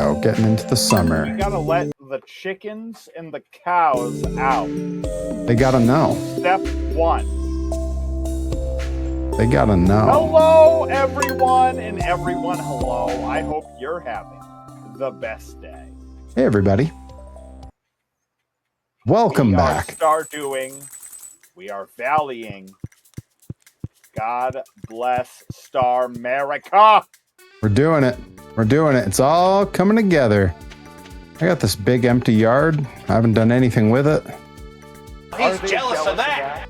Oh, getting into the summer. You gotta let the chickens and the cows out. They gotta know. Step 1. They gotta know. Hello, everyone, and everyone, hello. I hope you're having the best day. Hey, everybody. Welcome back. We are Stardewing. We are Valleying. God bless Star America. We're doing it. We're doing it. It's all coming together. I got this big empty yard. I haven't done anything with it. He's jealous of that.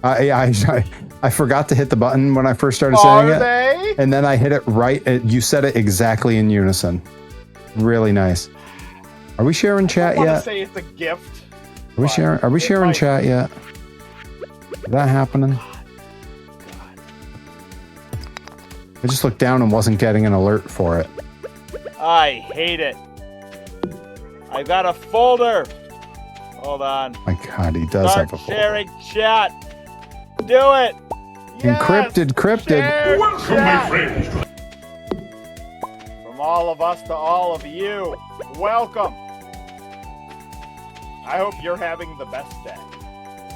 I forgot to hit the button when I first started saying it. And then I hit it right. You said it exactly in unison. Really nice. Are we sharing chat yet? I want to say it's a gift. Are we sharing chat yet? Is that happening? I just looked down and wasn't getting an alert for it. I hate it. I got a folder. Hold on. My God, he does have a folder. Sharing chat. Do it. Yes. Encrypted. Welcome, my friends. From all of us to all of you, welcome. I hope you're having the best day.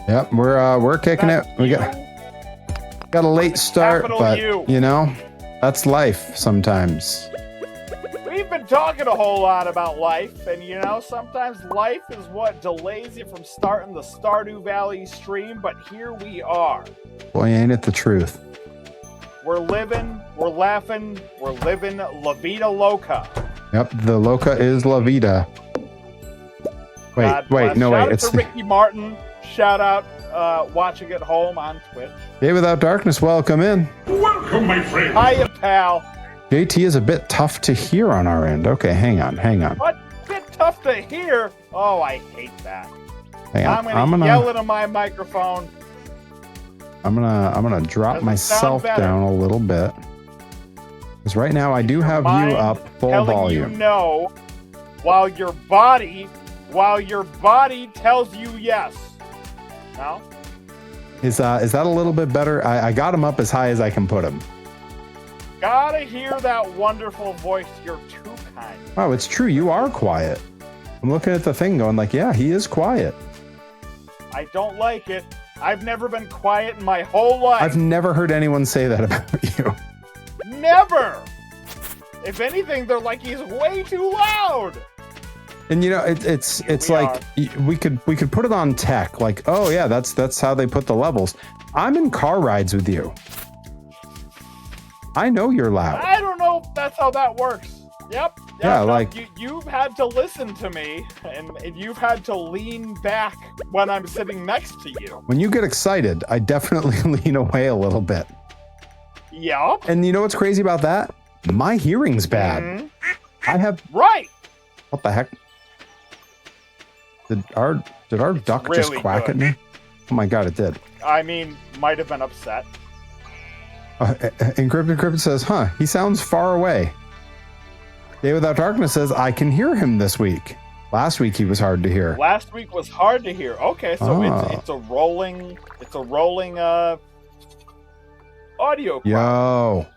Yep, we're kicking it. We got a late start, but you know, that's life sometimes. We've been talking a whole lot about life, and you know, sometimes life is what delays you from starting the Stardew Valley stream, but here we are. Boy, ain't it the truth. We're living, we're laughing, we're living La Vida Loca. Yep, the Loca is La Vida. Wait, Shout out to Ricky Martin. Shout out watching at home on Twitch. Day Without Darkness, welcome in. Welcome, my friend. Hiya, pal. JT is a bit tough to hear on our end. Okay, hang on. What? Bit tough to hear? Oh, I hate that. Hang on. I'm gonna yell into my microphone. I'm gonna drop myself down a little bit. Because right now I do have you up full volume. You know, while your body tells you yes. No? Is that a little bit better? I got him up as high as I can put him. Gotta hear that wonderful voice. You're too kind. Oh, it's true. You are quiet. I'm looking at the thing going like, yeah, he is quiet. I don't like it. I've never been quiet in my whole life. I've never heard anyone say that about you. Never. If anything, they're like, he's way too loud. And you know, it's like we could put it on tech, like, oh yeah, that's how they put the levels. I'm in car rides with you. I know you're loud. I don't know if that's how that works. Yep. Yeah, no, like you've had to listen to me, and you've had to lean back when I'm sitting next to you. When you get excited, I definitely lean away a little bit. Yep. And you know what's crazy about that? My hearing's bad. Mm-hmm. I have. Right. What the heck? Did our duck really just quack good. at me? Oh my God, it did. I mean, might have been upset. Encrypted says, huh, he sounds far away. Day Without Darkness says, I can hear him this week. Last week he was hard to hear. Last week was hard to hear. Okay, so it's a rolling audio quality. Yo.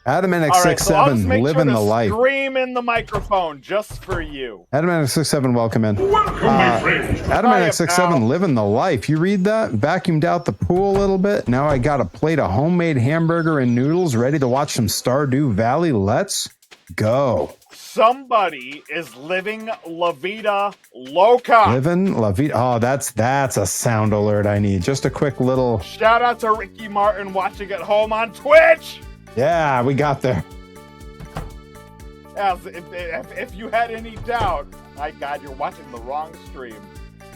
Adam NX67 living the life. Scream in the microphone just for you. Adam NX67, welcome in. Welcome, my friend. Adam NX67 living the life. You read that? Vacuumed out the pool a little bit. Now I got a plate of homemade hamburger and noodles ready to watch some Stardew Valley. Let's go. Somebody is living La Vida Loca. Living La Vida. Oh, that's a sound alert I need. Just a quick little shout out to Ricky Martin watching at home on Twitch. Yeah, we got there. As if you had any doubt, my God, you're watching the wrong stream.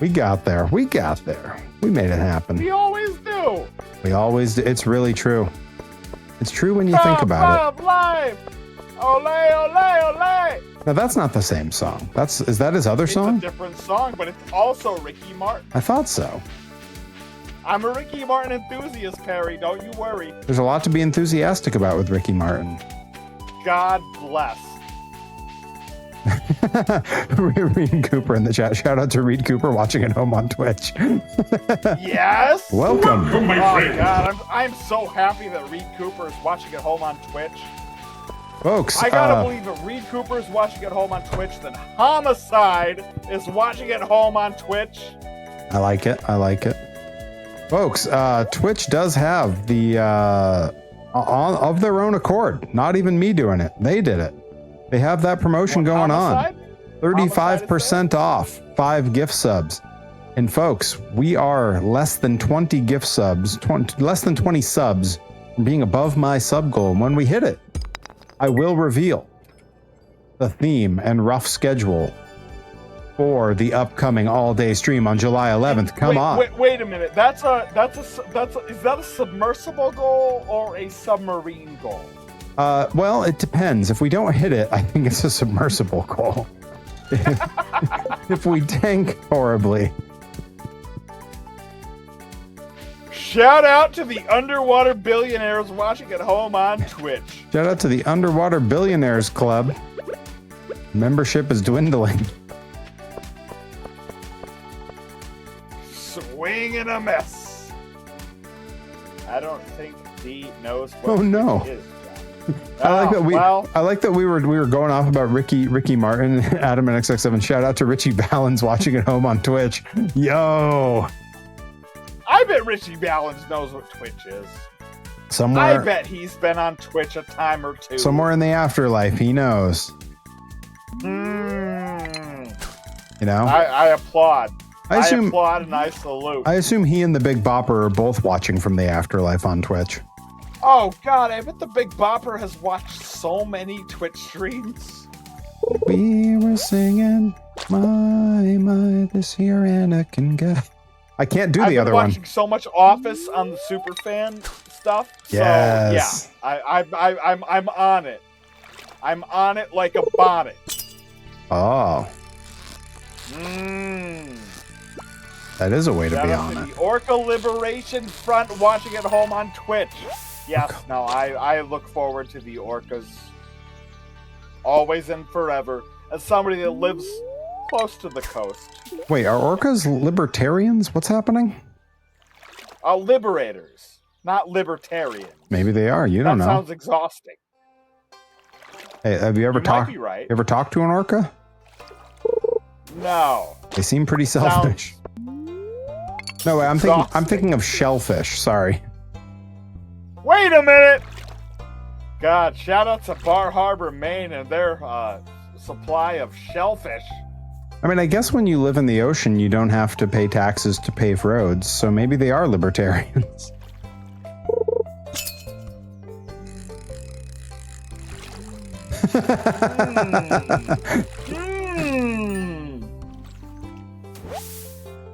We got there. We got there. We made it happen. We always do. We always do. It's really true. It's true when you think about it. Live. Ole, ole, ole. Now that's not the same song. Is that his other song? It's a different song, but it's also Ricky Martin. I thought so. I'm a Ricky Martin enthusiast, Perry. Don't you worry. There's a lot to be enthusiastic about with Ricky Martin. God bless. Reed Cooper in the chat. Shout out to Reed Cooper watching at home on Twitch. Yes. Welcome. Welcome, my friend. God, I'm so happy that Reed Cooper is watching at home on Twitch. Folks, I gotta believe if Reed Cooper is watching at home on Twitch, then Homicide is watching at home on Twitch. I like it. I like it. Folks, Twitch does have the of their own accord. Not even me doing it. They did it. They have that promotion going on. 35% off 5 gift subs. And folks, we are less than 20 gift subs, less than 20 subs from being above my sub goal. And when we hit it, I will reveal the theme and rough schedule for the upcoming all-day stream on July 11th. Come on. Wait a minute. Is that a submersible goal or a submarine goal? Well, it depends. If we don't hit it, I think it's a submersible goal. If we tank horribly. Shout out to the underwater billionaires watching at home on Twitch. Shout out to the Underwater Billionaires Club. Membership is dwindling. Swing and a mess. I don't think D knows what no. is. I like that we were going off about Ricky Martin, Adam and XX7. Shout out to Richie Valens watching at home on Twitch. Yo. I bet Richie Valens knows what Twitch is. Somewhere. I bet he's been on Twitch a time or two. Somewhere in the afterlife, he knows. You know? I applaud. I applaud and I salute. I assume he and the Big Bopper are both watching from the afterlife on Twitch. Oh God, I bet the Big Bopper has watched so many Twitch streams. We were singing, my, this here Anakin guy. I can't do the other one. I've been watching so much Office on the Superfan stuff. Yes. So yeah, I'm on it. I'm on it like a bonnet. Oh. That is a way to be on it. The Orca Liberation Front watching at home on Twitch. Yes, okay. No, I look forward to the orcas always and forever as somebody that lives close to the coast. Wait, are orcas libertarians? What's happening? Liberators, not libertarians. Maybe they are. You don't know. That sounds exhausting. Hey, have you ever talked? Might be right. You ever talked to an orca? No. They seem pretty selfish. No, I'm thinking of shellfish. Sorry. Wait a minute. God, shout out to Bar Harbor, Maine, and their supply of shellfish. I mean, I guess when you live in the ocean, you don't have to pay taxes to pave roads, so maybe they are libertarians.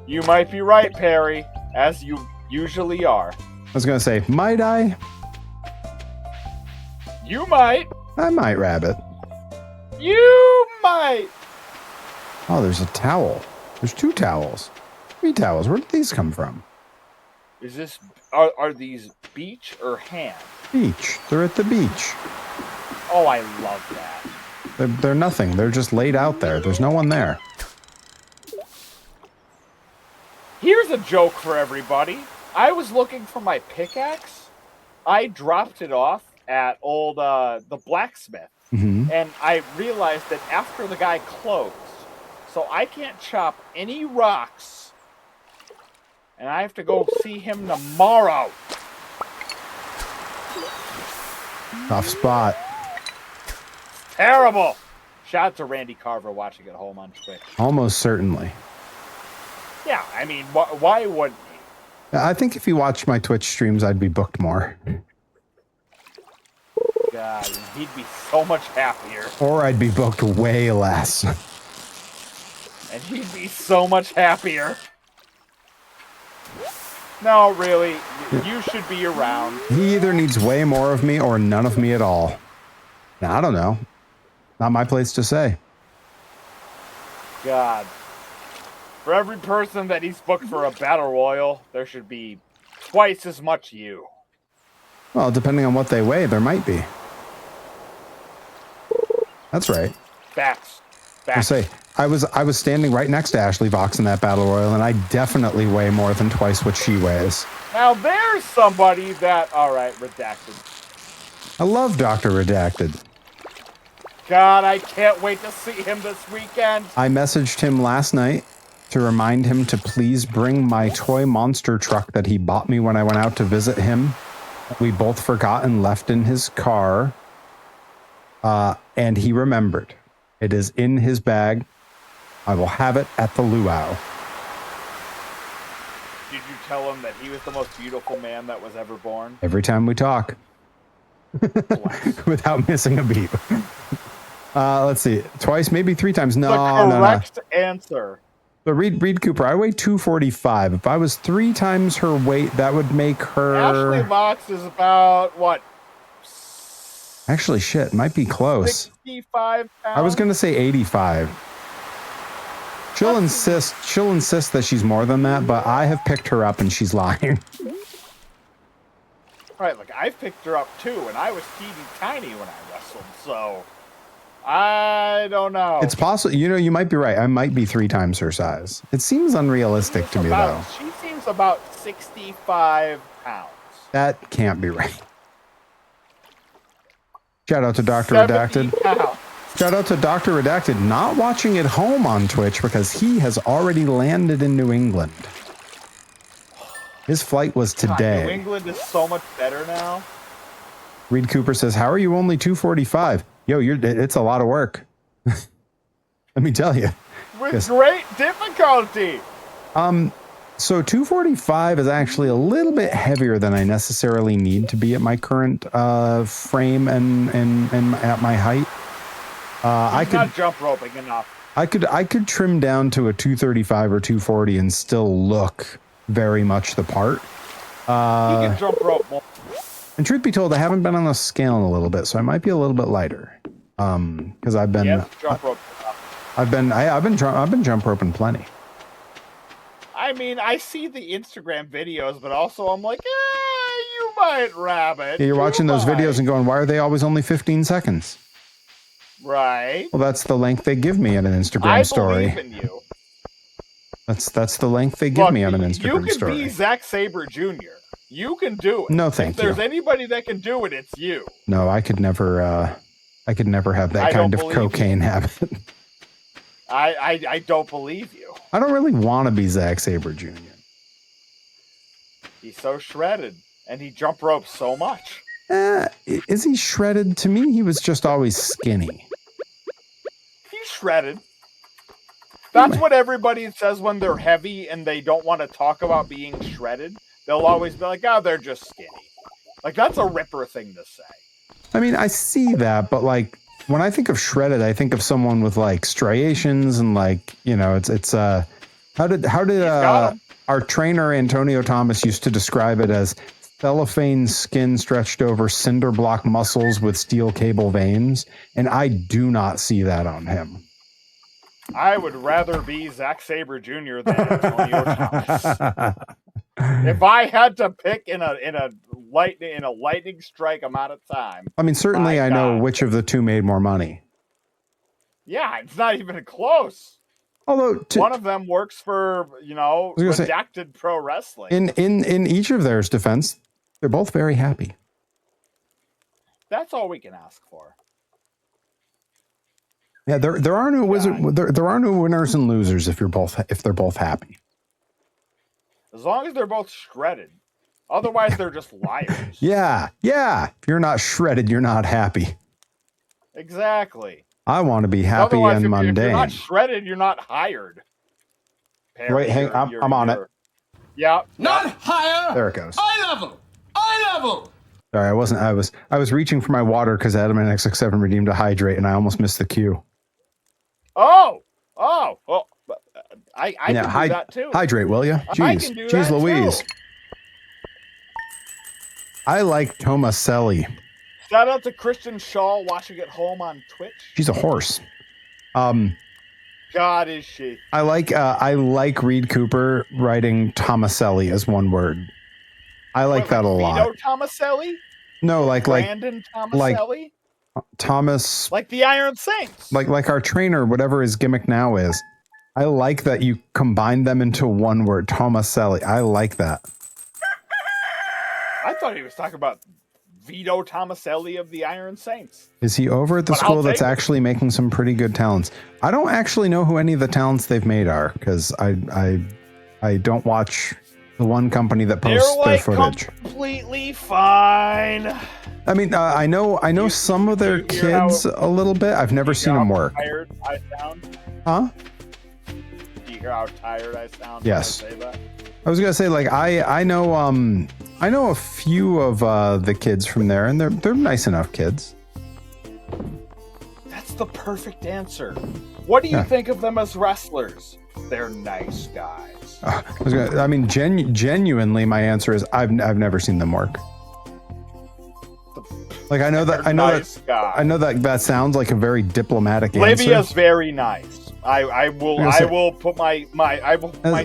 You might be right, Perry, as you usually are. I was gonna say, might I? You might. I might, Rabbit. You might. Oh, there's a towel. There's 2 towels. 3 towels. Where did these come from? Is this... Are these beach or hand? Beach. They're at the beach. Oh, I love that. They're nothing. They're just laid out there. There's no one there. Here's a joke for everybody. I was looking for my pickaxe. I dropped it off at old the blacksmith. Mm-hmm. And I realized that after the guy closed, so I can't chop any rocks. And I have to go see him tomorrow. Tough spot. Terrible. Shout out to Randy Carver watching at home on Twitch. Almost certainly. Yeah, I mean, why wouldn't he? I think if you watched my Twitch streams, I'd be booked more. God, he'd be so much happier. Or I'd be booked way less. And he'd be so much happier. No, really, you should be around. He either needs way more of me or none of me at all. Now, I don't know. Not my place to say. God. For every person that he's booked for a battle royal, there should be twice as much you. Well, depending on what they weigh, there might be. That's right. Facts. I say, I was standing right next to Ashley Vox in that battle royal, and I definitely weigh more than twice what she weighs. Now there's somebody that, all right, redacted. I love Dr. Redacted. God, I can't wait to see him this weekend. I messaged him last night to remind him to please bring my toy monster truck that he bought me when I went out to visit him. We both forgot and left in his car. And he remembered. It is in his bag. I will have it at the luau. Did you tell him that he was the most beautiful man that was ever born? Every time we talk. Without missing a beat. Let's see. Twice, maybe 3 times. No, the correct answer. So Reed Cooper, I weigh 245. If I was 3 times her weight, that would make her... Ashley Vox is about, what? Actually, shit, might be close. 65 pounds? I was going to say 85. She'll insist that she's more than that, but I have picked her up and she's lying. Right, like, I've picked her up too, and I was teeny tiny when I wrestled, so... I don't know. It's possible. You know, you might be right. I might be 3 times her size. It seems unrealistic to me, though. She seems about 65 pounds. That can't be right. Shout out to Dr. Redacted. Pounds. Shout out to Dr. Redacted, not watching at home on Twitch because he has already landed in New England. His flight was today. God, New England is so much better now. Reed Cooper says, how are you only 245? Yo, it's a lot of work. Let me tell you. With great difficulty. So 245 is actually a little bit heavier than I necessarily need to be at my current frame and at my height. I could not jump roping enough. I could trim down to a 235 or 240 and still look very much the part. You can jump rope more. And truth be told, I haven't been on the scale in a little bit, so I might be a little bit lighter. Because I've been jump rope. I've been jump roping plenty. I mean, I see the Instagram videos, but also I'm like, you might rabbit. Yeah, you're watching those videos and going, why are they always only 15 seconds? Right. Well, that's the length they give me in an Instagram story. I believe in you. That's the length they give me on an Instagram story. You can be Zack Sabre Jr. You can do it. No, thank you. If there's anybody that can do it, it's you. No, I could never have that kind of cocaine habit. I don't believe you. I don't really want to be Zack Sabre Jr. He's so shredded, and he jump ropes so much. Is he shredded? To me, he was just always skinny. He's shredded. That's what everybody says when they're heavy and they don't want to talk about being shredded. They'll always be like, oh, they're just skinny. Like, that's a ripper thing to say. I mean, I see that, but like, when I think of shredded, I think of someone with like striations and like, you know, it's how did our trainer Antonio Thomas used to describe it as cellophane skin stretched over cinder block muscles with steel cable veins, and I do not see that on him. I would rather be Zack Sabre Jr. than Antonio Thomas. If I had to pick in a lightning strike amount of time. I mean, certainly I know which of the two made more money. Yeah, it's not even close. Although one of them works for, Redacted Pro Wrestling. In each of theirs defense, they're both very happy. That's all we can ask for. Yeah, there are no winners and losers if they're both happy. As long as they're both shredded. Otherwise, they're just liars. Yeah. If you're not shredded, you're not happy. Exactly. I want to be happy and mundane. If you're not shredded, you're not hired. Wait, hang on. I'm on it. Yeah. Not higher. There it goes. Eye level. Sorry, I was reaching for my water because Adam and X67 redeemed a hydrate, and I almost missed the cue. Oh. Well, I can do that too. Hydrate, will you? Jeez Louise. Too. I like Tomaselli. Shout out to Christian Shaw watching at home on Twitch. She's a horse. God, is she? I like Reed Cooper writing Tomaselli as one word. I like that a lot. Vito Tomaselli? No, like Brandon Tomaselli? Like Thomas. Like the Iron Saints. Like our trainer, whatever his gimmick now is. I like that you combine them into one word, Tomaselli. I like that. I thought he was talking about Vito Tomaselli of the Iron Saints. Is he over at the But school I'll that's take it. actually making some pretty good talents? I don't actually know who any of the talents they've made are, because I don't watch the one company that posts They're their like footage. completely fine. I mean, I know some of their you hear how- kids a little bit. I've never seen them work. Tired I sound. Huh? Do you hear how tired I sound? Yes. When I say that? I was gonna say, like, I know a few of the kids from there, and they're nice enough kids. That's the perfect answer. What do you Yeah. think of them as wrestlers? They're nice guys. Genuinely, my answer is I've never seen them work. Like I know that that sounds like a very diplomatic Livia's answer. very nice. I will put my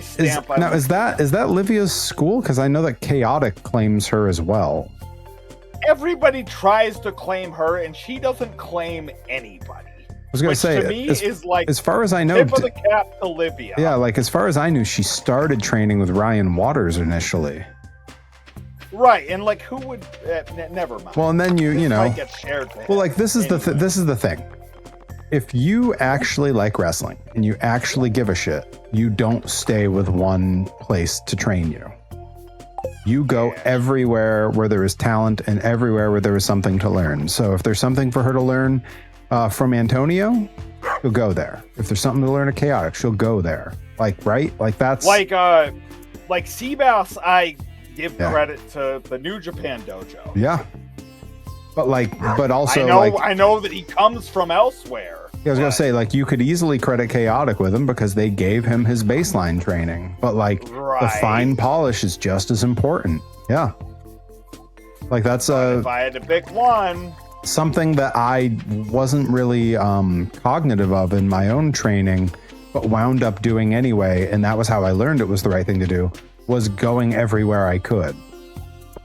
stamp on. Now is that Livia's school? Because I know that Chaotic claims her as well. Everybody tries to claim her, and she doesn't claim anybody. I was gonna Which say, to me is like as far as I know, tip of the cap to Livia. yeah, like as far as I knew, she started training with Ryan Waters initially. Right, and like who would? Never mind. Well, and then you This know, might get shared to him. well, like this is Anyway. this is the thing. If you actually like wrestling and you actually give a shit, you don't stay with one place to train you. You go everywhere where there is talent and everywhere where there is something to learn. So if there's something for her to learn from Antonio, she'll go there. If there's something to learn at Chaotic, she'll go there. Like, right? Like that's like Seabass, I give credit to the New Japan dojo. yeah. But also I know that he comes from elsewhere. I was gonna say, like, you could easily credit Chaotic with him because they gave him his baseline training, but like the fine polish is just as important. Yeah, like that's If I had to pick one, something that I wasn't really cognitive of in my own training, but wound up doing anyway, and that was how I learned it was the right thing to do, was going everywhere I could.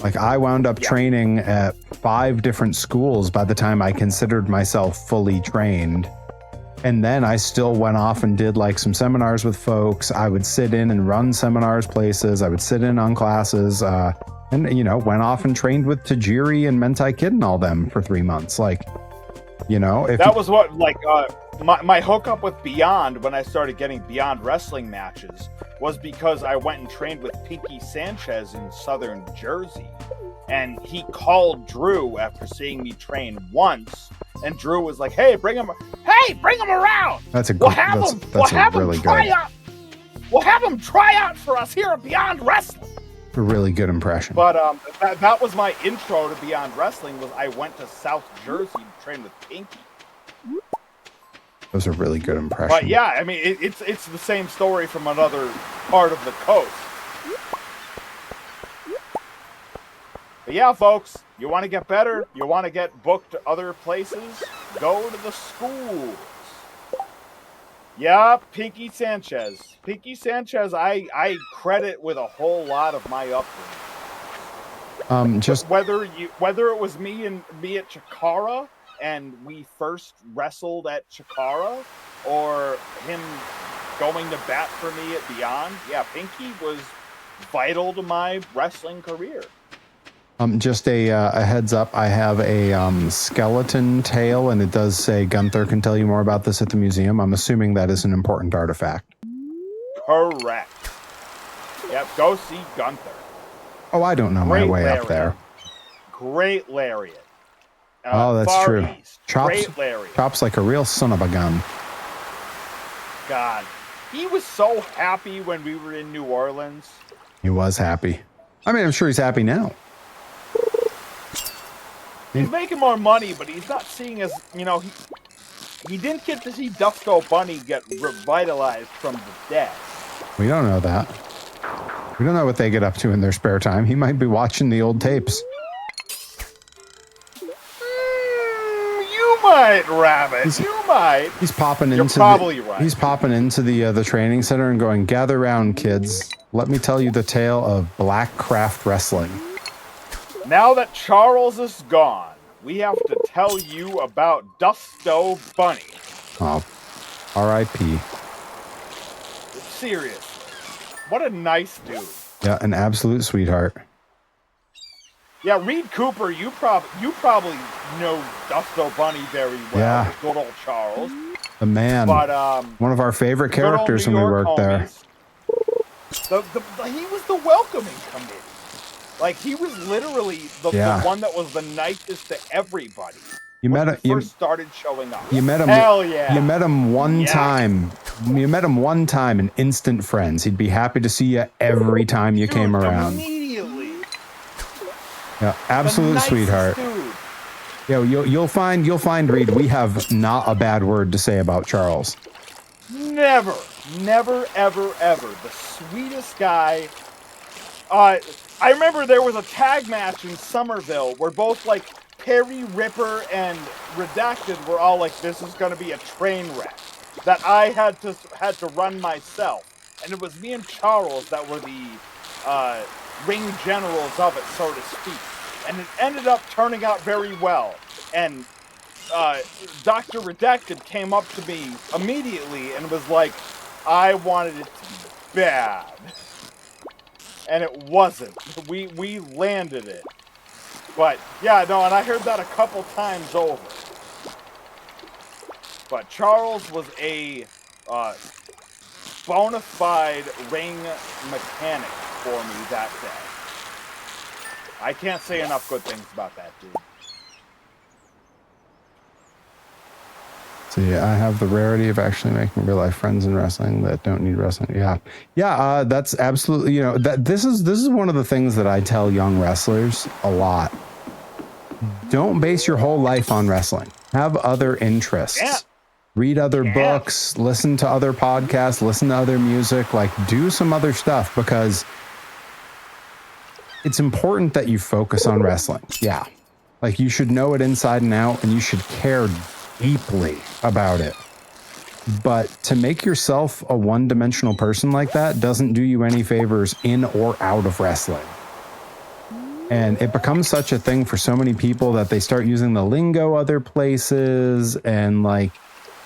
Like I wound up training at 5 different schools by the time I considered myself fully trained. And then I still went off and did like some seminars with folks. I would sit in and run seminars places. I would sit in on classes and, you know, went off and trained with Tajiri and Mentai Kid and all them for 3 months. Like, you know, if that was what, like, my hookup with Beyond when I started getting Beyond wrestling matches was because I went and trained with Pinky Sanchez in Southern Jersey. And he called Drew after seeing me train once. And Drew was like, bring him around. That's a good, We'll have him really try good, out. We'll have him try out for us here at Beyond Wrestling. a really good impression. But that was my intro to Beyond Wrestling. Was I went to South Jersey to train with Pinky. That was a really good impression. But yeah, I mean, it's the same story from another part of the coast. But yeah, folks, you want to get better? You want to get booked to other places? Go to the schools. Yeah, Pinky Sanchez. Pinky Sanchez, I credit with a whole lot of my upbringing. Just whether it was me at Chikara and we first wrestled at Chikara, or him going to bat for me at Beyond, yeah, Pinky was vital to my wrestling career. just a heads up, I have a skeleton tail, and it does say Gunther can tell you more about this at the museum. I'm assuming that is an important artifact. Correct. Yep, go see Gunther. Oh, I don't know my way up there. Great lariat. Oh, that's Far true. East. Great lariat. Chops like a real son of a gun. God, he was so happy when we were in New Orleans. He was happy. I mean, I'm sure he's happy now. He's making more money, but he's not seeing as, you know, he didn't get to see Dusko Bunny get revitalized from the dead. We don't know that. We don't know what they get up to in their spare time. He might be watching the old tapes. You might, Rabbit. You might. He's popping You're into probably right. He's popping into the training center and going, "Gather round, kids. Let me tell you the tale of Black Craft Wrestling." Now that Charles is gone, we have to tell you about Dusto Bunny. Oh, R.I.P. Seriously. What a nice dude. Yeah, an absolute sweetheart. Yeah, Reed Cooper, you probably know Dusto Bunny very well. Yeah. Good old Charles. The man. But one of our favorite characters when we worked there. He was the welcoming committee. Like, he was literally the one that was the nicest to everybody. You first started showing up. You met him. Hell yeah. You met him one time. You met him one time and instant friends. He'd be happy to see you every time you came around. Immediately. Yeah, absolute sweetheart. Dude. Yeah, you'll find Reed. We have not a bad word to say about Charles. Never, ever. The sweetest guy. I remember there was a tag match in Somerville where both like Perry Ripper and Redacted were all like, "This is going to be a train wreck," that I had to run myself, and it was me and Charles that were the ring generals of it, so to speak. And it ended up turning out very well. And Dr. Redacted came up to me immediately and was like, "I wanted it to be bad." And it wasn't. We landed it. But, yeah, no, and I heard that a couple times over. But Charles was a bona fide ring mechanic for me that day. I can't say enough good things about that dude. See, I have the rarity of actually making real life friends in wrestling that don't need wrestling. Yeah. That's absolutely, this is one of the things that I tell young wrestlers a lot. Don't base your whole life on wrestling. Have other interests. Yeah. Read other books, listen to other podcasts, listen to other music, like do some other stuff, because it's important that you focus on wrestling. Yeah. Like you should know it inside and out, and you should care deeply about it. But to make yourself a one-dimensional person like that doesn't do you any favors in or out of wrestling. And it becomes such a thing for so many people that they start using the lingo other places, and like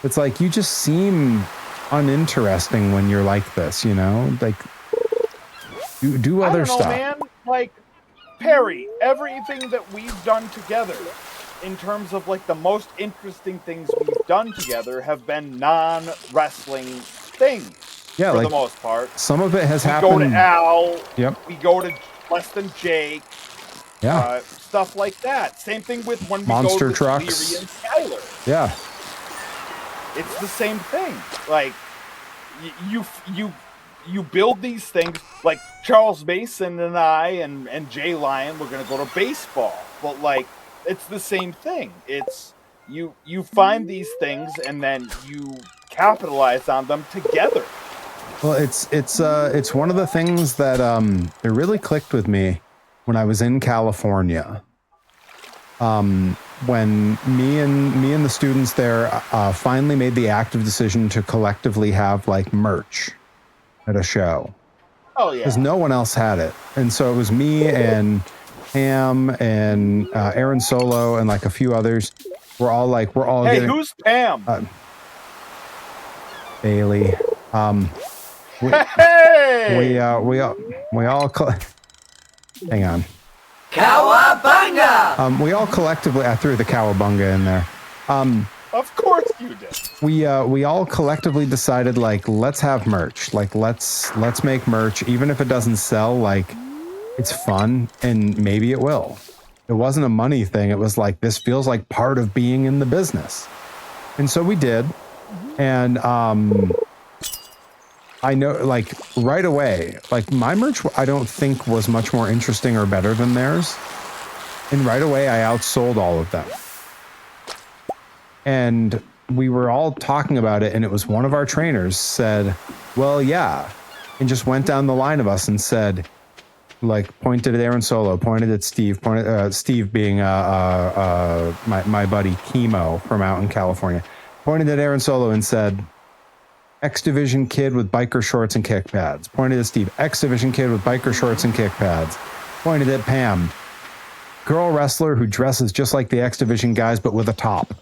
it's like you just seem uninteresting when you're like this, like do other stuff. Man. Like, Perry, everything that we've done together in terms of like the most interesting things we've done together have been non-wrestling things. Yeah, for like, the most part. Some of it has happened. We go to Al. Yep. We go to Less Than Jake. Yeah. Stuff like that. Same thing with when we Monster go to trucks. Leary and Skyler. Yeah. It's the same thing. Like, you build these things. Like Charles Mason and I and Jay Lyon, we're gonna go to baseball. But like, it's the same thing. It's you find these things and then you capitalize on them together. Well, it's one of the things that it really clicked with me when I was in California. When me and the students there finally made the active decision to collectively have like merch at a show. Oh yeah. Because no one else had it. And so it was me and Pam and Aaron Solo and like a few others. We're all Hey, getting, who's Pam? Bailey. We all hang on. Cowabunga! We all collectively, I threw the cowabunga in there. Of course you did. We all collectively decided, like, let's have merch. Like, let's make merch, even if it doesn't sell. Like, it's fun, and maybe it will. It wasn't a money thing. It was like, this feels like part of being in the business, and so we did. And I know, like, right away, like, my merch, I don't think was much more interesting or better than theirs. And right away, I outsold all of them. And we were all talking about it, and it was one of our trainers said, well, yeah, and just went down the line of us and said, like, pointed at Aaron Solo, pointed at Steve, Steve being my buddy Chemo from out in California, pointed at Aaron Solo and said, X Division kid with biker shorts and kick pads. Pointed at Steve, X Division kid with biker shorts and kick pads. Pointed at Pam, girl wrestler who dresses just like the X Division guys but with a top.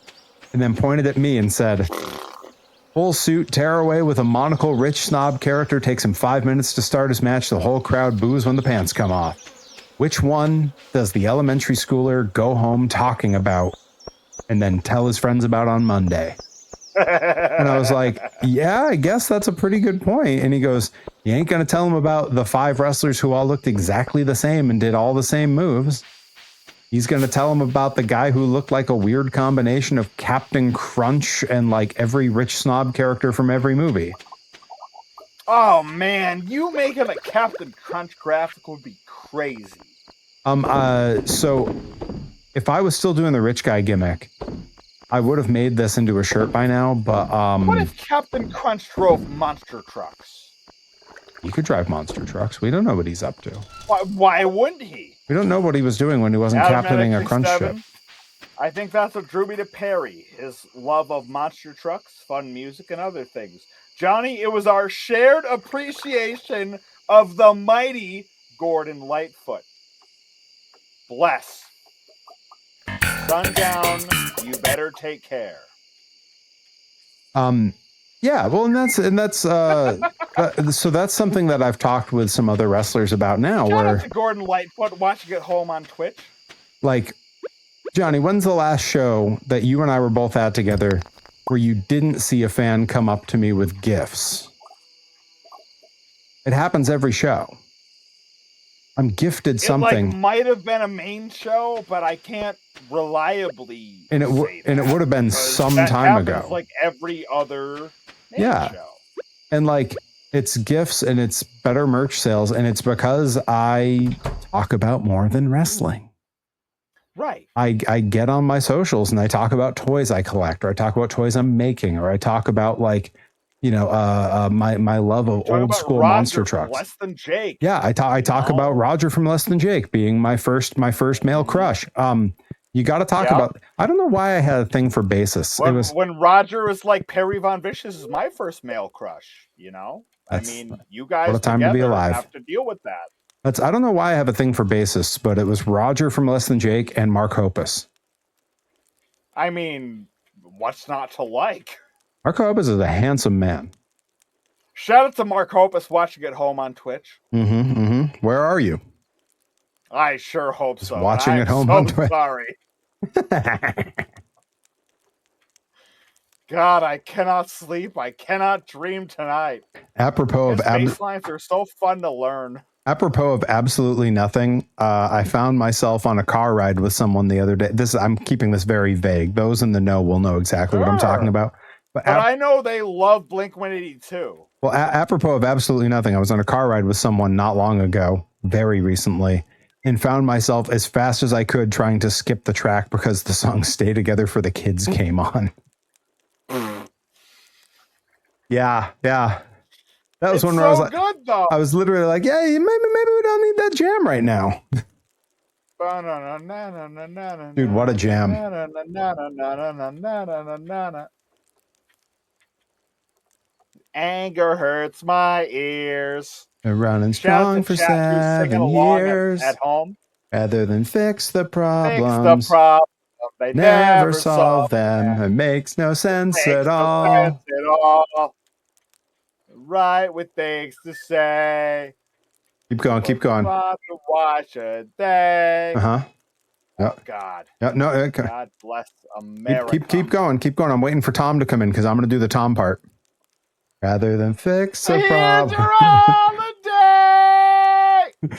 And then pointed at me and said, full suit, tearaway with a monocle, rich snob character, takes him 5 minutes to start his match. The whole crowd boos when the pants come off. which one does the elementary schooler go home talking about and then tell his friends about on Monday? And I was like, yeah, I guess that's a pretty good point. And he goes, you ain't going to tell him about the 5 wrestlers who all looked exactly the same and did all the same moves. He's going to tell him about the guy who looked like a weird combination of Captain Crunch and like every rich snob character from every movie. Oh man, you making a Captain Crunch graphic would be crazy. So if I was still doing the rich guy gimmick, I would have made this into a shirt by now, but what if Captain Crunch drove monster trucks? He could drive monster trucks. We don't know what he's up to. Why wouldn't he? We don't know what he was doing when he wasn't captaining a crunch ship. I think that's what drew me to Perry, his love of monster trucks, fun music, and other things. Johnny, it was our shared appreciation of the mighty Gordon Lightfoot. Bless. Sundown, you better take care. Yeah, well, and that's so that's something that I've talked with some other wrestlers about now. Shout where out to Gordon Lightfoot watching at home on Twitch. Like, Johnny, when's the last show that you and I were both at together where you didn't see a fan come up to me with gifts? It happens every show. I'm gifted something. It might have been a main show, but I can't reliably. And it would have been some time ago. Like every other main show. And like it's gifts and it's better merch sales, and it's because I talk about more than wrestling. Right. I get on my socials and I talk about toys I collect, or I talk about toys I'm making, or I talk about like, my love of old school Roger monster trucks. Less Than Jake. Yeah, I talk about Roger from Less Than Jake being my first male crush. You got to talk about. I don't know why I had a thing for bassists. When Roger was like Perry Von Vicious is my first male crush. I mean, you guys what a time to be alive. Have to deal with that. I don't know why I have a thing for bassists, but it was Roger from Less Than Jake and Mark Hoppus. I mean, what's not to like? Mark Hoppus is a handsome man. Shout out to Mark Hoppus watching at home on Twitch. Where are you? I sure hope so. Watching at home on Twitch. Sorry. God, I cannot sleep. I cannot dream tonight. Apropos of baselines are so fun to learn. Apropos of absolutely nothing, I found myself on a car ride with someone the other day. I'm keeping this very vague. Those in the know will know exactly what I'm talking about. But I know they love Blink-182. Well, apropos of absolutely nothing, I was on a car ride with someone not long ago, very recently, and found myself as fast as I could trying to skip the track because the song Stay Together for the Kids came on. Yeah. That was one where I was like, good, though. I was literally like, yeah, maybe we don't need that jam right now. Dude, what a jam. Anger hurts my ears. They're running strong for 7 years. At home. Rather than fix the problems. They never solve them. It makes no sense at all. Right with things to say. Keep going. To watch a day. Oh, God. No. Okay. God bless America. Keep going. I'm waiting for Tom to come in because I'm going to do the Tom part. Rather than fix a problem.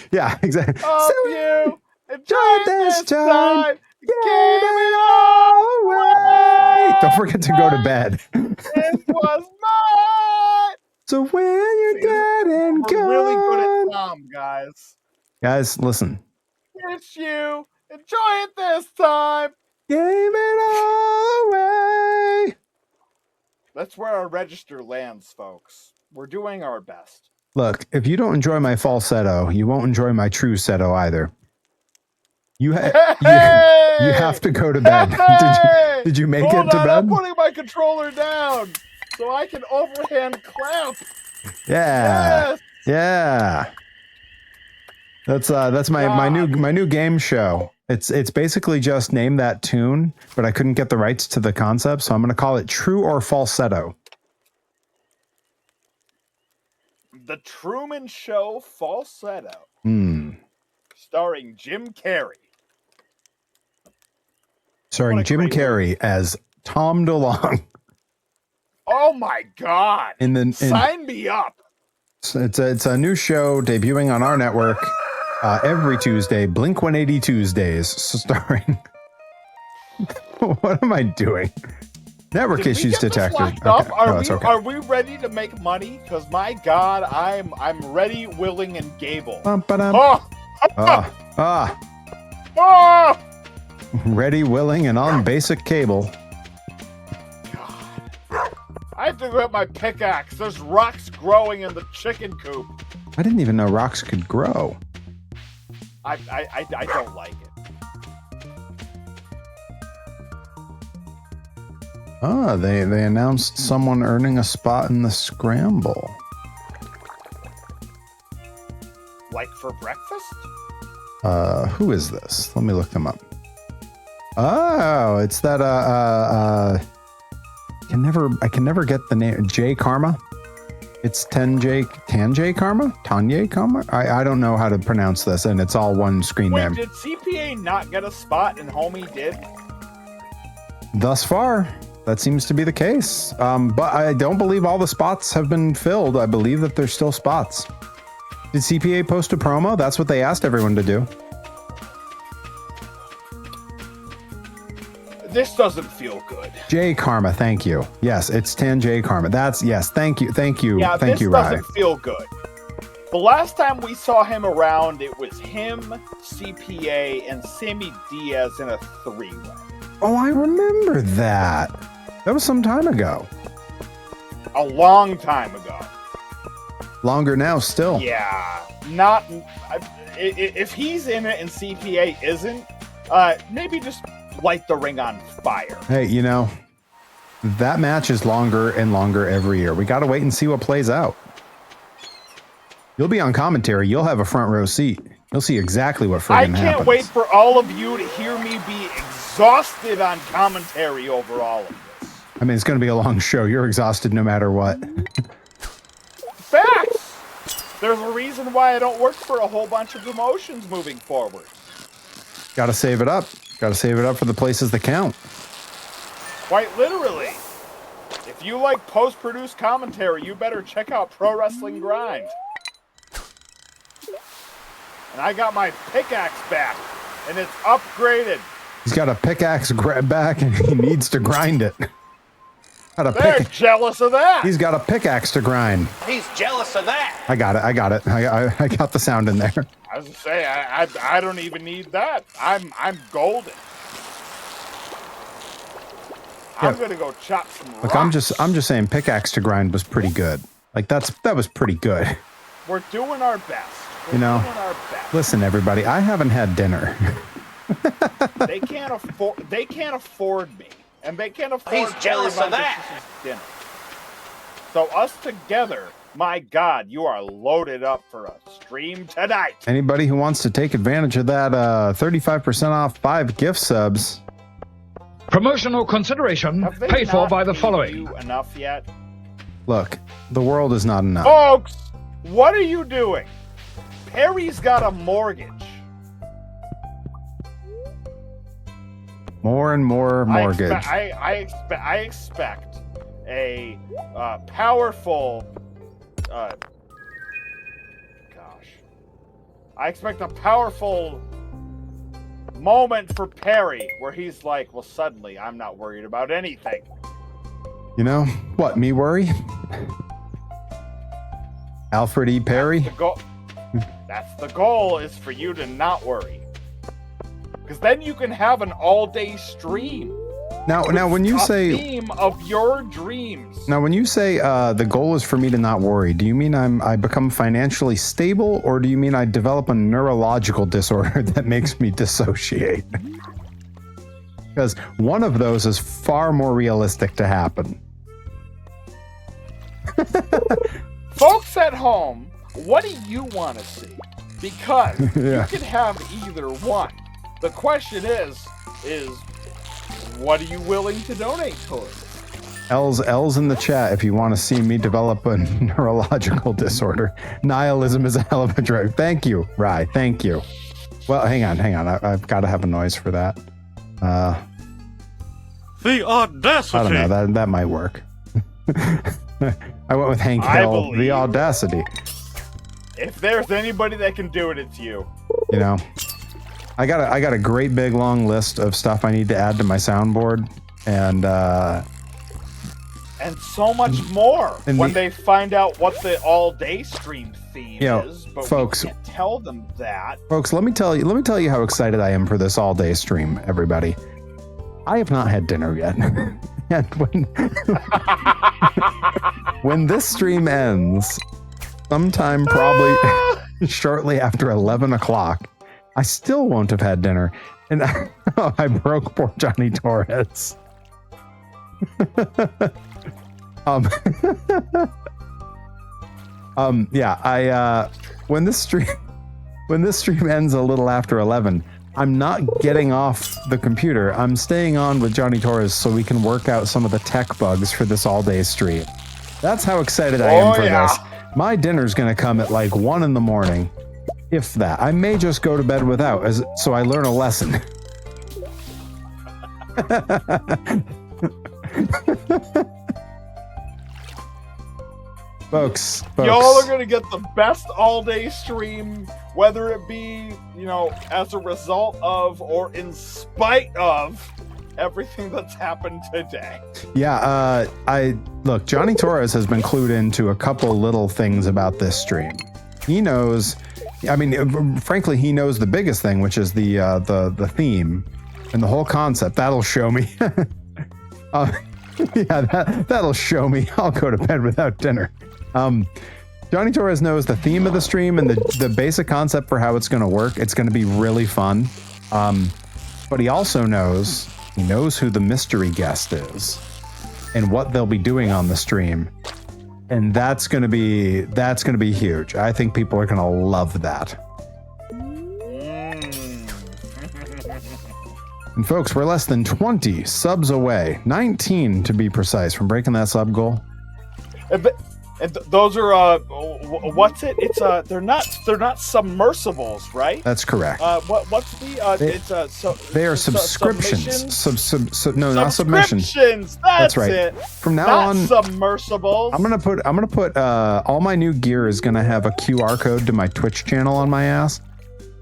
Yeah, exactly. Hope you enjoyed this time. Gave it all away. Don't forget to go to bed. It was mine. So when you're dead and gone. We're really good at Tom, guys. Guys, listen. It's you. Enjoy it this time. Gave it all away. That's where our register lands, folks. We're doing our best. Look, if you don't enjoy my falsetto, you won't enjoy my true setto either. You have to go to bed. Hey! Did you make it to bed? I'm putting my controller down so I can overhand clap. Yeah. Yes. Yeah. That's my new game show. It's basically just name that tune, but I couldn't get the rights to the concept, so I'm going to call it True or Falsetto. The Truman Show Falsetto. starring Jim Carrey. Starring What a Jim great Carrey as Tom DeLonge. Oh my God! Sign me up. It's a new show debuting on our network every Tuesday, Blink 180 Tuesdays, starring. What am I doing? Network issues detected. Okay. Are we ready to make money? Because my God, I'm ready, willing, and gable. Ready, willing, and on basic cable. I have to go get my pickaxe. There's rocks growing in the chicken coop. I didn't even know rocks could grow. I don't like it. They announced someone earning a spot in the scramble. Like for breakfast? Who is this? Let me look them up. Oh, it's that I can never get the name. J Karma. It's Tanjay Karma? Tanya Karma? I don't know how to pronounce this, and it's all one screen name. Wait, did CPA not get a spot and Homie did? Thus far, that seems to be the case. But I don't believe all the spots have been filled. I believe that there's still spots. Did CPA post a promo? That's what they asked everyone to do. This doesn't feel good. J Karma, thank you. Yes, it's Tanjay Karma. Thank you. Yeah, thank you, this doesn't feel good. The last time we saw him around, it was him, CPA, and Sammy Diaz in a three-way. Oh, I remember that. That was some time ago. A long time ago. Longer now, still. Yeah, not. If he's in it and CPA isn't, maybe just light the ring on fire. Hey, you know, that match is longer and longer every year. We got to wait and see what plays out. You'll be on commentary. You'll have a front row seat. You'll see exactly what friggin' happens. I can't wait for all of you to hear me be exhausted on commentary over all of this. I mean, it's going to be a long show. You're exhausted no matter what. Facts! There's a reason why I don't work for a whole bunch of promotions moving forward. Got to save it up. Got to save it up for the places that count. Quite literally. If you like post-produced commentary, you better check out Pro Wrestling Grind. And I got my pickaxe back, and it's upgraded. He's got a pickaxe back, and he needs to grind it. They're jealous of that. He's got a pickaxe to grind. He's jealous of that. I got it. I got the sound in there. I was gonna say I don't even need that. I'm golden. Yeah. I'm gonna go chop some rocks. Look, I'm just saying, pickaxe to grind was pretty good. Like that was pretty good. We're doing our best. Doing our best. Listen, everybody, I haven't had dinner. They can't afford me. And they can't afford. He's jealous of that. Dinner. So us together, my God, you are loaded up for a stream tonight. Anybody who wants to take advantage of that 35% off 5 gift subs. Promotional consideration paid for by the following. You enough yet? Look, the world is not enough. Folks, what are you doing? Perry's got a mortgage. More and more mortgage. I expect a powerful. I expect a powerful moment for Perry where he's like, "Well, suddenly I'm not worried about anything." You know what? Me worry. Alfred E. Perry. That's the goal. Is for you to not worry. Because then you can have an all-day stream. Now, when you say theme of your dreams. Now, when you say the goal is for me to not worry, do you mean I become financially stable, or do you mean I develop a neurological disorder that makes me dissociate? Because one of those is far more realistic to happen. Folks at home, what do you want to see? Because you can have either one. The question is what are you willing to donate towards? L's in the chat if you want to see me develop a neurological disorder. Nihilism is a hell of a drug. Thank you, Rye. Thank you. Well, hang on. I've got to have a noise for that. The audacity. I don't know. That might work. I went with Hank Hill. The audacity. If there's anybody that can do it, it's you. You know, I got a great big long list of stuff I need to add to my soundboard, and so much more when they find out what the all-day stream theme is. But folks, we can't tell them that. Folks, let me tell you how excited I am for this all-day stream. Everybody, I have not had dinner yet, and when this stream ends, sometime probably shortly after 11 o'clock, I still won't have had dinner, and I broke poor Johnny Torres. When this stream ends a little after 11, I'm not getting off the computer. I'm staying on with Johnny Torres so we can work out some of the tech bugs for this all-day stream. That's how excited I am for this. My dinner's gonna come at like 1 in the morning, if that. I may just go to bed without, so I learn a lesson. Folks, y'all are gonna get the best all-day stream, whether it be, as a result of or in spite of everything that's happened today. Yeah, look, Johnny Torres has been clued into a couple little things about this stream. He knows, frankly, he knows the biggest thing, which is the theme and the whole concept. That'll show me. That'll show me. I'll go to bed without dinner. Johnny Torres knows the theme of the stream and the basic concept for how it's going to work. It's going to be really fun. But he also knows who the mystery guest is and what they'll be doing on the stream. And that's going to be huge. I think people are going to love that. And folks, we're less than 20 subs away, 19 to be precise, from breaking that sub goal. And those are what's it? It's they're not submersibles, right? That's correct. What's the they are subscriptions. No, not submissions. Subscriptions. That's right. It. From now not on, submersibles. I'm gonna put all my new gear is gonna have a QR code to my Twitch channel on my ass,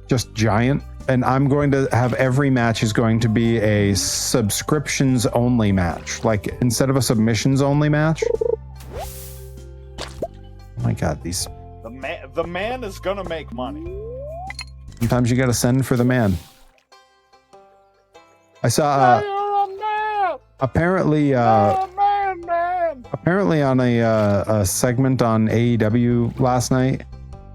just giant. And I'm going to have every match is going to be a subscriptions only match, like instead of a submissions only match. Oh my God, these. The man is gonna make money. Sometimes you gotta send for the man. I saw. Apparently on a segment on AEW last night,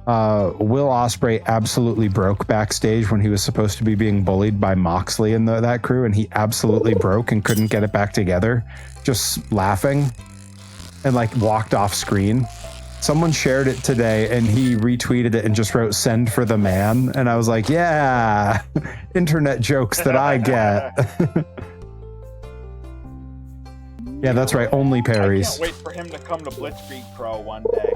Will Ospreay absolutely broke backstage when he was supposed to be being bullied by Moxley and that crew, and he absolutely broke and couldn't get it back together, just laughing, and like walked off screen. Someone shared it today and he retweeted it and just wrote "send for the man," and I was like, yeah, internet jokes that I get. Yeah, that's right, only parries. I can't wait for him to come to Blitzkrieg Pro one day.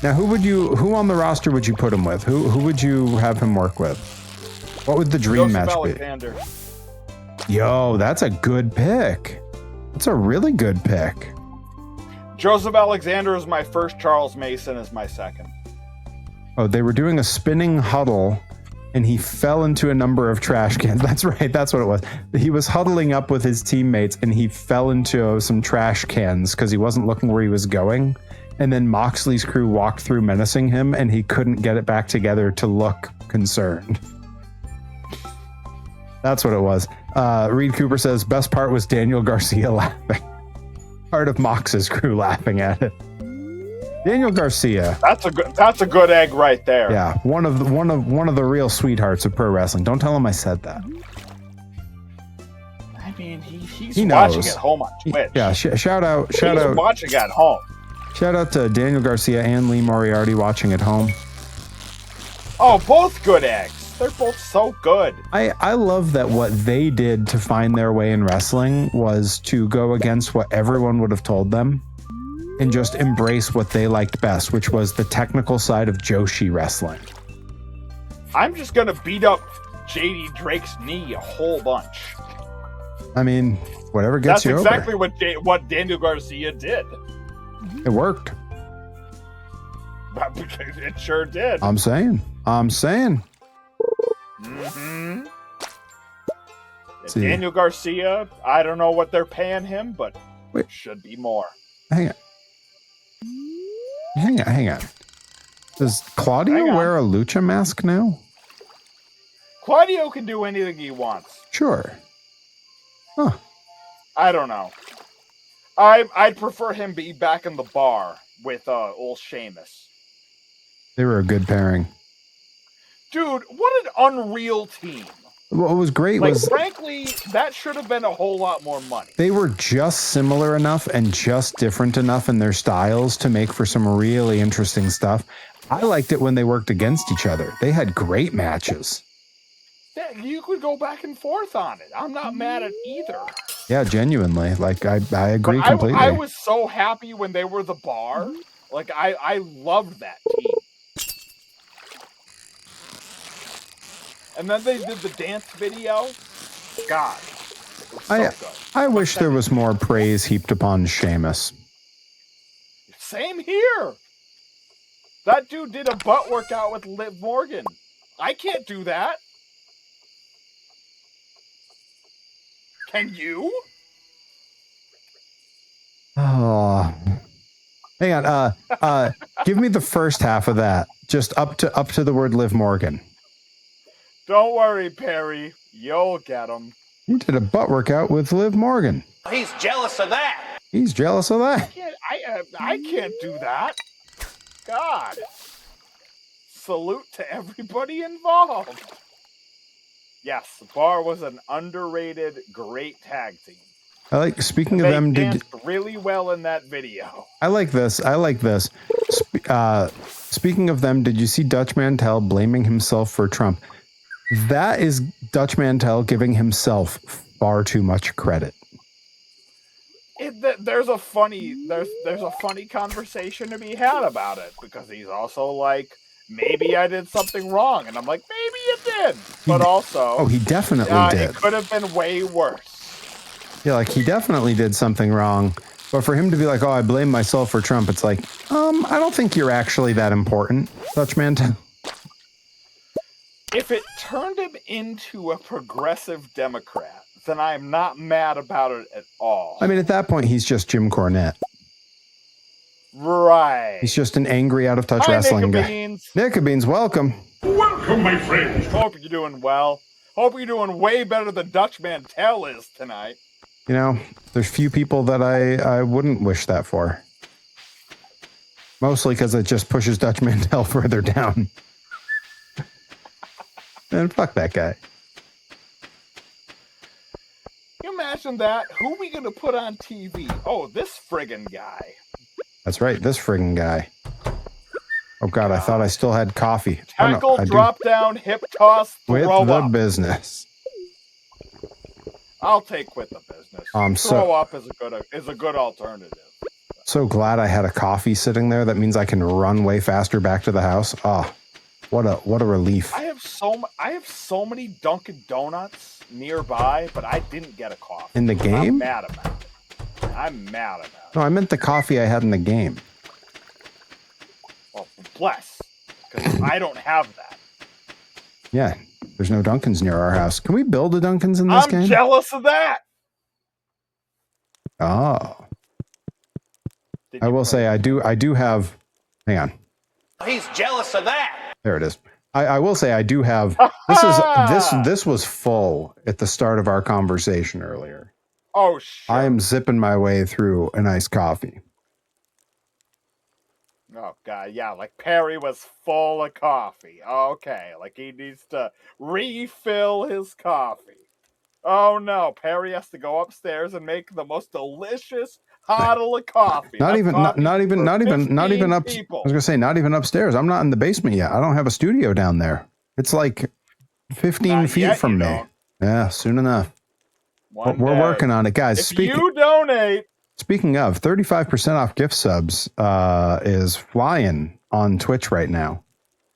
Now, who on the roster would you put him with? Who would you have him work with? What would the dream match Alexander. be? Yo, that's a good pick. That's a really good pick. Joseph Alexander is my first. Charles Mason is my second. Oh, they were doing a spinning huddle, and he fell into a number of trash cans. That's right. That's what it was. He was huddling up with his teammates, and he fell into some trash cans because he wasn't looking where he was going. And then Moxley's crew walked through menacing him, and he couldn't get it back together to look concerned. That's what it was. Reed Cooper says, best part was Daniel Garcia laughing. Part of Mox's crew laughing at it. Daniel Garcia. That's a good egg right there. Yeah, one of the real sweethearts of pro wrestling. Don't tell him I said that. I mean, he's watching at home on Twitch. Yeah, shout out. He's watching at home. Shout out to Daniel Garcia and Lee Moriarty watching at home. Oh, both good eggs. They're both so good. I love that what they did to find their way in wrestling was to go against what everyone would have told them. and just embrace what they liked best, which was the technical side of Joshi wrestling. I'm just gonna beat up JD Drake's knee a whole bunch. I mean, whatever gets you That's exactly over. what Daniel Garcia did. It worked. It sure did. I'm saying. Mm-hmm. See. Daniel Garcia, I don't know what they're paying him, but Wait. it should be more. Hang on. Does Claudio wear a lucha mask now? Claudio can do anything he wants. Sure. Huh. I don't know. I'd prefer him be back in the bar with old Sheamus. They were a good pairing. Dude, what an unreal team. What was great Like, was frankly, that should have been a whole lot more money. they were just similar enough and just different enough in their styles to make for some really interesting stuff. I liked it when they worked against each other. They had great matches. Yeah, you could go back and forth on it. I'm not mad at either. Yeah, genuinely. Like, I agree But completely. I was so happy when they were the bar. Like, I loved that team. And then they did the dance video. God. It was so good. I wish there was more praise heaped upon Sheamus. Same here. That dude did a butt workout with Liv Morgan. I can't do that. Can you? Oh. Hang on. Give me the first half of that. Just up to the word Liv Morgan. Don't worry, Perry. You'll get him. You did a butt workout with Liv Morgan. He's jealous of that. He's jealous of that. I can't do that. God. Salute to everybody involved. Yes, the Bar was an underrated, great tag team. I like, speaking of They them, danced really well in that video. I like this. Speaking of them, did you see Dutch Mantel blaming himself for Trump? That is Dutch Mantel giving himself far too much credit. There's a funny conversation to be had about it, because he's also like, maybe I did something wrong, and I'm like, maybe you did, but also, he definitely did. It could have been way worse. Yeah, like he definitely did something wrong. But for him to be like, oh, I blame myself for Trump, it's like, I don't think you're actually that important, Dutch Mantel. If it turned him into a progressive Democrat, then I'm not mad about it at all. I mean, at that point, he's just Jim Cornette. Right. He's just an angry, out of touch wrestling guy. Nickabeans, welcome. Welcome, my friends. Hope you're doing well. Hope you're doing way better than Dutch Mantel is tonight. You know, there's few people that I wouldn't wish that for. Mostly because it just pushes Dutch Mantel further down. And fuck that guy. Can you imagine that? Who are we going to put on TV? Oh, this friggin' guy. That's right, this friggin' guy. Oh God, I thought I still had coffee. Tackle, drop down, hip toss, with throw the up. business. I'll take with the business. Throw up is a good alternative. So glad I had a coffee sitting there. That means I can run way faster back to the house. Oh, what a relief. I have so many Dunkin' Donuts nearby, but I didn't get a coffee. In the game? I'm mad about it. No, I meant the coffee I had in the game. Well, bless, because I don't have that. Yeah, there's no Dunkins near our house. Can we build a Dunkins in this game? I'm jealous of that. Oh. I will say I do have. Hang on. He's jealous of that. There it is. I will say I do have. This was full at the start of our conversation earlier. Oh shit. I am zipping my way through an iced coffee. Oh god, yeah, like Perry was full of coffee. Okay, like he needs to refill his coffee. Oh no, Perry has to go upstairs and make the most delicious bottle of coffee. Not even up. People. I was gonna say not even upstairs. I'm not in the basement yet. I don't have a studio down there. It's like 15 feet from me. Don't. Yeah, soon enough. We're working on it, guys. If you donate, speaking of, 35% off gift subs is flying on Twitch right now.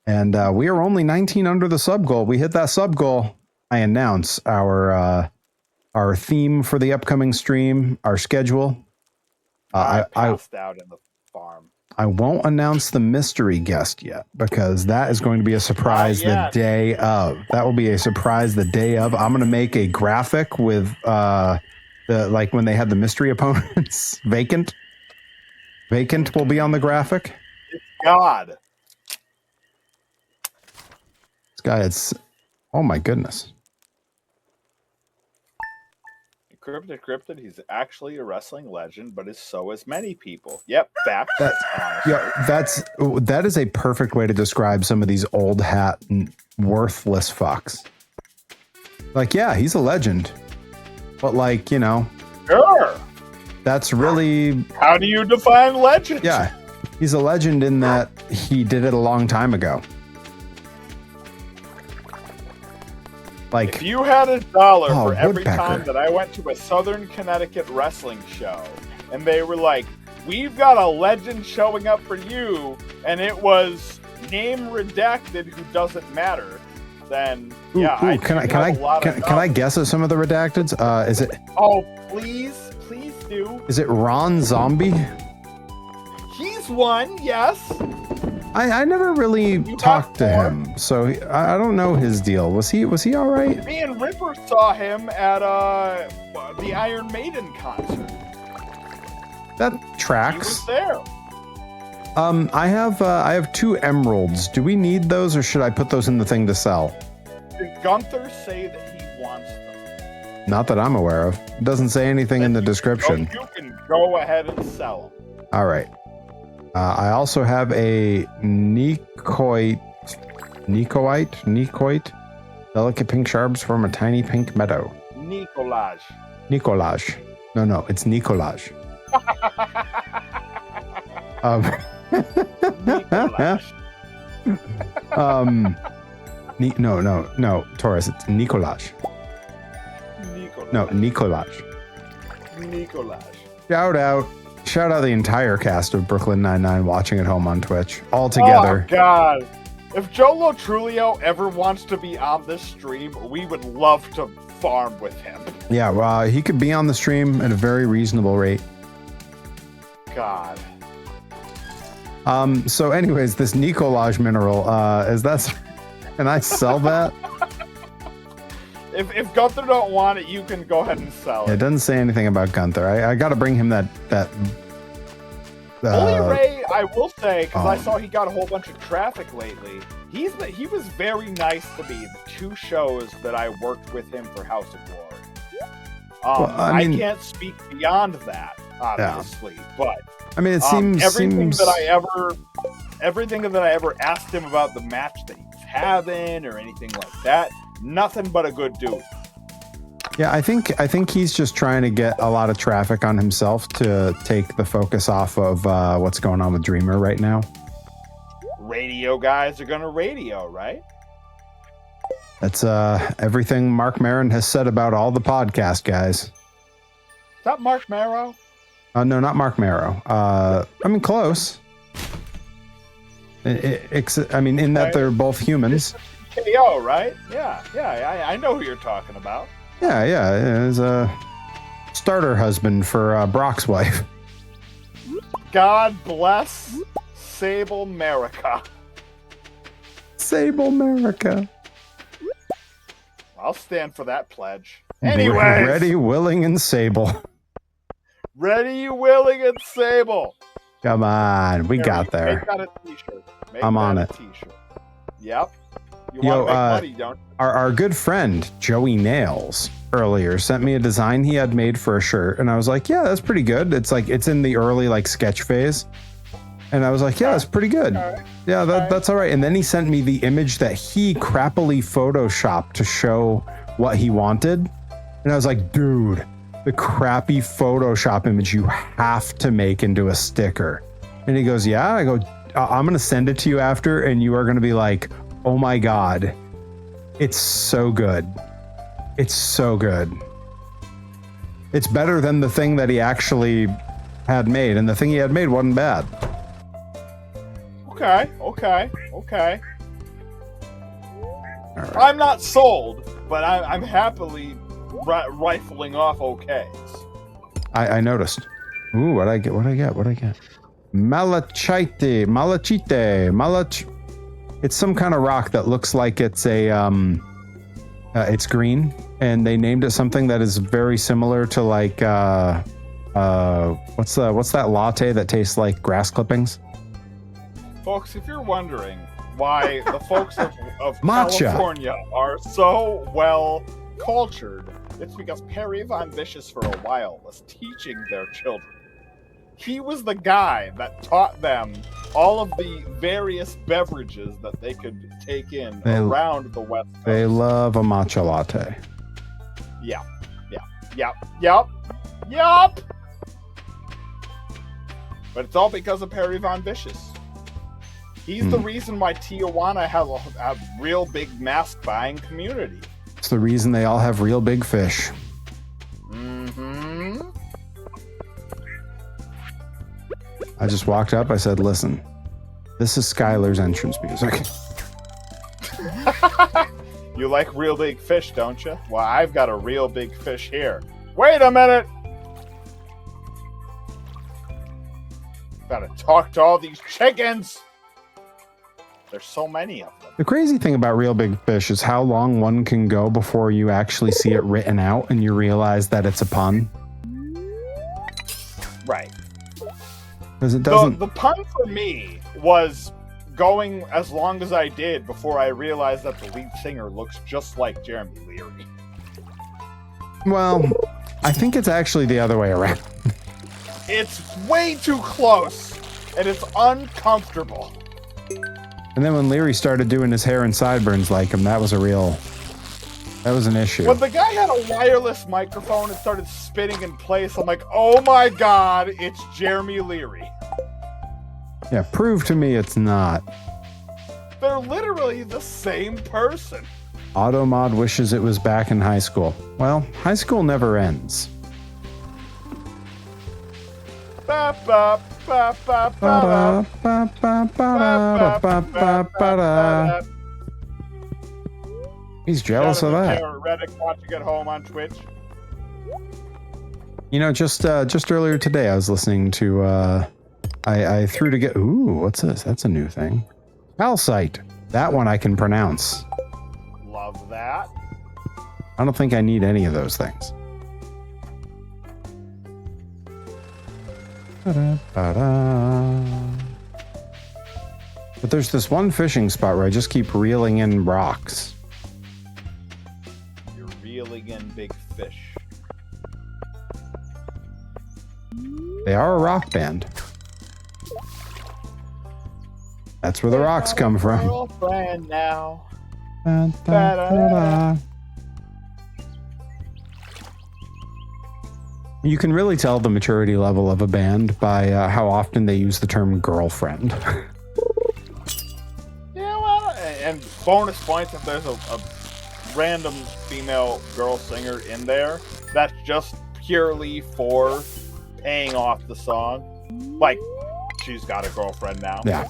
And we are only 19 under the sub goal. We hit that sub goal. I announce our theme for the upcoming stream, our schedule. I passed out in the farm. I won't announce the mystery guest yet because that is going to be a surprise the day of. That will be a surprise the day of. I'm going to make a graphic with like when they had the mystery opponents. Vacant will be on the graphic. It's God. This guy, oh my goodness. Cryptid, he's actually a wrestling legend, but so is many people. Yep, fact. That is a perfect way to describe some of these old hat and worthless fucks. Like, yeah, he's a legend, but like, you know, sure. That's really. How do you define legend? Yeah, he's a legend in that he did it a long time ago. Like, if you had $1 for every time that I went to a Southern Connecticut wrestling show, and they were like, "We've got a legend showing up for you," and it was name redacted who doesn't matter, then can I guess at some of the redacteds? Is it? Oh, please do. Is it Ron Zombie? He's one, yes. I never really talked to him, so I don't know his deal. Was he all right? Me and Ripper saw him at the Iron Maiden concert. That tracks. He was there. I have 2 emeralds. Do we need those, or should I put those in the thing to sell? Did Gunther say that he wants them? Not that I'm aware of. It doesn't say anything in the description. You can go ahead and sell them. All right. I also have a Nicoite, delicate pink sharps from a tiny pink meadow. Nicolage. No, it's Nicolage. Nicolage. No, Torres, it's Nicolage. No, Nicolage. Shout out the entire cast of Brooklyn Nine-Nine watching at home on Twitch. All together. Oh, God. If Jolo Trulio ever wants to be on this stream, we would love to farm with him. Yeah, well, he could be on the stream at a very reasonable rate. God. So anyways, this Nicolage mineral, can I sell that? If Gunther don't want it, you can go ahead and sell it. It doesn't say anything about Gunther. I got to bring him that. Holy Ray, I will say, because I saw he got a whole bunch of traffic lately. He was very nice to me. The 2 shows that I worked with him for House of Glory. I can't speak beyond that, obviously, but I mean, it seems everything that I ever asked him about the match that he was having or anything like that. Nothing but a good dude. Yeah, I think he's just trying to get a lot of traffic on himself to take the focus off of what's going on with Dreamer right now. Radio guys are gonna radio, right? That's everything Mark Maron has said about all the podcast guys. Is that Mark Marrow? No, not Mark Marrow. I mean, close. In that they're both humans. KO, right? Yeah, I know who you're talking about. Yeah, he's a starter husband for Brock's wife. God bless Sable America. Sable America. I'll stand for that pledge. Anyway, ready, willing, and Sable. Ready, willing, and Sable. Come on, we got there. Make that a t-shirt. I'm on it. T-shirt. Yep. You want to make money, don't you? Our good friend Joey Nails earlier sent me a design he had made for a shirt, and I was like, yeah, that's pretty good. It's like it's in the early like sketch phase, and I was like, yeah, that's pretty good. Right. Yeah, that's all right. And then he sent me the image that he crappily photoshopped to show what he wanted, and I was like, dude, the crappy Photoshop image you have to make into a sticker. And he goes, yeah. I go, I'm gonna send it to you after, and you are gonna be like, oh my God, it's so good. It's so good. It's better than the thing that he actually had made, and the thing he had made wasn't bad. Okay. All right. I'm not sold, but I'm happily rifling off okays. I noticed. Ooh, what'd I get? Malachite. It's some kind of rock that looks like it's it's green, and they named it something that is very similar to like what's that latte that tastes like grass clippings? Folks, if you're wondering why the folks of Matcha. California are so well cultured, it's because Perry Von Vicious for a while was teaching their children. He was the guy that taught them all of the various beverages that they could take in around the West Coast. They love a matcha latte. Yep. But it's all because of Perry Von Vicious. He's the reason why Tijuana has a real big mask buying community. It's the reason they all have real big fish. Mm-hmm. I just walked up. I said, "Listen, this is Skylar's entrance music." You like real big fish, don't you? Well, I've got a real big fish here. Wait a minute! Gotta talk to all these chickens! There's so many of them. The crazy thing about real big fish is how long one can go before you actually see it written out and you realize that it's a pun. Right. Because it doesn't. The pun for me was going as long as I did before I realized that the lead singer looks just like Jeremy Leary. Well, I think it's actually the other way around. It's way too close, and it's uncomfortable. And then when Leary started doing his hair and sideburns like him, that was an issue. When the guy had a wireless microphone and started spinning in place, I'm like, oh my god, it's Jeremy Leary. Yeah, prove to me it's not. They're literally the same person. Automod wishes it was back in high school. Well, high school never ends. Ba, ba, ba, ba, ba, ba. Ba-da-ba-ba-ba-ba-ba-ba-ba. He's jealous of that. Reddit watching at home on Twitch. You know, just earlier today, I was listening to. I threw together. Ooh, what's this? That's a new thing. Calcite. That one I can pronounce. Love that. I don't think I need any of those things. Ba-da-ba-da. But there's this one fishing spot where I just keep reeling in rocks. You're reeling in big fish. They are a rock band. That's where the rocks come from. Girlfriend now. Ba-da-ba-da. You can really tell the maturity level of a band by how often they use the term girlfriend. Yeah, well, and bonus points if there's a random female girl singer in there that's just purely for paying off the song. Like, she's got a girlfriend now. Yeah.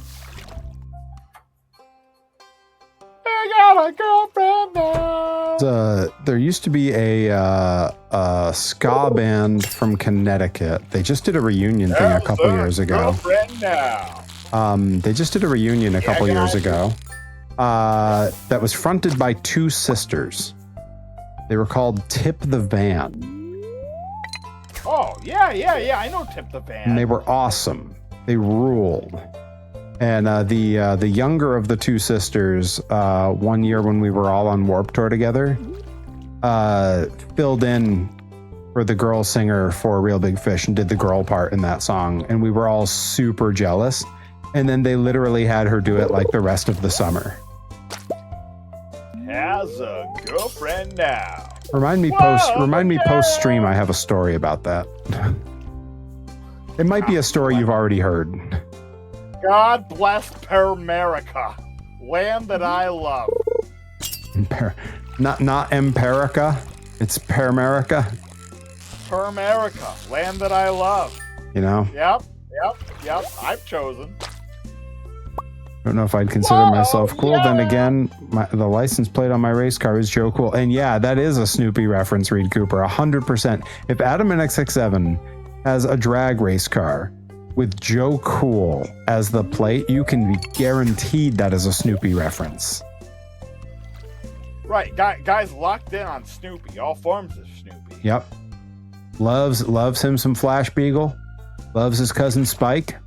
I got a girlfriend now. There used to be a ska band from Connecticut. They just did a reunion thing a couple years ago. Girlfriend now. They just did a reunion a couple years ago. That was fronted by two sisters. They were called Tip the Van. Oh, yeah. I know Tip the Van. And they were awesome. They ruled. And the younger of the two sisters, one year when we were all on Warped Tour together, filled in for the girl singer for Real Big Fish and did the girl part in that song. And we were all super jealous. And then they literally had her do it like the rest of the summer. Has a girlfriend now. Remind me post stream. I have a story about that. It might be a story you've already heard. God bless Permerica, land that I love. Not Empirica. It's Permerica. Permerica, land that I love. You know? Yep. I've chosen. Don't know if I'd consider myself cool. Then again, the license plate on my race car is Joe Cool. And yeah, that is a Snoopy reference, Reed Cooper, 100%. If Adam and XX7 has a drag race car with Joe Cool as the plate, you can be guaranteed that is a Snoopy reference. Right, guys locked in on Snoopy, all forms of Snoopy. Yep. Loves him some Flash Beagle. Loves his cousin Spike.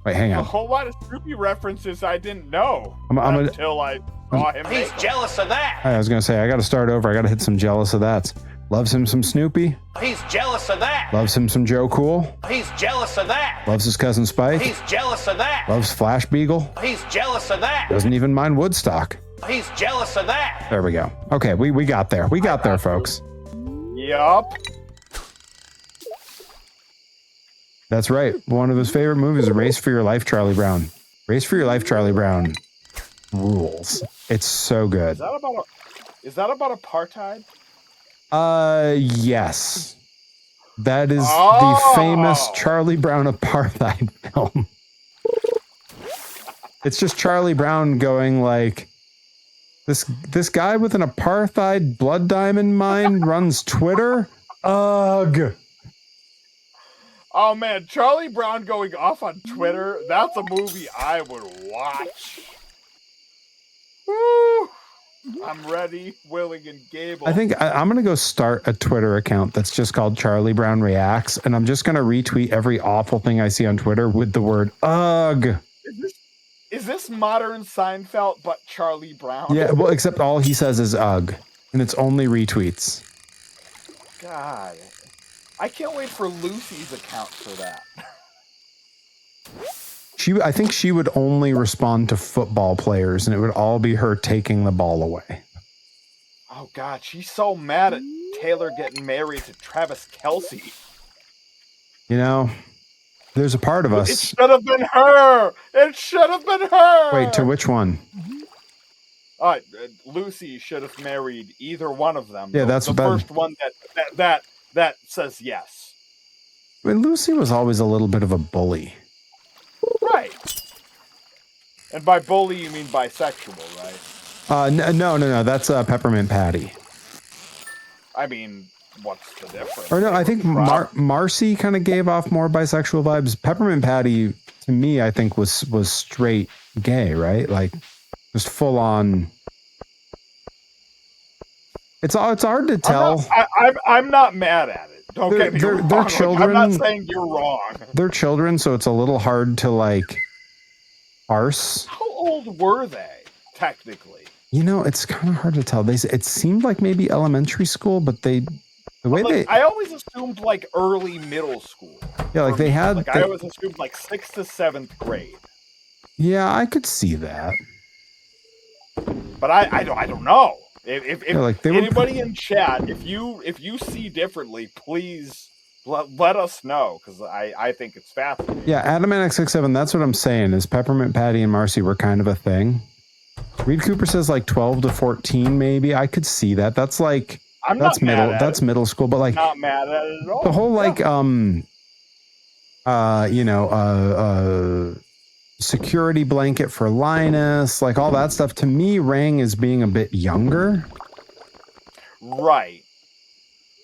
Wait, hang on. A whole lot of Snoopy references I didn't know until I saw him. He's jealous of that. I was going to say, I got to start over. I got to hit some jealous of that. Loves him some Snoopy. He's jealous of that. Loves him some Joe Cool. He's jealous of that. Loves his cousin Spike. He's jealous of that. Loves Flash Beagle. He's jealous of that. Doesn't even mind Woodstock. He's jealous of that. There we go. Okay, we got there. We got there, folks. Yup. That's right. One of his favorite movies is Race for Your Life, Charlie Brown. Race for Your Life, Charlie Brown rules. It's so good. Is that about apartheid? Yes. That is the famous Charlie Brown apartheid film. It's just Charlie Brown going like, this guy with an apartheid blood diamond mine runs Twitter? Ugh. Oh man, Charlie Brown going off on Twitter, that's a movie I would watch. Woo! I'm ready, willing, and able. I think I'm going to go start a Twitter account that's just called Charlie Brown Reacts, and I'm just going to retweet every awful thing I see on Twitter with the word ugh. Is this modern Seinfeld but Charlie Brown? Yeah, well, except all he says is ugh, and it's only retweets. God. I can't wait for Lucy's account for that. I think she would only respond to football players, and it would all be her taking the ball away. Oh God, she's so mad at Taylor getting married to Travis Kelce. You know, there's a part of us. It should have been her. It should have been her. Wait, to which one? Lucy should have married either one of them. Yeah, that's the first one that says yes. I mean, Lucy was always a little bit of a bully. Right. And by bully, you mean bisexual, right? No. That's Peppermint Patty. I mean, what's the difference? Or no, I think Marcy kind of gave off more bisexual vibes. Peppermint Patty, to me, I think was straight gay, right? Like, just full on. It's hard to tell. I'm not mad at it. Don't get me wrong. They're children. I'm not saying you're wrong. They're children, so it's a little hard to like parse. How old were they, technically? You know, it's kind of hard to tell. It seemed like maybe elementary school, but I always assumed like early middle school. Yeah, like they had. I always assumed like 6th to 7th grade. Yeah, I could see that. But I don't know. If anybody in chat, if you see differently, please let us know, because I think it's fascinating. Yeah, Adam and X67, that's what I'm saying, is Peppermint Patty and Marcy were kind of a thing. Reed Cooper says like 12 to 14, maybe. I could see that. That's like that's middle school, but like not mad at it at all. The whole like security blanket for Linus, like all that stuff, to me rang as being a bit younger. Right.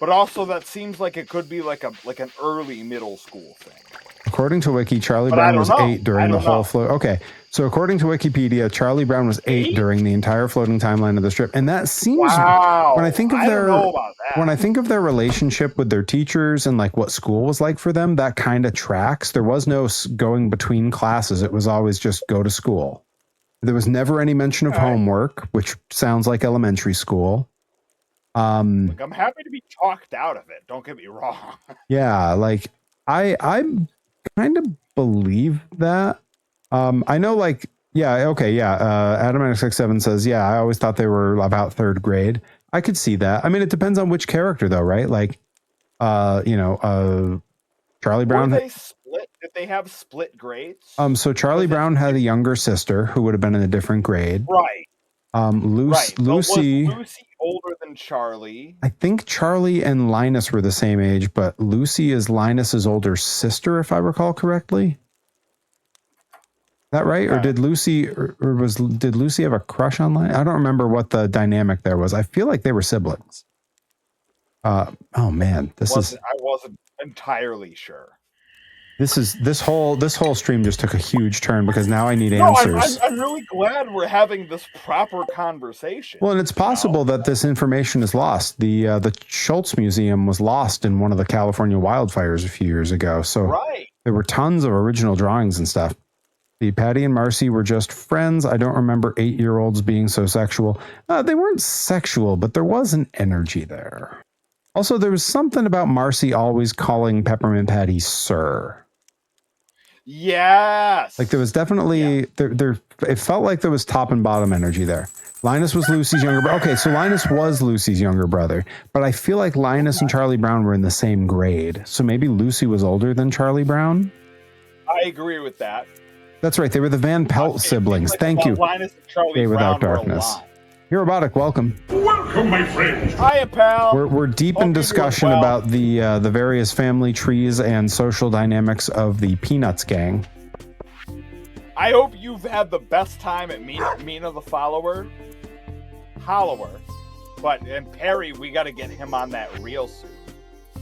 But also that seems like it could be like an early middle school thing. According to Wiki, Charlie Brown was 8 during the whole float. Okay, so according to Wikipedia, Charlie Brown was 8 during the entire floating timeline of the strip, and that seems when I think of their relationship with their teachers and like what school was like for them, that kind of tracks. There was no going between classes; it was always just go to school. There was never any mention of homework, which sounds like elementary school. Look, I'm happy to be talked out of it. Don't get me wrong. Yeah, like I kind of believe that. I know, like, Adam X67 says, yeah, I always thought they were about 3rd grade. I could see that. I mean, it depends on which character, though, right? Like, Charlie Brown. Did they have split grades? So Charlie Brown had a younger sister who would have been in a different grade. Right. Right. But Lucy. was Lucy older than Charlie? I think Charlie and Linus were the same age, but Lucy is Linus's older sister, if I recall correctly. Is that right? Okay. Or did Lucy did Lucy have a crush on Linus? I don't remember what the dynamic there was. I feel like they were siblings. Oh man, I wasn't entirely sure. This whole stream just took a huge turn because now I need answers. I'm really glad we're having this proper conversation. Well, and it's possible that this information is lost. The Schultz Museum was lost in one of the California wildfires a few years ago. So there were tons of original drawings and stuff. The Patty and Marcy were just friends. I don't remember 8-year-olds being so sexual. They weren't sexual, but there was an energy there. Also, there was something about Marcy always calling Peppermint Patty Sir. Yes. Like there was definitely there. It felt like there was top and bottom energy there. Linus was Lucy's younger brother. Okay, so Linus was Lucy's younger brother, but I feel like Linus and Charlie Brown were in the same grade. So maybe Lucy was older than Charlie Brown. I agree with that. That's right. They were the Van Pelt siblings. Thank you. Linus and Charlie Day Without Brown Darkness. You're robotic. Welcome. Welcome, my friends. Hiya, pal. We're deep in discussion about the various family trees and social dynamics of the Peanuts gang. I hope you've had the best time at Mina the Follower. And Perry, we got to get him on that real soon.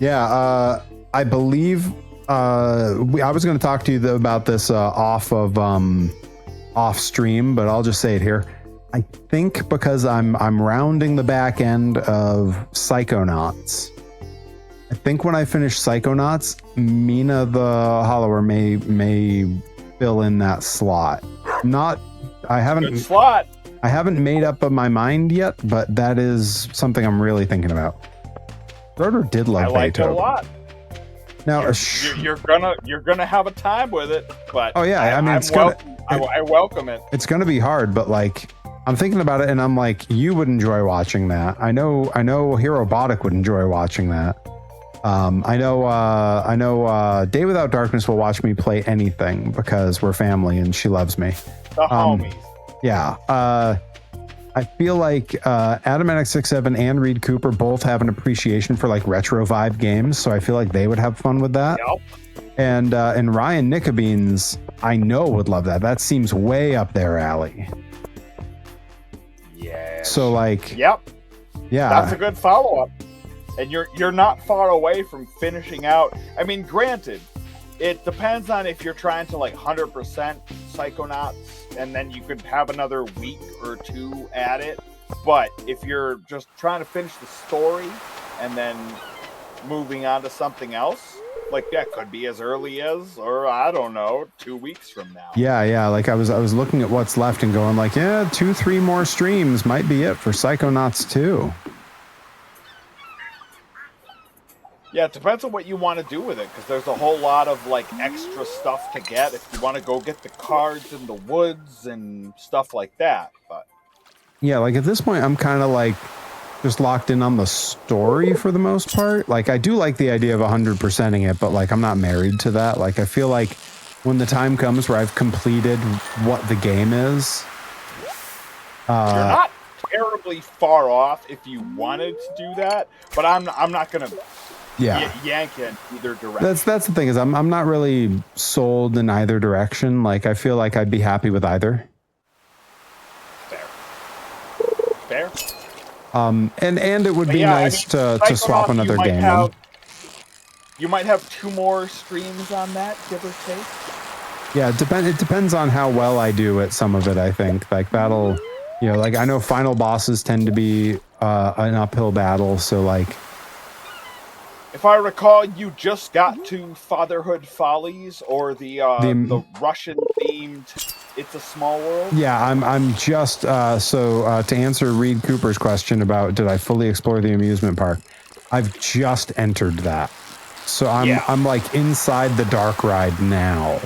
Yeah, I believe I was going to talk to you about this off stream, but I'll just say it here. I think because I'm rounding the back end of Psychonauts. I think when I finish Psychonauts, Mina the Hollower may fill in that slot. I haven't made up my mind yet, but that is something I'm really thinking about. Rotor did love Beethoven. It a lot. Now you're gonna have a time with it, but oh yeah, I mean I welcome it. It's gonna be hard, but like I'm thinking about it, and I'm like, you would enjoy watching that. I know Hero Robotic would enjoy watching that. I know Day Without Darkness will watch me play anything because we're family and she loves me. The homies. Yeah. I feel like Adamatic67 and Reed Cooper both have an appreciation for like retro vibe games, so I feel like they would have fun with that. Yep. And Ryan Nickabeens, I know would love that. That seems way up their alley. Yeah. So like. Yep. Yeah. That's a good follow-up. And you're not far away from finishing out. I mean, granted, it depends on if you're trying to like 100% Psychonauts, and then you could have another week or two at it. But if you're just trying to finish the story and then moving on to something else, like that could be as early as, or I don't know, 2 weeks from now. Yeah. Like I was looking at what's left and going like, 2-3 more streams might be it for Psychonauts 2. Yeah, it depends on what you want to do with it, because there's a whole lot of like extra stuff to get if you want to go get the cards in the woods and stuff like that. But yeah, like at this point, I'm kind of like just locked in on the story for the most part. Like I do like the idea of 100%ing it, but like I'm not married to that. Like I feel like when the time comes where I've completed what the game is, you're not terribly far off if you wanted to do that. But I'm not gonna. Yeah, yank it either direction. That's the thing is I'm not really sold in either direction. Like I feel like I'd be happy with either. Fair. And it would be nice to swap another game. You might have 2 more streams on that, give or take. Yeah, it depends on how well I do at some of it. I think like that'll, like I know final bosses tend to be an uphill battle. So like. If I recall, you just got to Fatherhood Follies or the Russian-themed It's a Small World. Yeah, I'm just to answer Reed Cooper's question about did I fully explore the amusement park? I've just entered that, so I'm like inside the dark ride now.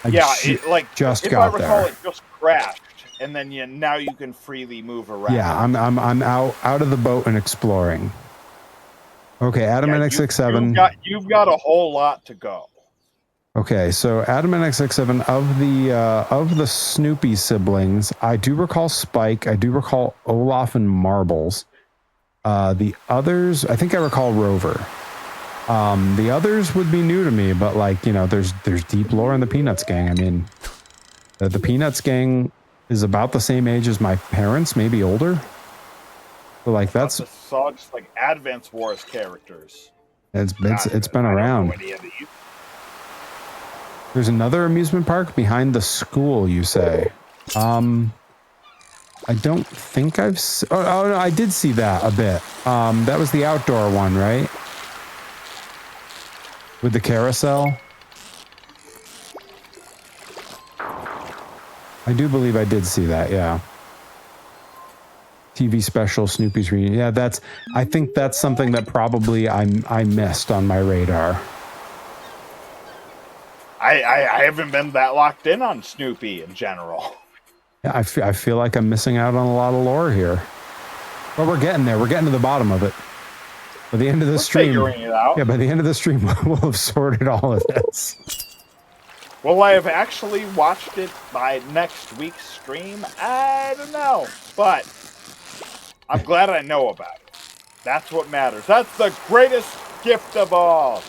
Just got there. If I recall, it just crashed, and then now you can freely move around. Yeah, I'm out of the boat and exploring. Okay, Adamatic67. You've got a whole lot to go. Okay, so Adam and X67 of the Snoopy siblings, I do recall Spike, I do recall Olaf and Marbles. The others, I think I recall Rover. The others would be new to me, but like, you know, there's deep lore in the Peanuts gang. I mean, the Peanuts gang is about the same age as my parents, maybe older. So like that's saw just like Advance Wars characters. it's been around. There's another amusement park behind the school, you say? I don't think I've... Oh, no, I did see that a bit. That was the outdoor one, right? With the carousel? I do believe I did see that, yeah. TV special, Snoopy's reunion. Yeah, that's... I think that's something that probably I missed on my radar. I haven't been that locked in on Snoopy in general. Yeah, I feel like I'm missing out on a lot of lore here. But we're getting there. We're getting to the bottom of it. By the end of the stream... figuring it out. Yeah, by the end of the stream, we'll have sorted all of this. Will I have actually watched it by next week's stream? I don't know. But I'm glad I know about it. That's what matters. That's the greatest gift of all.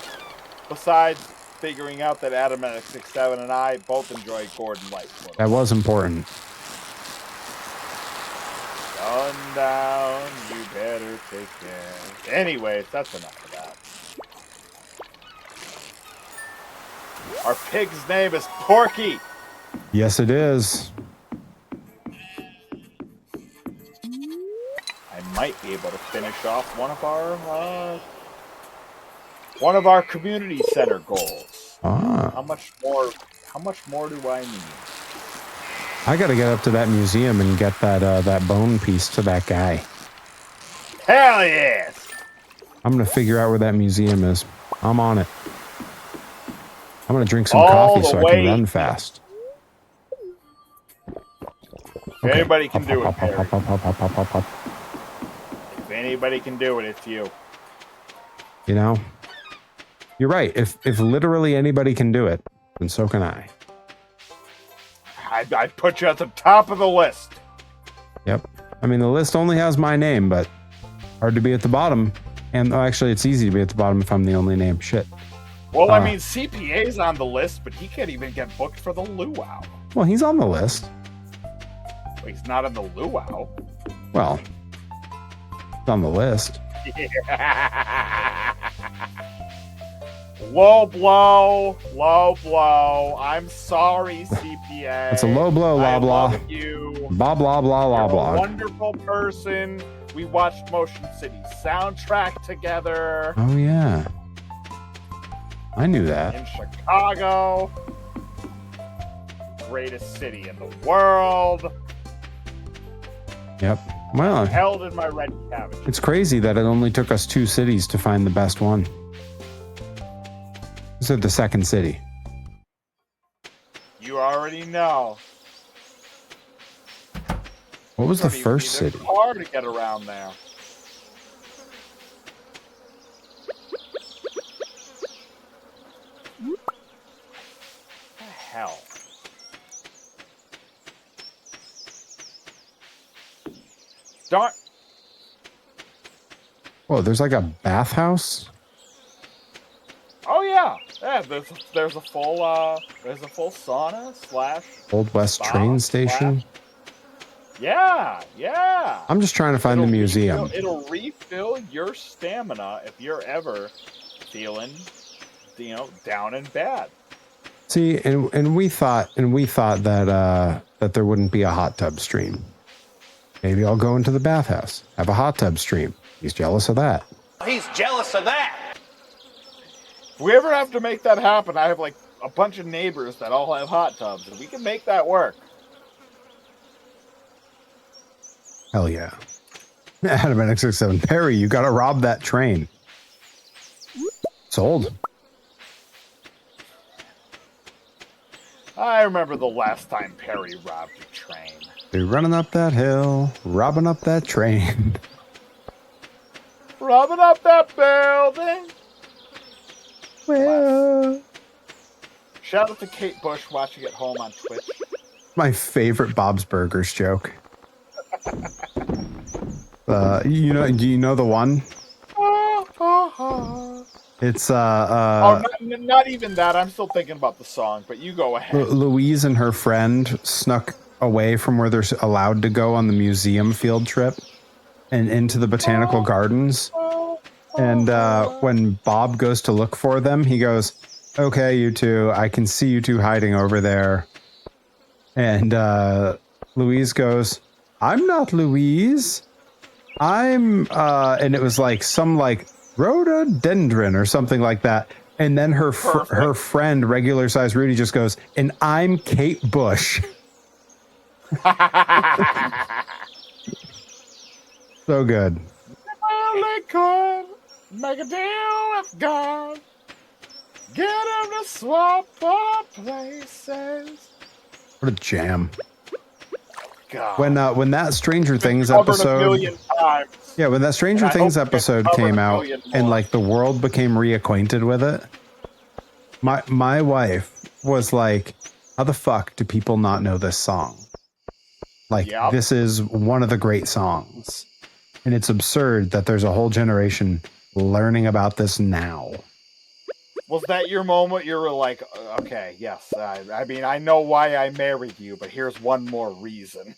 Besides figuring out that Adam and X67 and I both enjoy Gordon Light. That was important. Sundown, you better take care. Anyways, that's enough of that. Our pig's name is Porky. Yes, it is. I might be able to finish off one of our community center goals. Ah. How much more do I need? I gotta get up to that museum and get that bone piece to that guy. Hell yes! I'm gonna figure out where that museum is. I'm on it. I'm gonna drink some All coffee so the I can way. run fast. If anybody can do it, Hop, Perry. hop, hop, hop, hop, hop, hop, hop. If anybody can do it, it's you. You know? You're right. If literally anybody can do it, then so can I. I put you at the top of the list. Yep. I mean, the list only has my name, but hard to be at the bottom. And actually, it's easy to be at the bottom if I'm the only name. Shit. Well, I mean, CPA's on the list, but he can't even get booked for the luau. Well, he's on the list. Well, he's not on the luau. Well, it's on the list. Low blow, low blow. I'm sorry, CPA. It's a low blow, I blah, blah. love you. Blah, blah, blah, blah, You're blah. a wonderful person. We watched Motion City soundtrack together Oh, yeah. I knew that. in Chicago. Greatest city in the world. Yep. Well, Held in my red cabbage. it's crazy that it only took us 2 cities to find the best one. This is the second city. You already know. What was the Don't even first need a city? car to get around there. What the hell? Darn. Oh, there's like a bathhouse? Oh yeah, yeah. There's a full sauna slash. Old West spa train station? Yeah, yeah. I'm just trying to find the museum. It'll refill your stamina if you're ever feeling, down and bad. See, and we thought that that there wouldn't be a hot tub stream. Maybe I'll go into the bathhouse, have a hot tub stream. He's jealous of that. He's jealous of that. If we ever have to make that happen, I have like a bunch of neighbors that all have hot tubs, and we can make that work. Hell yeah. Adam X67. Perry, you gotta rob that train. Sold. I remember the last time Perry robbed a train. They're running up that hill, robbing up that train. Robbing up that building. Well, Shout out to Kate Bush watching at home on Twitch. My favorite Bob's Burgers joke. Do you know the one? It's not even that. I'm still thinking about the song, but you go ahead. Louise and her friend snuck away from where they're allowed to go on the museum field trip and into the botanical gardens. And when Bob goes to look for them, he goes, "Okay, you two, I can see you two hiding over there." And Louise goes, "I'm not Louise. I'm," and it was like some like rhododendron or something like that. And then her friend, regular size Rudy, just goes, "And I'm Kate Bush." So good. Only could make a deal with God. Get him to swap our places. What a jam. God. When that Stranger Things Covered episode, a million times. yeah, when that Stranger And I Things hope it gets episode covered came a out million and more. like the world became reacquainted with it, my wife was like, "How the fuck do people not know this song? Like, Yep. This is one of the great songs, and it's absurd that there's a whole generation learning about this now." Was that your moment? You were like, okay, yes. I mean, I know why I married you, but here's one more reason.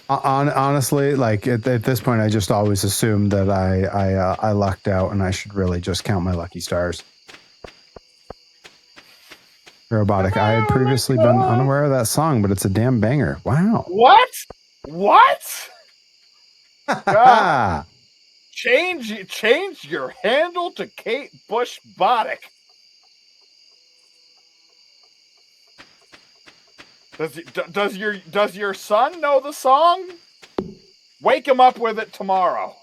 Honestly, like at this point, I just always assumed that I lucked out, and I should really just count my lucky stars. Robotic. I had previously been unaware of that song, but it's a damn banger. Wow. What? God. Change your handle to Kate Bush Botic. Does your son know the song? Wake him up with it tomorrow.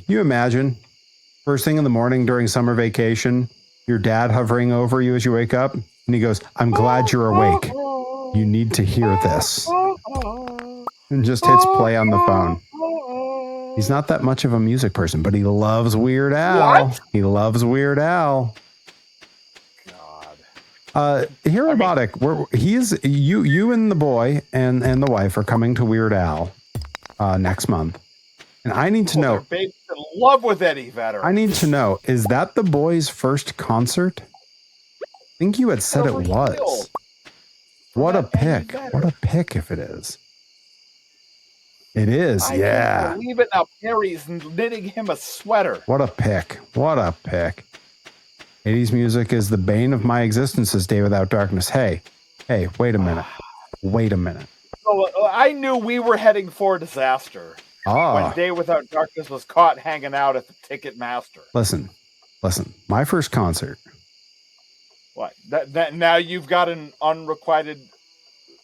You imagine first thing in the morning during summer vacation, your dad hovering over you as you wake up, and he goes, "I'm glad you're awake. You need to hear this." And just hits play on the phone. He's not that much of a music person, but he loves Weird Al. What? He loves Weird Al. God. Here, Robotic, you and the boy and the wife are coming to Weird Al next month. And I need to know. Baby's in love with Eddie Vedder. I need to know, is that the boy's first concert? I think you had said it was. What a pick. What a pick if it is. It is, I yeah. can't believe it now. Perry's knitting him a sweater. What a pick. What a pick. 80s music is the bane of my existence, says Day Without Darkness. Hey, wait a minute. Wait a minute. So, I knew we were heading for disaster when Day Without Darkness was caught hanging out at the Ticketmaster. Listen. My first concert. What? That now you've got an unrequited.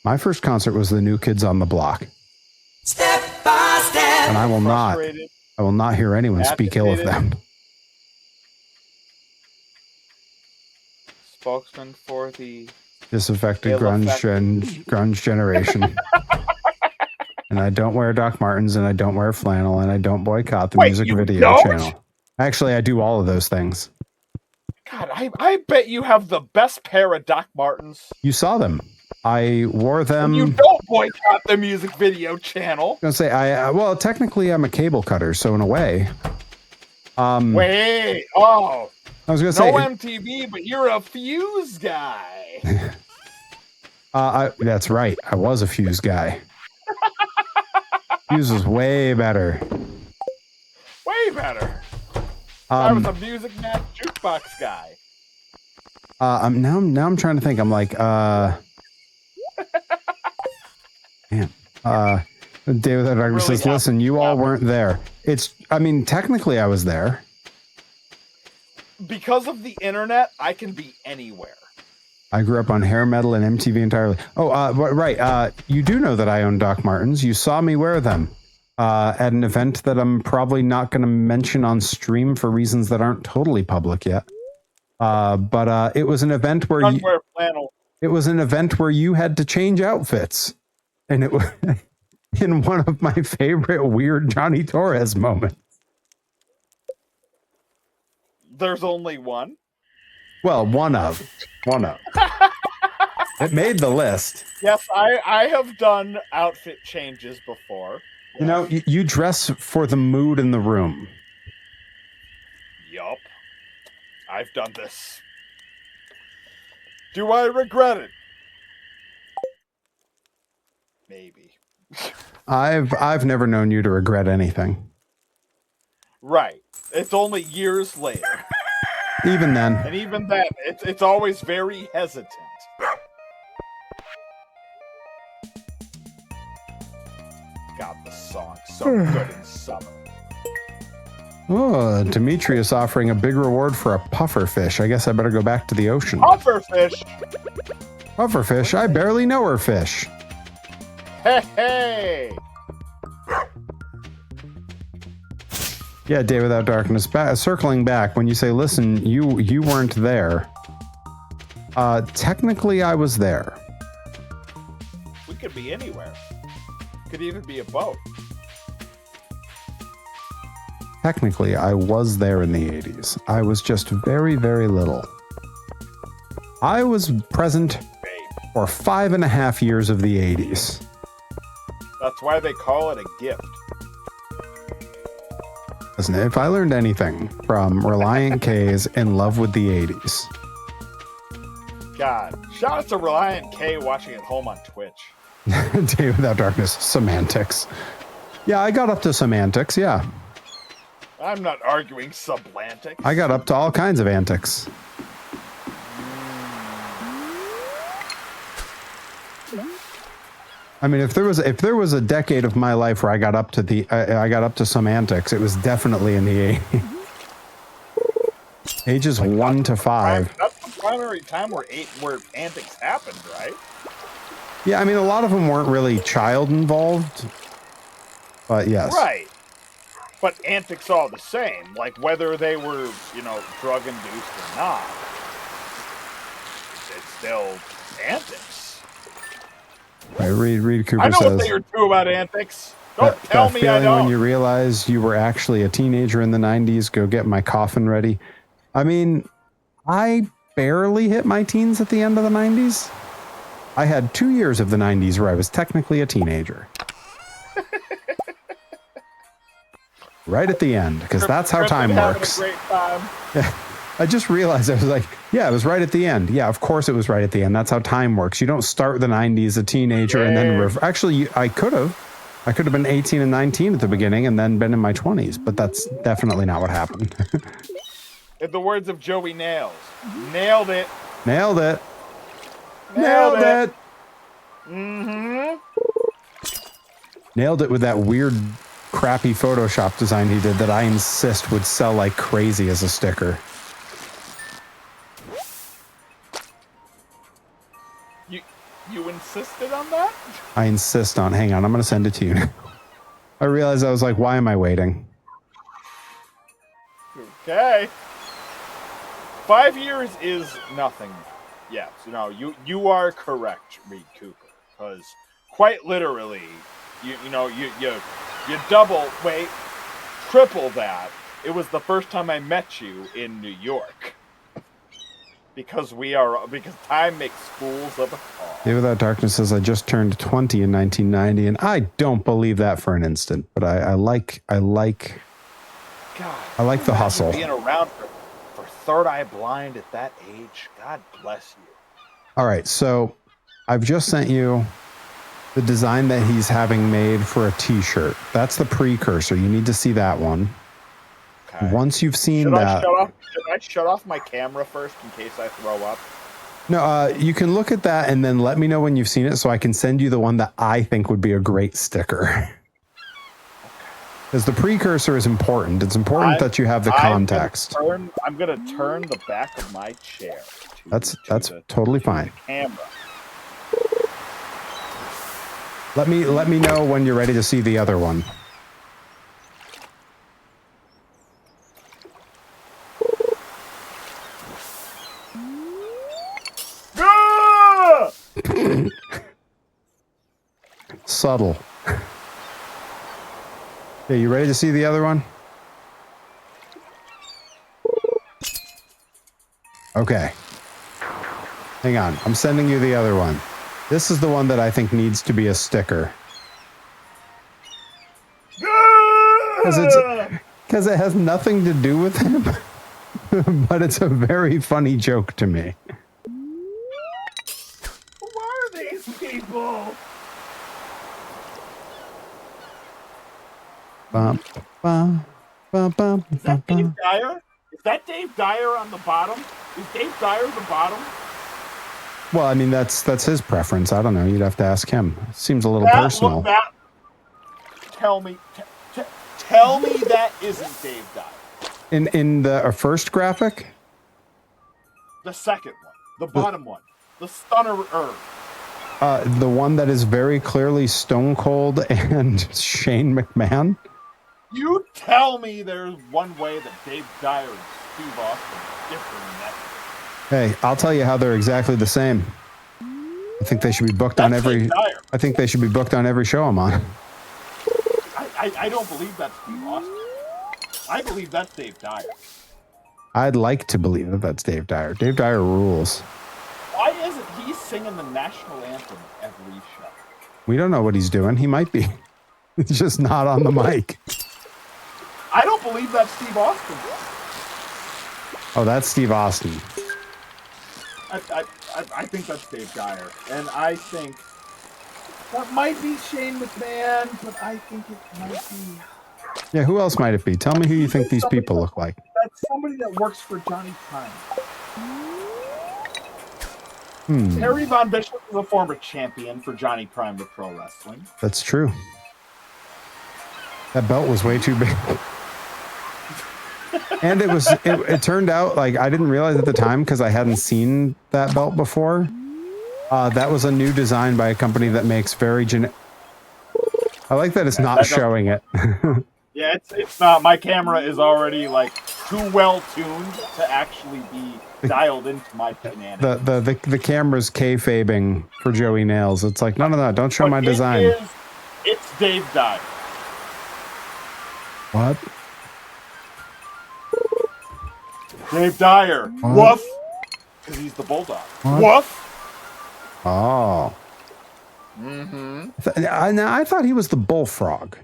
My first concert was the New Kids on the Block. Step by step. And I will not hear anyone speak ill of them. Spokesman for the Disaffected grunge generation. And I don't wear Doc Martens, and I don't wear flannel, and I don't boycott the music video channel. Actually, I do all of those things. God, I bet you have the best pair of Doc Martens. You saw them. I wore them. And you don't boycott the music video channel. I was gonna say well, technically I'm a cable cutter, so in a way. Wait, I was gonna say no MTV, but you're a Fuse guy. That's right. I was a Fuse guy. Fuse was way better. Way better. I was a Music Man jukebox guy. Now I'm trying to think. I'm like, man. Day Without Darkness says, "Listen, you all weren't there." Technically I was there. Because of the internet, I can be anywhere. I grew up on hair metal and MTV entirely. Right. You do know that I own Doc Martens. You saw me wear them at an event that I'm probably not going to mention on stream for reasons that aren't totally public yet. But it was an event where it was an event where you had to change outfits, and it was in one of my favorite weird Johnny Torres moments. There's only one. Well, one of. It made the list. Yes, I have done outfit changes before. You know, you dress for the mood in the room. Yup. I've done this. Do I regret it? Maybe. I've never known you to regret anything. Right. It's only years later. Even then. And even then, it's always very hesitant. God, the song so good in summer. Oh, Demetrius offering a big reward for a pufferfish. I guess I better go back to the ocean. Pufferfish! Pufferfish? I barely know her fish. Hey, hey! Yeah, Day Without Darkness. Circling back, when you say, listen, you weren't there. Technically, I was there. We could be anywhere. Could even be a boat. Technically, I was there in the 80s. I was just very, very little. I was present for 5.5 years of the 80s. That's why they call it a gift. Listen, if I learned anything from Reliant K's In Love with the 80s. God, shout out to Reliant K watching at home on Twitch. Day Without Darkness, semantics. Yeah, I got up to semantics, yeah. I'm not arguing sublantics. I got up to all kinds of antics. I mean, if there was a decade of my life where I got up to some antics, it was definitely in the 80s. Ages 1 to 5. That's the primary time where antics happened, right? Yeah, I mean, a lot of them weren't really child involved, but yes. Right. But antics all the same, like whether they were, drug induced or not. It's still antics. Right, Reed Cooper I know says, a thing or two about antics. Don't tell me I feeling don't. when you realize you were actually a teenager in the 90s, go get my coffin ready. I mean, I barely hit my teens at the end of the 90s. I had 2 years of the 90s where I was technically a teenager. Right at the end, because that's how time works. Having a great time. Yeah, I just realized, I was like, yeah, it was right at the end. Yeah, of course it was right at the end. That's how time works. You don't start the 90s a teenager and then... Actually, I could have. I could have been 18 and 19 at the beginning and then been in my 20s, but that's definitely not what happened. In the words of Joey Nails, nailed it. Nailed it. Nailed it. Mm-hmm. Nailed it with that weird, crappy Photoshop design he did that I insist would sell like crazy as a sticker. You insisted on that? I insist on. Hang on, I'm going to send it to you now. I realized, I was like, why am I waiting? Okay. 5 years is nothing. Yes, you are correct, Reed Cooper, because quite literally, you triple that. It was the first time I met you in New York. Because time makes fools of us all. Day Without Darkness says, I just turned 20 in 1990, and I don't believe that for an instant, but I like the hustle. Being around for Third Eye Blind at that age, God bless you. All right, so I've just sent you the design that he's having made for a t-shirt. That's the precursor. You need to see that one. Okay. Once you've seen that... Should I shut off my camera first in case I throw up? No, you can look at that and then let me know when you've seen it so I can send you the one that I think would be a great sticker. Because the precursor is important. It's important that you have the context. I'm going to turn the back of my chair. That's totally fine. Camera. Let me know when you're ready to see the other one. Subtle. Okay, you ready to see the other one? Okay. Hang on. I'm sending you the other one. This is the one that I think needs to be a sticker. Because it has nothing to do with him. But it's a very funny joke to me. Who are these people? Is that Dave Dyer? Is that Dave Dyer on the bottom? Is Dave Dyer the bottom? Well, I mean, that's his preference. I don't know. You'd have to ask him. Seems a little personal. Tell me that isn't Dave Dyer. In the first graphic? The second one. The bottom one. The stunner. The one that is very clearly Stone Cold and Shane McMahon? You tell me there's one way that Dave Dyer and Steve Austin are different in that. Hey, I'll tell you how they're exactly the same. I think they should be booked on every. I think they should be booked on every show I'm on. I don't believe that's Steve Austin. I believe that's Dave Dyer. I'd like to believe that that's Dave Dyer. Dave Dyer rules. Why isn't he singing the national anthem every show? We don't know what he's doing. He might be. He's just not on the mic. I don't believe that's Steve Austin. Oh, that's Steve Austin. I think that's Dave Dyer. And I think that might be Shane McMahon, but I think it might be... Yeah, who else might it be? Tell me who you think these people look like. That's somebody that works for Johnny Prime. Terry Von Bishop is a former champion for Johnny Prime with Pro Wrestling. That's true. That belt was way too big. And it turned out, like, I didn't realize at the time because I hadn't seen that belt before. That was a new design by a company that makes very I like that it's not showing it. Yeah, it's not. My camera is already like too well tuned to actually be dialed into my shenanigans. The camera's kayfabing for Joey Nails. It's like, no, don't show my design. It's Dave Dyer. What? Dave Dyer. What? Woof. Because he's the bulldog. What? Woof. Oh. I thought he was the bullfrog.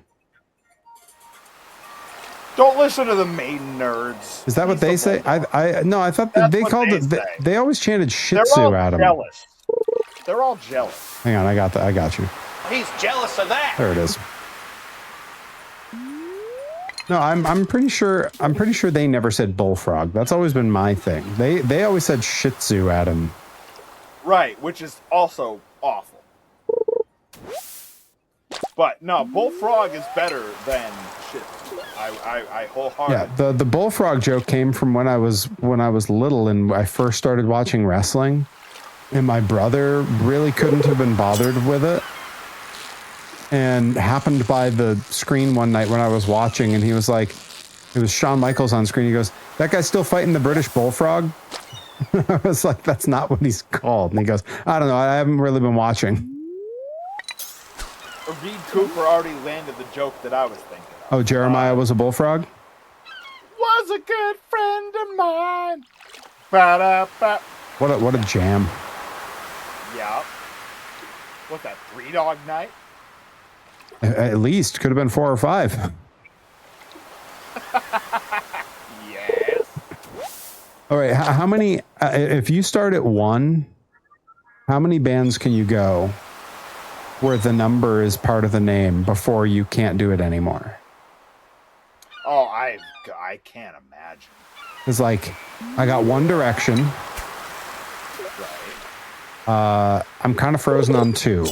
Don't listen to the maiden nerds. Is that what they say? I thought that they called it. They always chanted Shih Tzu at him. Jealous. They're all jealous. Hang on, I got you. He's jealous of that. There it is. No, I'm pretty sure they never said bullfrog. That's always been my thing. They always said Shih Tzu at him. Right, which is also awful. But no, bullfrog is better than Shih Tzu. I wholeheartedly. Yeah, the bullfrog joke came from when I was little and I first started watching wrestling, and my brother really couldn't have been bothered with it, and happened by the screen one night when I was watching, and he was like, it was Shawn Michaels on screen. He goes, "That guy's still fighting the British bullfrog?" I was like, "That's not what he's called." And he goes, "I don't know. I haven't really been watching." Reed Cooper already landed the joke that I was thinking of. Oh, Jeremiah was a bullfrog? Was a good friend of mine. Ba-da-ba. What a jam. Yeah. What's that, 3 Dog Night? At least. Could have been 4 or 5. Yes. All right. How many, if you start at 1, how many bands can you go where the number is part of the name before you can't do it anymore? Oh, I can't imagine. It's like, I got One Direction. Right. I'm kind of frozen on 2.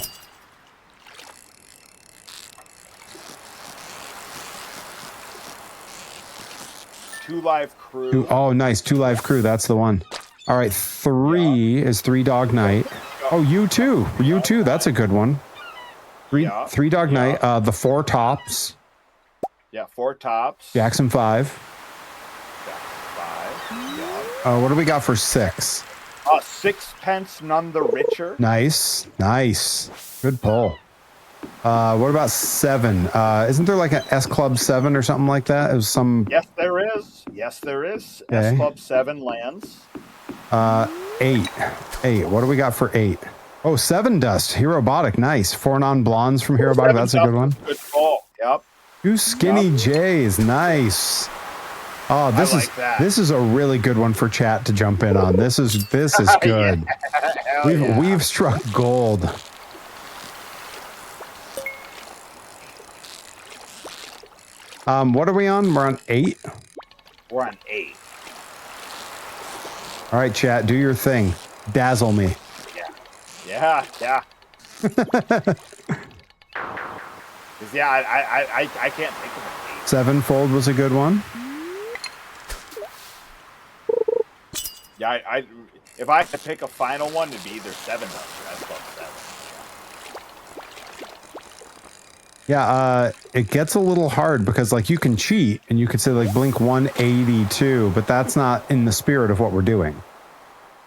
Two Live Crew. Oh, nice. 2 Live Crew. That's the one. All right. 3 is 3 Dog Night. Oh, U2. U2. That's a good one. 3 Dog Night. The 4 Tops. Yeah, 4 Tops. Jackson 5. Jackson 5. Yeah. What do we got for 6? Sixpence None the Richer. Nice. Good pull. What about 7? Isn't there like an S Club 7 or something like that? It was some. Yes, there is. Okay. S Club 7 lands. 8. What do we got for 8? Oh, 7 dust. Herobotic. Nice. 4 non-blondes from Herobotic. That's a good one. Good call. Yep. 2 skinny J's. Nice. Oh, this is a really good one for chat to jump in on. This is good. We've struck gold. What are we on? We're on 8. We're on 8. All right, chat, do your thing. Dazzle me. Yeah. Because I can't think of an 8. Sevenfold was a good one. Yeah, if I had to pick a final one, it'd be either 7 dust or that's about 7. Yeah, it gets a little hard because like you can cheat and you could say like blink 182, but that's not in the spirit of what we're doing.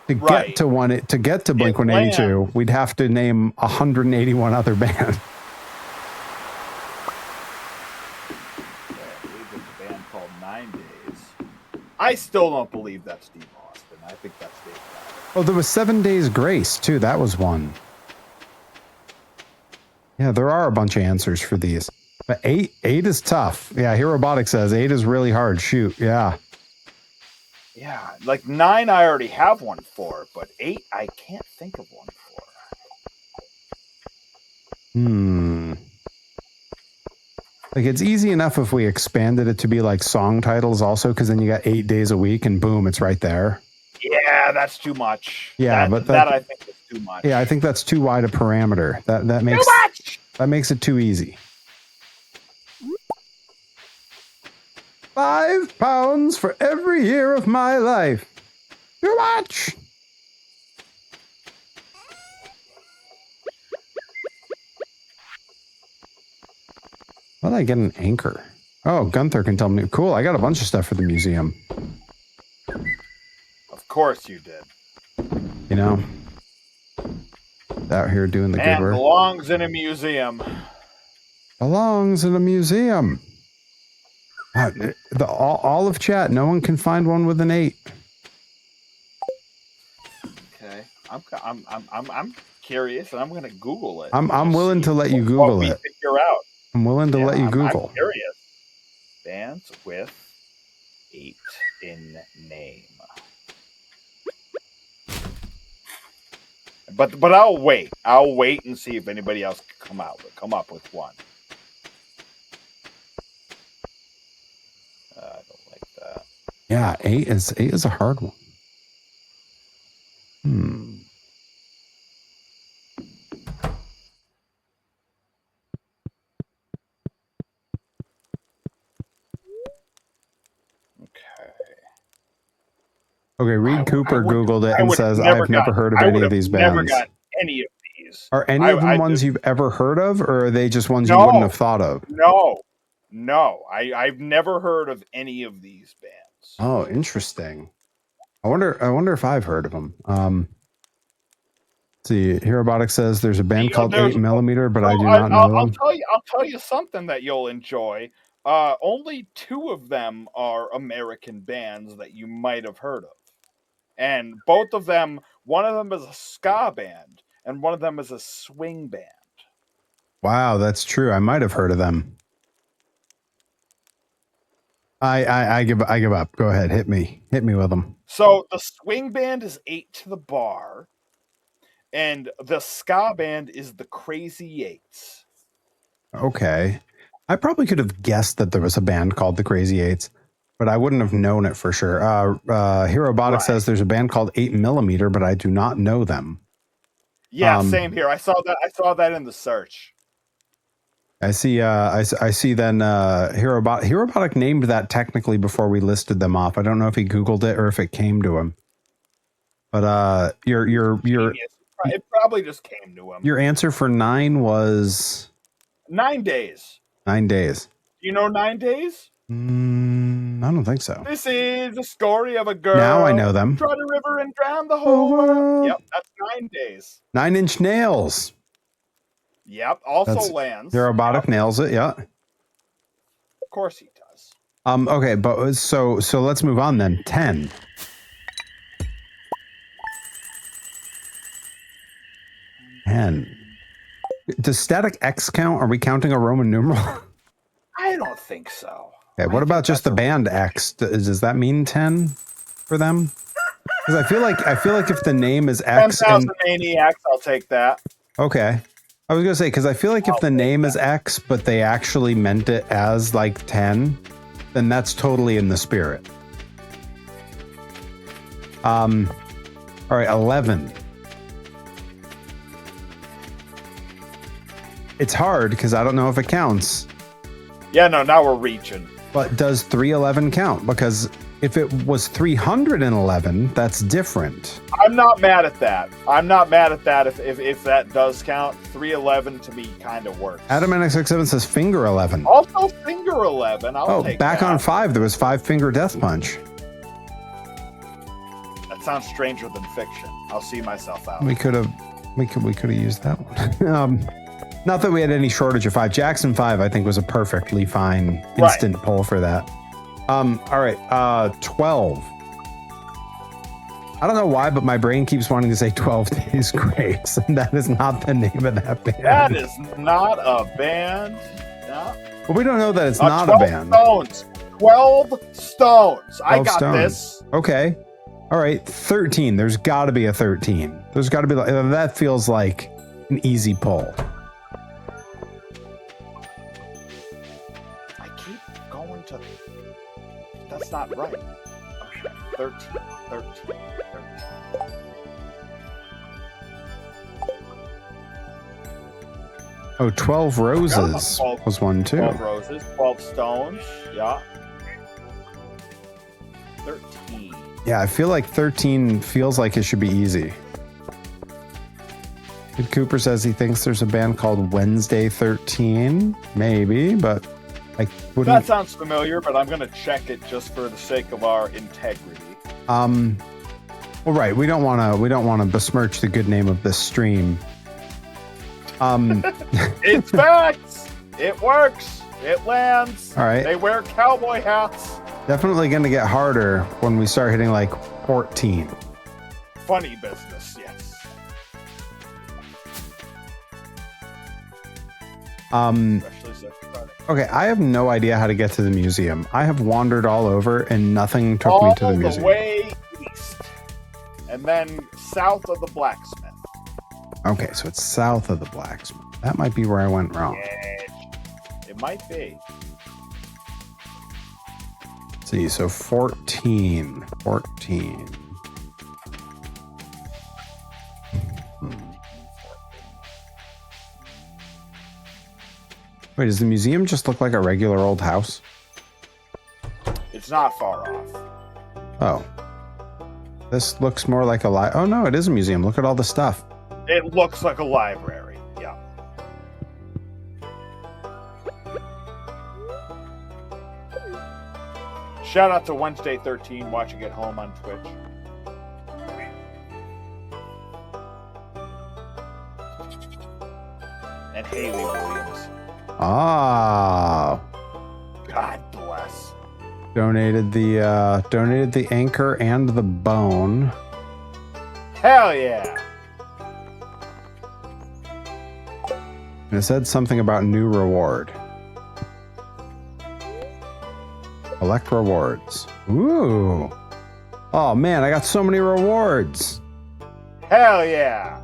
To get to blink 182, we'd have to name 181 other bands. I believe there's a band called 9 Days. I still don't believe that's Steve Austin. I think that's Dave Tyler. Oh, there was 7 Days Grace too. That was one. Yeah, there are a bunch of answers for these. But 8 is tough. Yeah, Herobotic says 8 is really hard. Shoot, yeah. Yeah, like 9 I already have one for, but 8 I can't think of one for. Like it's easy enough if we expanded it to be like song titles also, because then you got 8 days a week and boom, it's right there. Yeah, that's too much. Yeah, that I think is too much. Yeah, I think that's too wide a parameter. That makes it too easy. £5 for every year of my life. Too much. How did I get an anchor? Oh, Gunther can tell me. Cool, I got a bunch of stuff for the museum. Of course you did. You know, out here doing the good work. Belongs in a museum. Belongs in a museum. All of chat, no one can find one with an 8. Okay, I'm curious, and I'm gonna Google it. I'm willing to let you Google it. Figure out. I'm willing to let you Google. I'm curious. Bands with 8 in name. But I'll wait. I'll wait and see if anybody else can come up with one. I don't like that. Yeah, 8 is a hard one. Okay, Reed Cooper Googled it and says, I've never heard of any of these bands. Never got any of these. Are any of them ones you've ever heard of, or are they just ones you wouldn't have thought of? No. I've never heard of any of these bands. Oh, interesting. I wonder if I've heard of them. Let's see, Herobotic says there's a band called 8mm, but I do not know them. I'll tell you something that you'll enjoy. Only 2 of them are American bands that you might have heard of. And both of them, one of them is a ska band, and one of them is a swing band. Wow, that's true. I might have heard of them. I give up. Go ahead, hit me with them. So the swing band is 8 to the Bar, and the ska band is the Crazy Eights. Okay, I probably could have guessed that there was a band called the Crazy Eights, but I wouldn't have known it for sure. Herobotic says there's a band called 8mm, but I do not know them. Yeah, same here. I saw that in the search. I see. I see. Then Herobotic named that technically before we listed them off. I don't know if he Googled it or if it came to him. But it probably just came to him. Your answer for 9 was 9 days. 9 days. Do you know 9 days? I don't think so. This is the story of a girl. Now I know them. Trod a river and drowned the whole world. Yep, that's 9 days. 9 Inch Nails. Yep, also lands. Herobotic nails it, yeah. Of course he does. Okay, but so let's move on then. 10. 10. Does static X count? Are we counting a Roman numeral? I don't think so. Okay, what about just the band X? Does that mean 10 for them? Because I feel like if the name is X 10,000 and maniacs, I'll take that. okay, I was gonna say because I feel like if the name is X but they actually meant it as like 10, then that's totally in the spirit. All right, 11. It's hard because I don't know if it counts. Yeah, no, now we're reaching. But does 311 count? Because if it was 311, that's different. I'm not mad at that. I'm not mad at that if that does count. 311 to me kind of works. Adam NX67 says finger 11. Also finger 11. I'll take back that. on 5, there was 5 finger death punch. That sounds stranger than fiction. I'll see myself out. We could have used that one. Not that we had any shortage of 5. Jackson 5, I think, was a perfectly fine instant pull for that. All right, 12. I don't know why, but my brain keeps wanting to say 12 Days Grace, and that is not the name of that band. That is not a band. No. Well, we don't know that it's not a band. 12 stones. 12 stones. I 12 got stones. this. Okay. All right, 13. There's got to be a 13. There's got to be, that feels like an easy pull. I keep going to... That's not right. Okay. 13. Oh, 12 Roses 12 was one too. 12 roses, 12 stones. Yeah. 13. Yeah, I feel like 13 feels like it should be easy. Kid Cooper says he thinks there's a band called Wednesday 13. Maybe, but I wouldn't. That sounds familiar, but I'm going to check it just for the sake of our integrity. Well, right. We don't want to besmirch the good name of this stream. It's facts. It works. It lands. All right. They wear cowboy hats. Definitely going to get harder when we start hitting like 14. Funny business, yes. Especially since Friday. Okay, I have no idea how to get to the museum. I have wandered all over and nothing took me to the museum. All the way east. And then south of the blacksmith. Okay, so it's south of the blacksmith. That might be where I went wrong. Yeah, it might be. Let's see, so 14. Wait, does the museum just look like a regular old house? It's not far off. Oh. This looks more like a oh no, it is a museum. Look at all the stuff. It looks like a library, yeah. Shout out to Wednesday 13 watching at home on Twitch. And Haley Williams. Ah. God bless. Donated the anchor and the bone. Hell yeah. And it said something about new reward. Collect rewards. Ooh. Oh man, I got so many rewards. Hell yeah.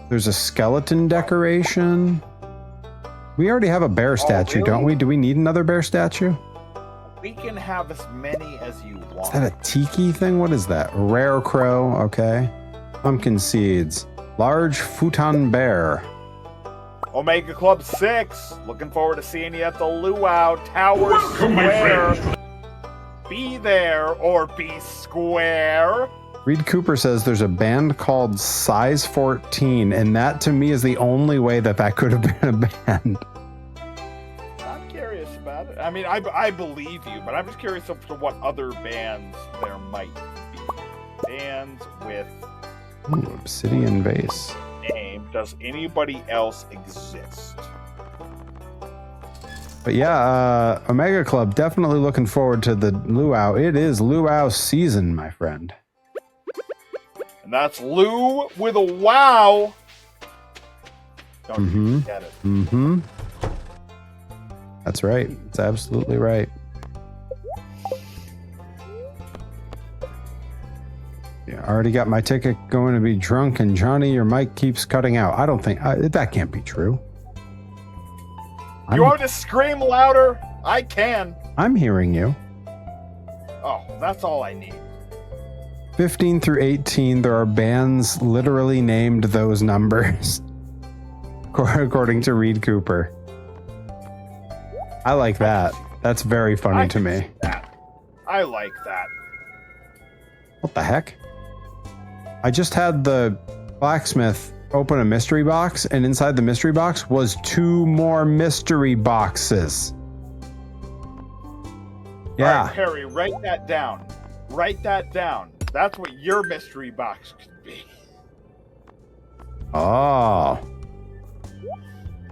There's a skeleton decoration. We already have a bear statue, really? don't we? Do we need another bear statue? We can have as many as you want. Is that a tiki thing? What is that? Rare crow, okay. Pumpkin seeds. Large futon bear. Omega Club 6. Looking forward to seeing you at the Luau Tower Welcome, my Square. friends. Be there or be square. Reed Cooper says there's a band called Size 14, and that to me is the only way that could have been a band. I'm curious about it. I mean, I believe you, but I'm just curious as to what other bands there might be. Bands with Ooh, obsidian vase. name. Does anybody else exist? But yeah, Omega Club, definitely looking forward to the luau. It is luau season, my friend. And that's Lou with a wow. Don't you forget it. Mm-hmm. That's right. It's absolutely right. Yeah, I already got my ticket going to be drunk, and Johnny, your mic keeps cutting out. I don't think that can't be true. You want me to scream louder? I can. I'm hearing you. Oh, that's all I need. 15 through 18, there are bands literally named those numbers, according to Reed Cooper. I like that. That's very funny to me. I like that. What the heck? I just had the blacksmith open a mystery box, and inside the mystery box was 2 more mystery boxes. Yeah. All right, Perry, write that down. Write that down. That's what your mystery box could be. Oh.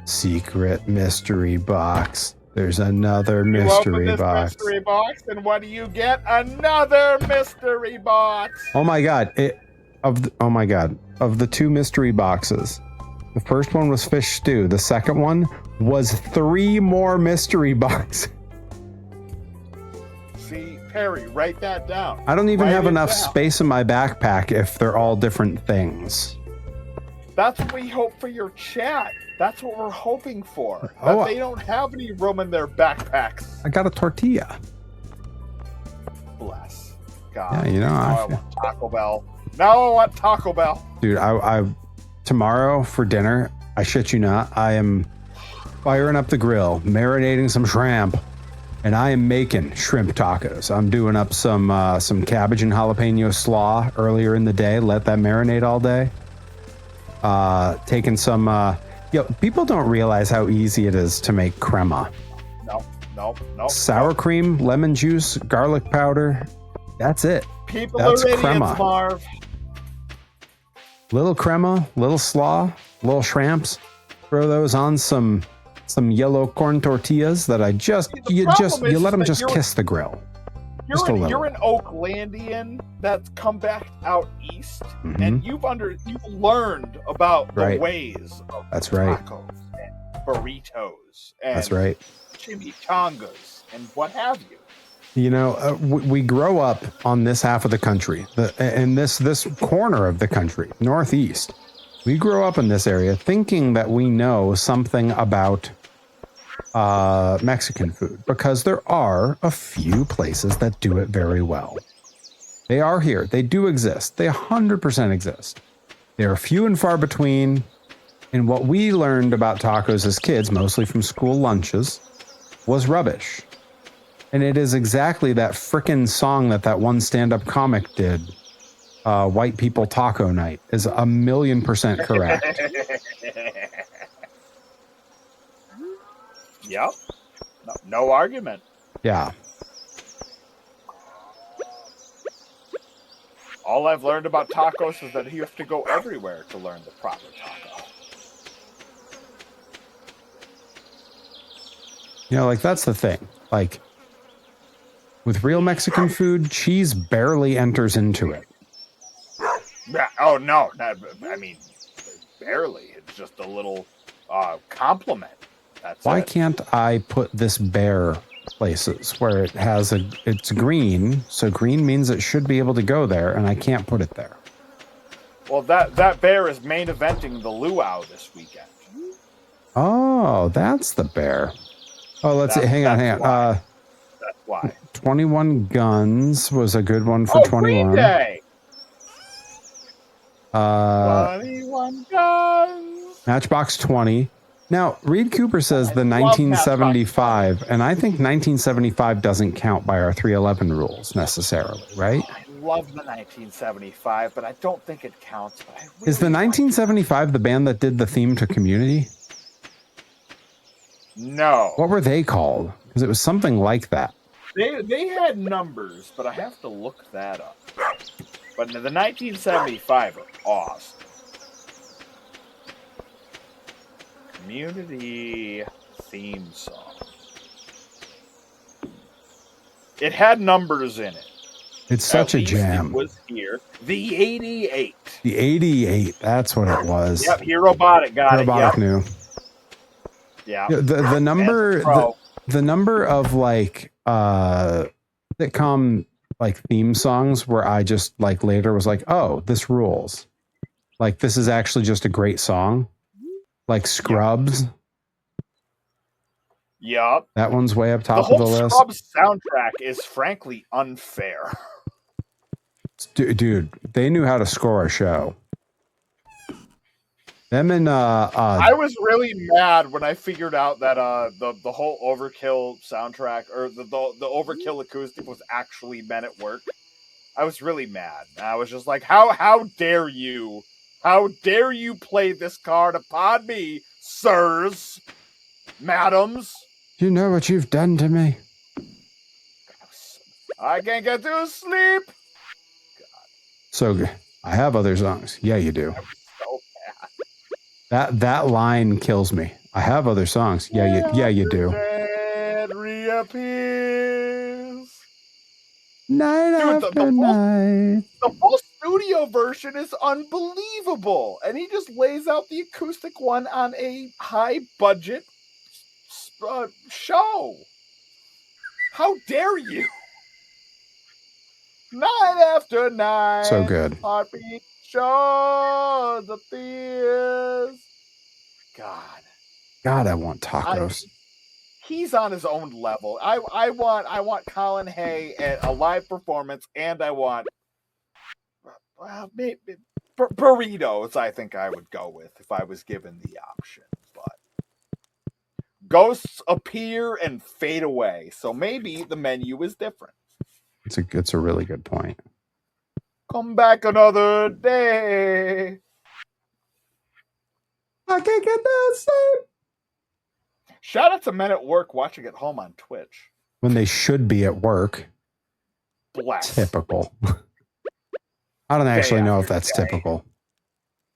Secret mystery box. There's another mystery you open box. This mystery box, and what do you get? Another mystery box. Oh my god. Oh my god. Of the 2 mystery boxes, the first one was fish stew. The second one was 3 more mystery boxes. See, Perry, write that down. I don't even Write have it enough down. space in my backpack if they're all different things. That's what we hope for your chat. That's what we're hoping for. Oh, That they don't have any room in their backpacks. I got a tortilla. Bless. God. Yeah, you know, Now I want Taco Bell. Now I want Taco Bell. Dude, I tomorrow for dinner, I shit you not, I am firing up the grill, marinating some shrimp, and I am making shrimp tacos. I'm doing up some cabbage and jalapeno slaw earlier in the day. Let that marinate all day. Taking some. People don't realize how easy it is to make crema. No. Sour cream, lemon juice, garlic powder. That's it. People That's are idiots, crema. Marv. Little crema, little slaw, little shrimps. Throw those on some yellow corn tortillas that you let them just kiss the grill. Just a little. You're an Oaklandian that's come back out east, and you've learned about the ways of tacos and burritos and That's right. chimichangas and what have you. You know, we grow up on this half of the country, in this corner of the country, northeast. We grow up in this area thinking that we know something about Mexican food, because there are a few places that do it very well. They are here. They do exist. They 100% exist. They are few and far between. And what we learned about tacos as kids, mostly from school lunches, was rubbish. And it is exactly that frickin' song that one stand-up comic did, White People Taco Night, is 1,000,000% correct. Yep. No argument. Yeah. All I've learned about tacos is that you have to go everywhere to learn the proper taco. You know, like, that's the thing. Like, with real Mexican food, cheese barely enters into it. Yeah, oh, no. I mean, barely. It's just a little compliment. That's Why it. can't I put this bear places where it's green, so green means it should be able to go there, and I can't put it there? Well, that bear is main eventing the luau this weekend. Oh, that's the bear. Oh, let's see. Hang on. That's why. 21 Guns was a good one for 21. Green Day. 21 Guns. Matchbox 20. Now, Reed Cooper says the 1975, and I think 1975 doesn't count by our 311 rules necessarily, right? I love the 1975, but I don't think it counts. But Is the 1975 the band that did the theme to Community? No. What were they called? Because it was something like that. They had numbers, but I have to look that up. But the 1975 are awesome. Community theme song. It had numbers in it. It's such a jam. It was here. The 88. The 88. That's what it was. Yep, Robotic got Robotic it. knew. Yeah. The number the number of like sitcom like theme songs where I just like later was like, oh, this rules. Like this is actually just a great song. Like Scrubs. Yup. That one's way up top the of the list. Scrubs soundtrack is frankly unfair. Dude, they knew how to score a show. Them and I was really mad when I figured out that the whole Overkill soundtrack or the Overkill acoustic was actually Men at Work. I was really mad. I was just like, how dare you? How dare you play this card upon me, sirs, madams? You know what you've done to me. I can't get to sleep. So good. I have other songs. Yeah, you do. So bad. That line kills me. I have other songs. Yeah, you do. Dead reappears. Night after night. The full studio version is unbelievable, and he just lays out the acoustic one on a high budget show. How dare you? Night after night. So good. Heartbeat shows the fears. God, I want tacos. He's on his own level. I want Colin Hay at a live performance, and I want maybe burritos. I think I would go with if I was given the option. But ghosts appear and fade away, so maybe the menu is different. It's a really good point. Come back another day. I can't get no sleep. Shout out to Men at Work watching at home on Twitch. When they should be at work. Bless. Typical. I don't actually know if that's typical.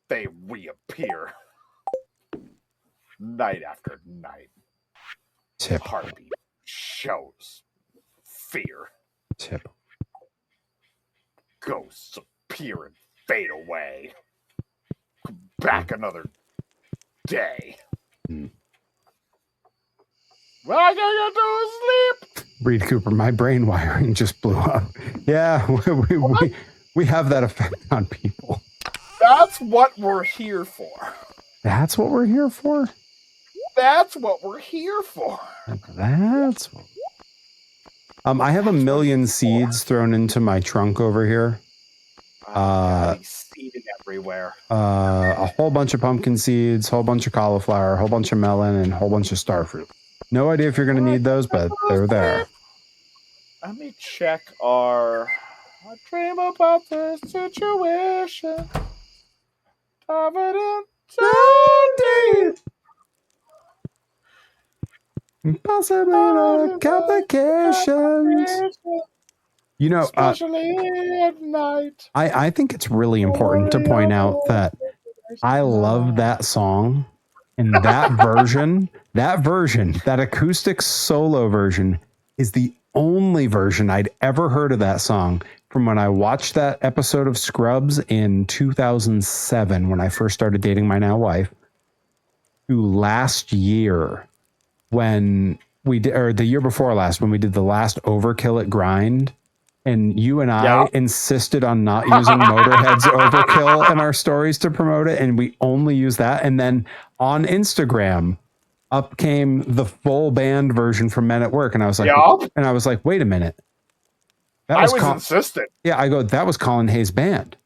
They reappear. Night after night. Typical. Heartbeat shows fear. Typical. Ghosts appear and fade away. Come back another day. Well, I gotta go to sleep. Reed Cooper, my brain wiring just blew up. Yeah, we have that effect on people. That's what we're here for. That's what we're here for? That's what we're here for. That's what... I have 1 million seeds thrown into my trunk over here. Seeded everywhere. A whole bunch of pumpkin seeds, whole bunch of cauliflower, a whole bunch of melon, and a whole bunch of starfruit. No idea if you're going to need those, but they're there. Let me check our... I dream about this situation. Dividend so deep. Possible complications. You know, especially at night. I think it's really important to point out that I love that song and that version, that acoustic solo version is the only version I'd ever heard of that song from when I watched that episode of Scrubs in 2007 when I first started dating my now wife to last year when we did, or the year before last when we did the last Overkill at Grind. And you and I insisted on not using Motorhead's Overkill in our stories to promote it. And we only use that. And then on Instagram up came the full band version from Men at Work. And I was like, wait a minute. That was insistent. Yeah, I go, that was Colin Hay's band.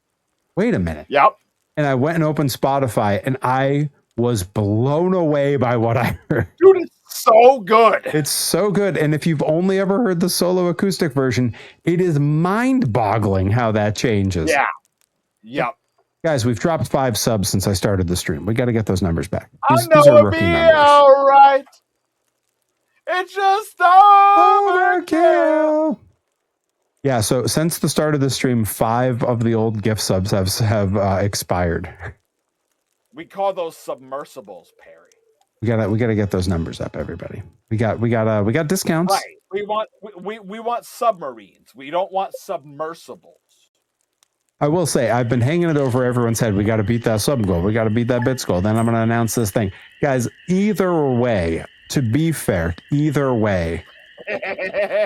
Wait a minute. Yep. And I went and opened Spotify and I was blown away by what I heard. Dude, it's so good. It's so good. And if you've only ever heard the solo acoustic version, it is mind-boggling how that changes. Yeah. Yep. Guys, we've dropped 5 subs since I started the stream. We got to get those numbers back. These are rookie numbers. All right. It's just overkill. Yeah, so since the start of the stream, 5 of the old gift subs have expired. We call those submersibles, Perry. We gotta get those numbers up, everybody. We got discounts. Right. We want submarines. We don't want submersibles. I will say, I've been hanging it over everyone's head. We got to beat that sub goal. We got to beat that bits goal. Then I'm going to announce this thing. Guys, either way, to be fair, either way,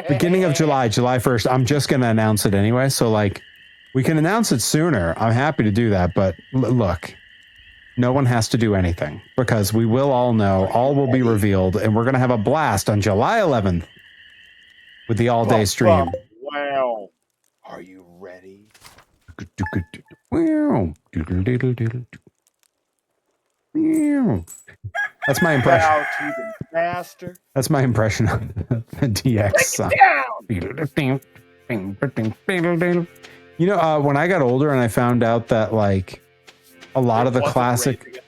beginning of July 1st, I'm just going to announce it anyway. So, like, we can announce it sooner. I'm happy to do that. But look, no one has to do anything because we will all know, all will be revealed, and we're going to have a blast on July 11th with the all-day stream. Wow. Are you ready? That's my impression. Bow to the master. That's my impression of the DX song. You know, when I got older and I found out that, like, a lot of the classic...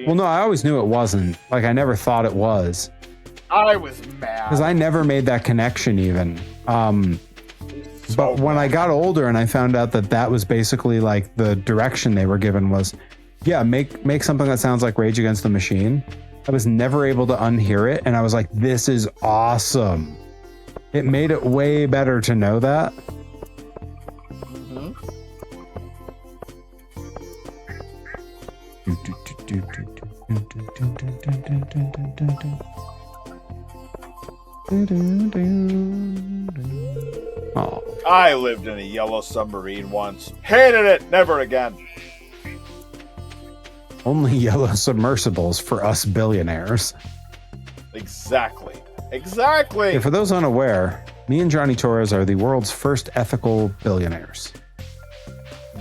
Well, no, I always knew it wasn't. Like, I never thought it was. I was mad. Because I never made that connection even. But when I got older and I found out that that was basically, like, the direction they were given was, yeah, make something that sounds like Rage Against the Machine. I was never able to unhear it, and I was like, this is awesome. It made it way better to know that. Oh. I lived in a yellow submarine once. Hated it. Never again. Only yellow submersibles for us billionaires. Exactly. Exactly. Yeah, for those unaware, me and Johnny Torres are the world's first ethical billionaires.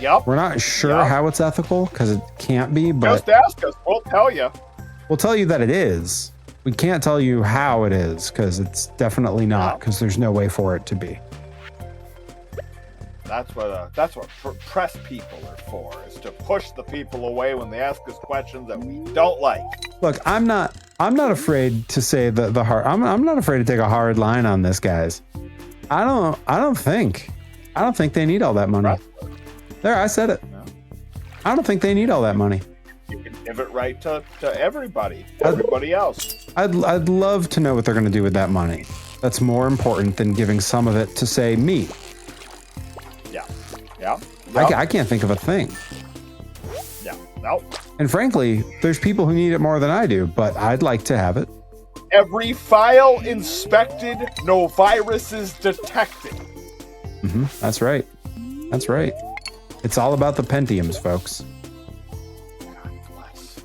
Yep. We're not sure how it's ethical because it can't be, but just ask us. We'll tell you. We'll tell you that it is. We can't tell you how it is because it's definitely not, because there's no way for it to be. That's what press people are for, is to push the people away when they ask us questions that we don't like. Look, I'm not afraid to say the hard. I'm not afraid to take a hard line on this, guys. I don't think they need all that money. There, I said it. No. I don't think they need all that money. You can give it right to everybody else. I'd love to know what they're going to do with that money. That's more important than giving some of it to, say, me. Yeah. I can't think of a thing. Yeah. No. And frankly, there's people who need it more than I do, but I'd like to have it. Every file inspected, no viruses detected. Mm-hmm. That's right. That's right. It's all about the Pentiums, folks. God bless.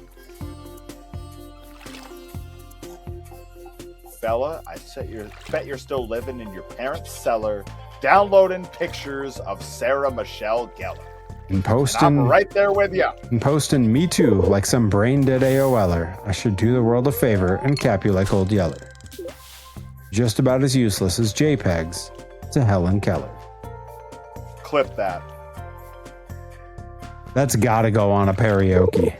Fella, bet you're still living in your parents' cellar, downloading pictures of Sarah Michelle Gellar. And posting... I'm right there with you. And posting me too, like some brain-dead AOLer. I should do the world a favor and cap you like Old Yeller. Just about as useless as JPEGs to Helen Keller. Clip that. That's gotta go on a karaoke.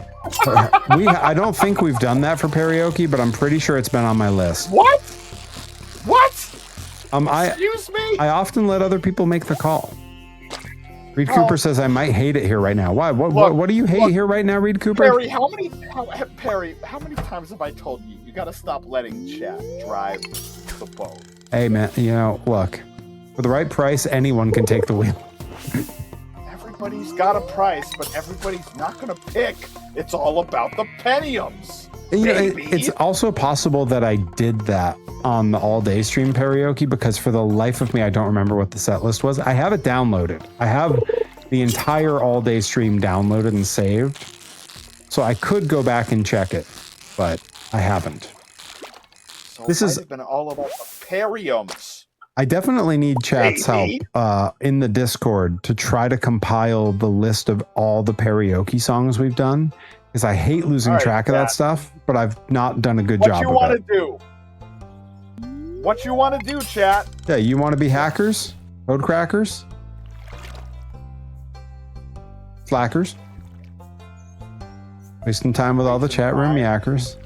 I don't think we've done that for karaoke, but I'm pretty sure it's been on my list. What? Excuse me? I often let other people make the call. Reed Cooper says I might hate it here right now. Why? What do you hate here right now, Reed Cooper? Perry, how many times have I told you? You got to stop letting chat drive the boat. Hey man, look, for the right price, anyone can take the wheel. Everybody's got a price, but everybody's not going to pick. It's all about the Pentiums. It's also possible that I did that on the all-day stream karaoke, because for the life of me, I don't remember what the set list was. I have it downloaded. I have the entire all-day stream downloaded and saved. So I could go back and check it, but I haven't. So this has been all about the Pentiums. I definitely need chat's help in the Discord to try to compile the list of all the karaoke songs we've done, because I hate losing track of that stuff, but I've not done a good job of it. What you want to do, chat? Yeah, you want to be hackers? Code crackers? Slackers? Wasting time with all the chat room yackers.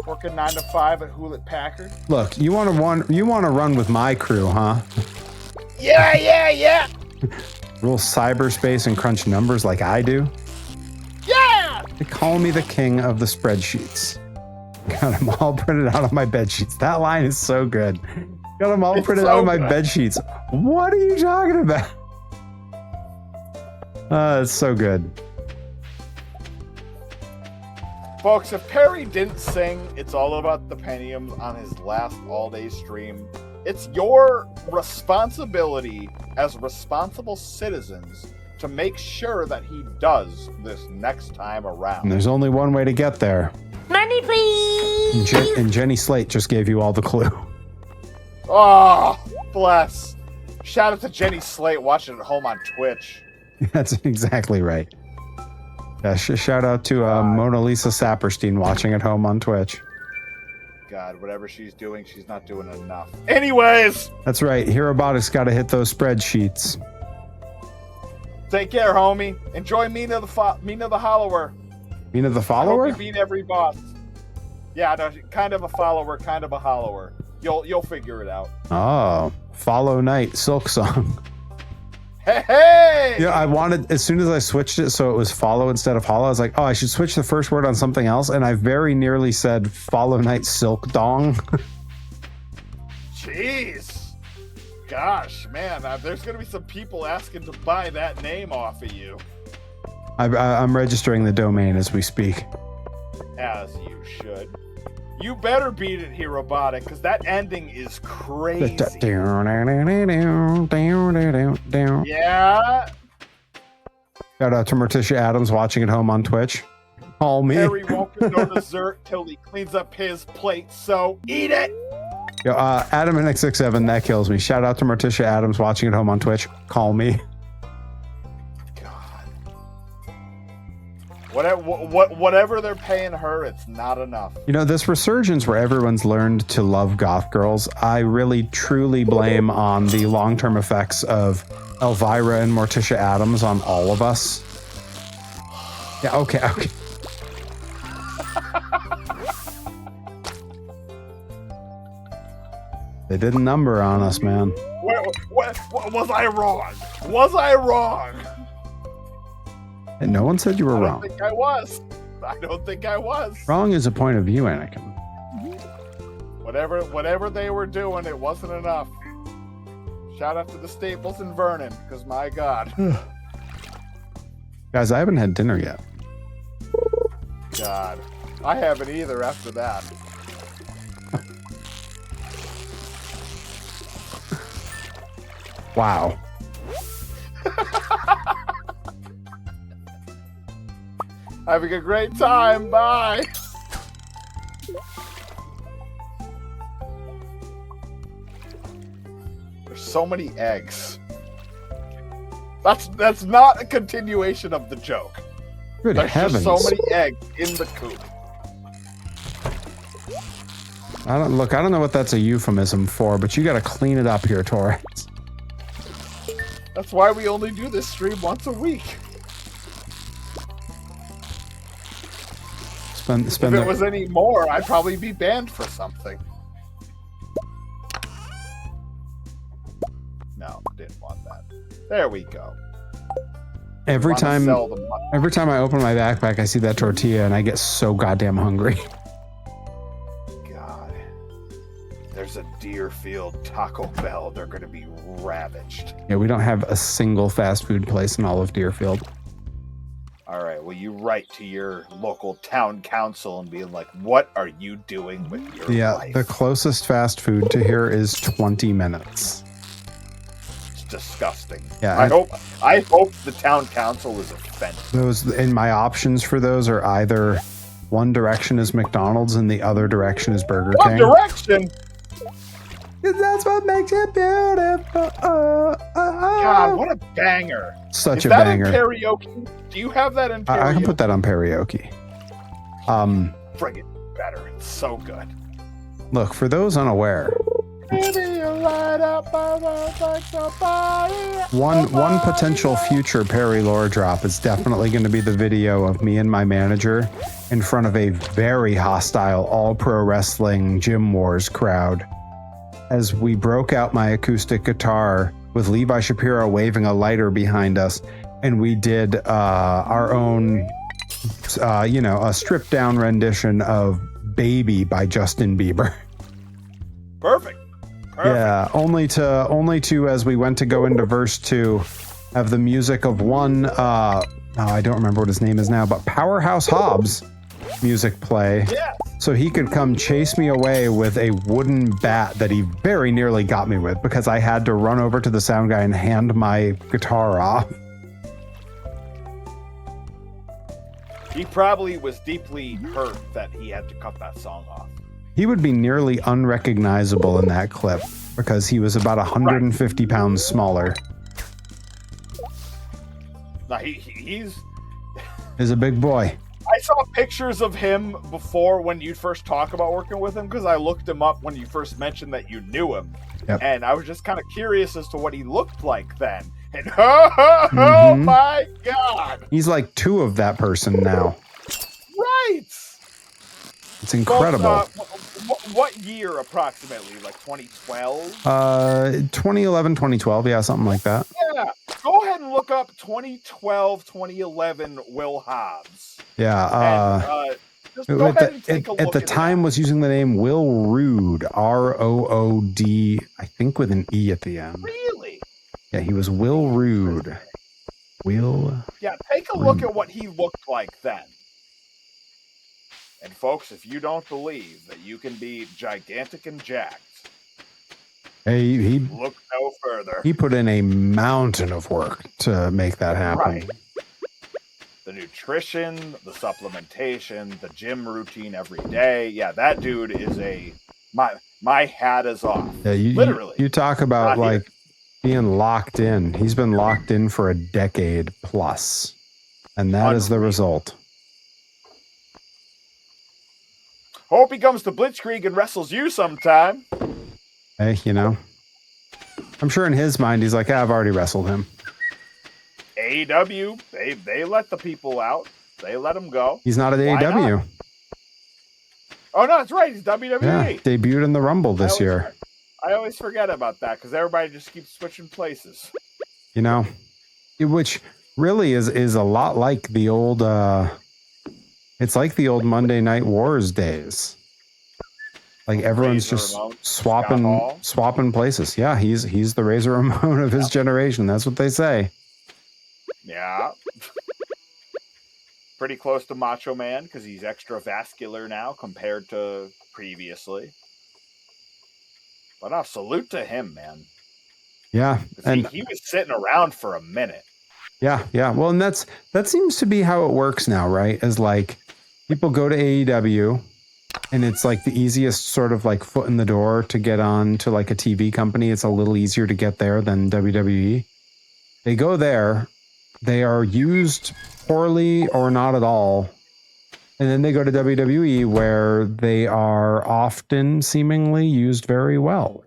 Working 9 to 5 at Hewlett Packard. Look, you want to run with my crew, huh? Yeah. Rule cyberspace and crunch numbers like I do. Yeah. They call me the king of the spreadsheets. Got them all printed out on my bed sheets. That line is so good. Got them all printed out on my bed sheets. What are you talking about? It's so good. Folks, if Perry didn't sing It's All About the Pentiums on his last all-day stream, it's your responsibility as responsible citizens to make sure that he does this next time around. And there's only one way to get there. Money, please. And Jenny Slate just gave you all the clue. Oh, bless. Shout out to Jenny Slate watching at home on Twitch. That's exactly right. Yeah, shout out to Mona Lisa Saperstein watching at home on Twitch. God, whatever she's doing, she's not doing enough. Anyways! That's right. Herobotics got to hit those spreadsheets. Take care, homie. Enjoy Mina the Hollower. Mina the Follower? I hope you beat every boss. Yeah, no, kind of a follower, kind of a hollower. You'll figure it out. Oh, Follow Night Silk Song. Hey! Yeah, I wanted, as soon as I switched it so it was follow instead of hollow, I was like, oh, I should switch the first word on something else, and I very nearly said Follow Night Silk Dong. Jeez. Gosh, man, there's going to be some people asking to buy that name off of you. I'm registering the domain as we speak. As you should. You better beat it, Herobotic, because that ending is crazy. Yeah. Shout out to Morticia Adams watching at home on Twitch. Call me. Harry won't get no dessert till he cleans up his plate, so eat it. Yo, Adam and X67, that kills me. Shout out to Morticia Adams watching at home on Twitch. Call me. Whatever they're paying her, it's not enough. You know, this resurgence where everyone's learned to love goth girls, I really truly blame on the long-term effects of Elvira and Morticia Adams on all of us. Yeah, okay. They did a number on us, man. Was I wrong? Was I wrong? And no one said you were wrong. I don't think I was. I don't think I was. Wrong is a point of view, Anakin. Whatever they were doing, it wasn't enough. Shout out to the Staples in Vernon, because my God. Guys, I haven't had dinner yet. God. I haven't either after that. Wow. Having a great time. Bye. There's so many eggs. That's not a continuation of the joke. Good There's heavens. just so many eggs in the coop. I don't know what that's a euphemism for, but you got to clean it up here, Torres. That's why we only do this stream once a week. If it was any more, I'd probably be banned for something. No, didn't want that. There we go. Every time I open my backpack, I see that tortilla and I get so goddamn hungry. God. There's a Deerfield Taco Bell. They're going to be ravaged. Yeah, we don't have a single fast food place in all of Deerfield. All right, well, you write to your local town council and be like, what are you doing with your life? Yeah, the closest fast food to here is 20 minutes. It's disgusting. Yeah, I hope the town council is offended. Those, and my options for those are either one direction is McDonald's and the other direction is Burger King. What direction? That's what makes it beautiful. God, what a banger. Such is a that banger. In karaoke? Do you have that in karaoke? I can put that on karaoke. Friggin' better. It's so good. Look, for those unaware, one potential future Perry lore drop is definitely going to be the video of me and my manager in front of a very hostile all pro wrestling gym wars crowd as we broke out my acoustic guitar with Levi Shapiro waving a lighter behind us, and we did our own a stripped down rendition of Baby by Justin Bieber. Perfect. Yeah, only to as we went to go into verse 2, have the music of one, I don't remember what his name is now, but Powerhouse Hobbs music play. Yeah. So he could come chase me away with a wooden bat that he very nearly got me with because I had to run over to the sound guy and hand my guitar off. He probably was deeply hurt that he had to cut that song off. He would be nearly unrecognizable in that clip because he was about 150 pounds smaller. No, he's a big boy. I saw pictures of him before when you first talk about working with him because I looked him up when you first mentioned that you knew him. Yep. And I was just kind of curious as to what he looked like then. And oh my God! He's like 2 of that person now. Right! It's incredible. What year approximately? Like 2012? 2011, 2012, yeah, something like that. Yeah. Go ahead and look up 2012, 2011 Will Hobbs. Yeah. Just go ahead and take a look at the time was using the name Will Rood, Rood, I think with an E at the end. Really? Yeah, he was Will Rood. Yeah, take a look at what he looked like then. And folks, if you don't believe that you can be gigantic and jacked, hey, he look no further. He put in a mountain of work to make that happen. Right. The nutrition, the supplementation, the gym routine every day. Yeah, that dude is my hat is off. Yeah, literally. You talk about Not like being locked in. He's been locked in for a decade plus. And that is the result. Hope he comes to Blitzkrieg and wrestles you sometime. Hey, you know, I'm sure in his mind, he's like, I've already wrestled him. AEW, they let the people out. They let him go. He's not at AEW. Not? Oh, no, that's right. He's WWE. Yeah, debuted in the Rumble this year. I always forget about that because everybody just keeps switching places. You know, which really is a lot like the old... it's like the old Monday Night Wars days. Like everyone's just swapping places. Yeah, he's the Razor Ramon of his generation. That's what they say. Yeah. Pretty close to Macho Man because he's extra vascular now compared to previously. But I'll salute to him, man. Yeah, and he was sitting around for a minute. Yeah. Well, and that seems to be how it works now, right? As like people go to AEW, and it's like the easiest sort of like foot in the door to get on to like a TV company. It's a little easier to get there than WWE. They go there, they are used poorly or not at all. And then they go to WWE where they are often seemingly used very well.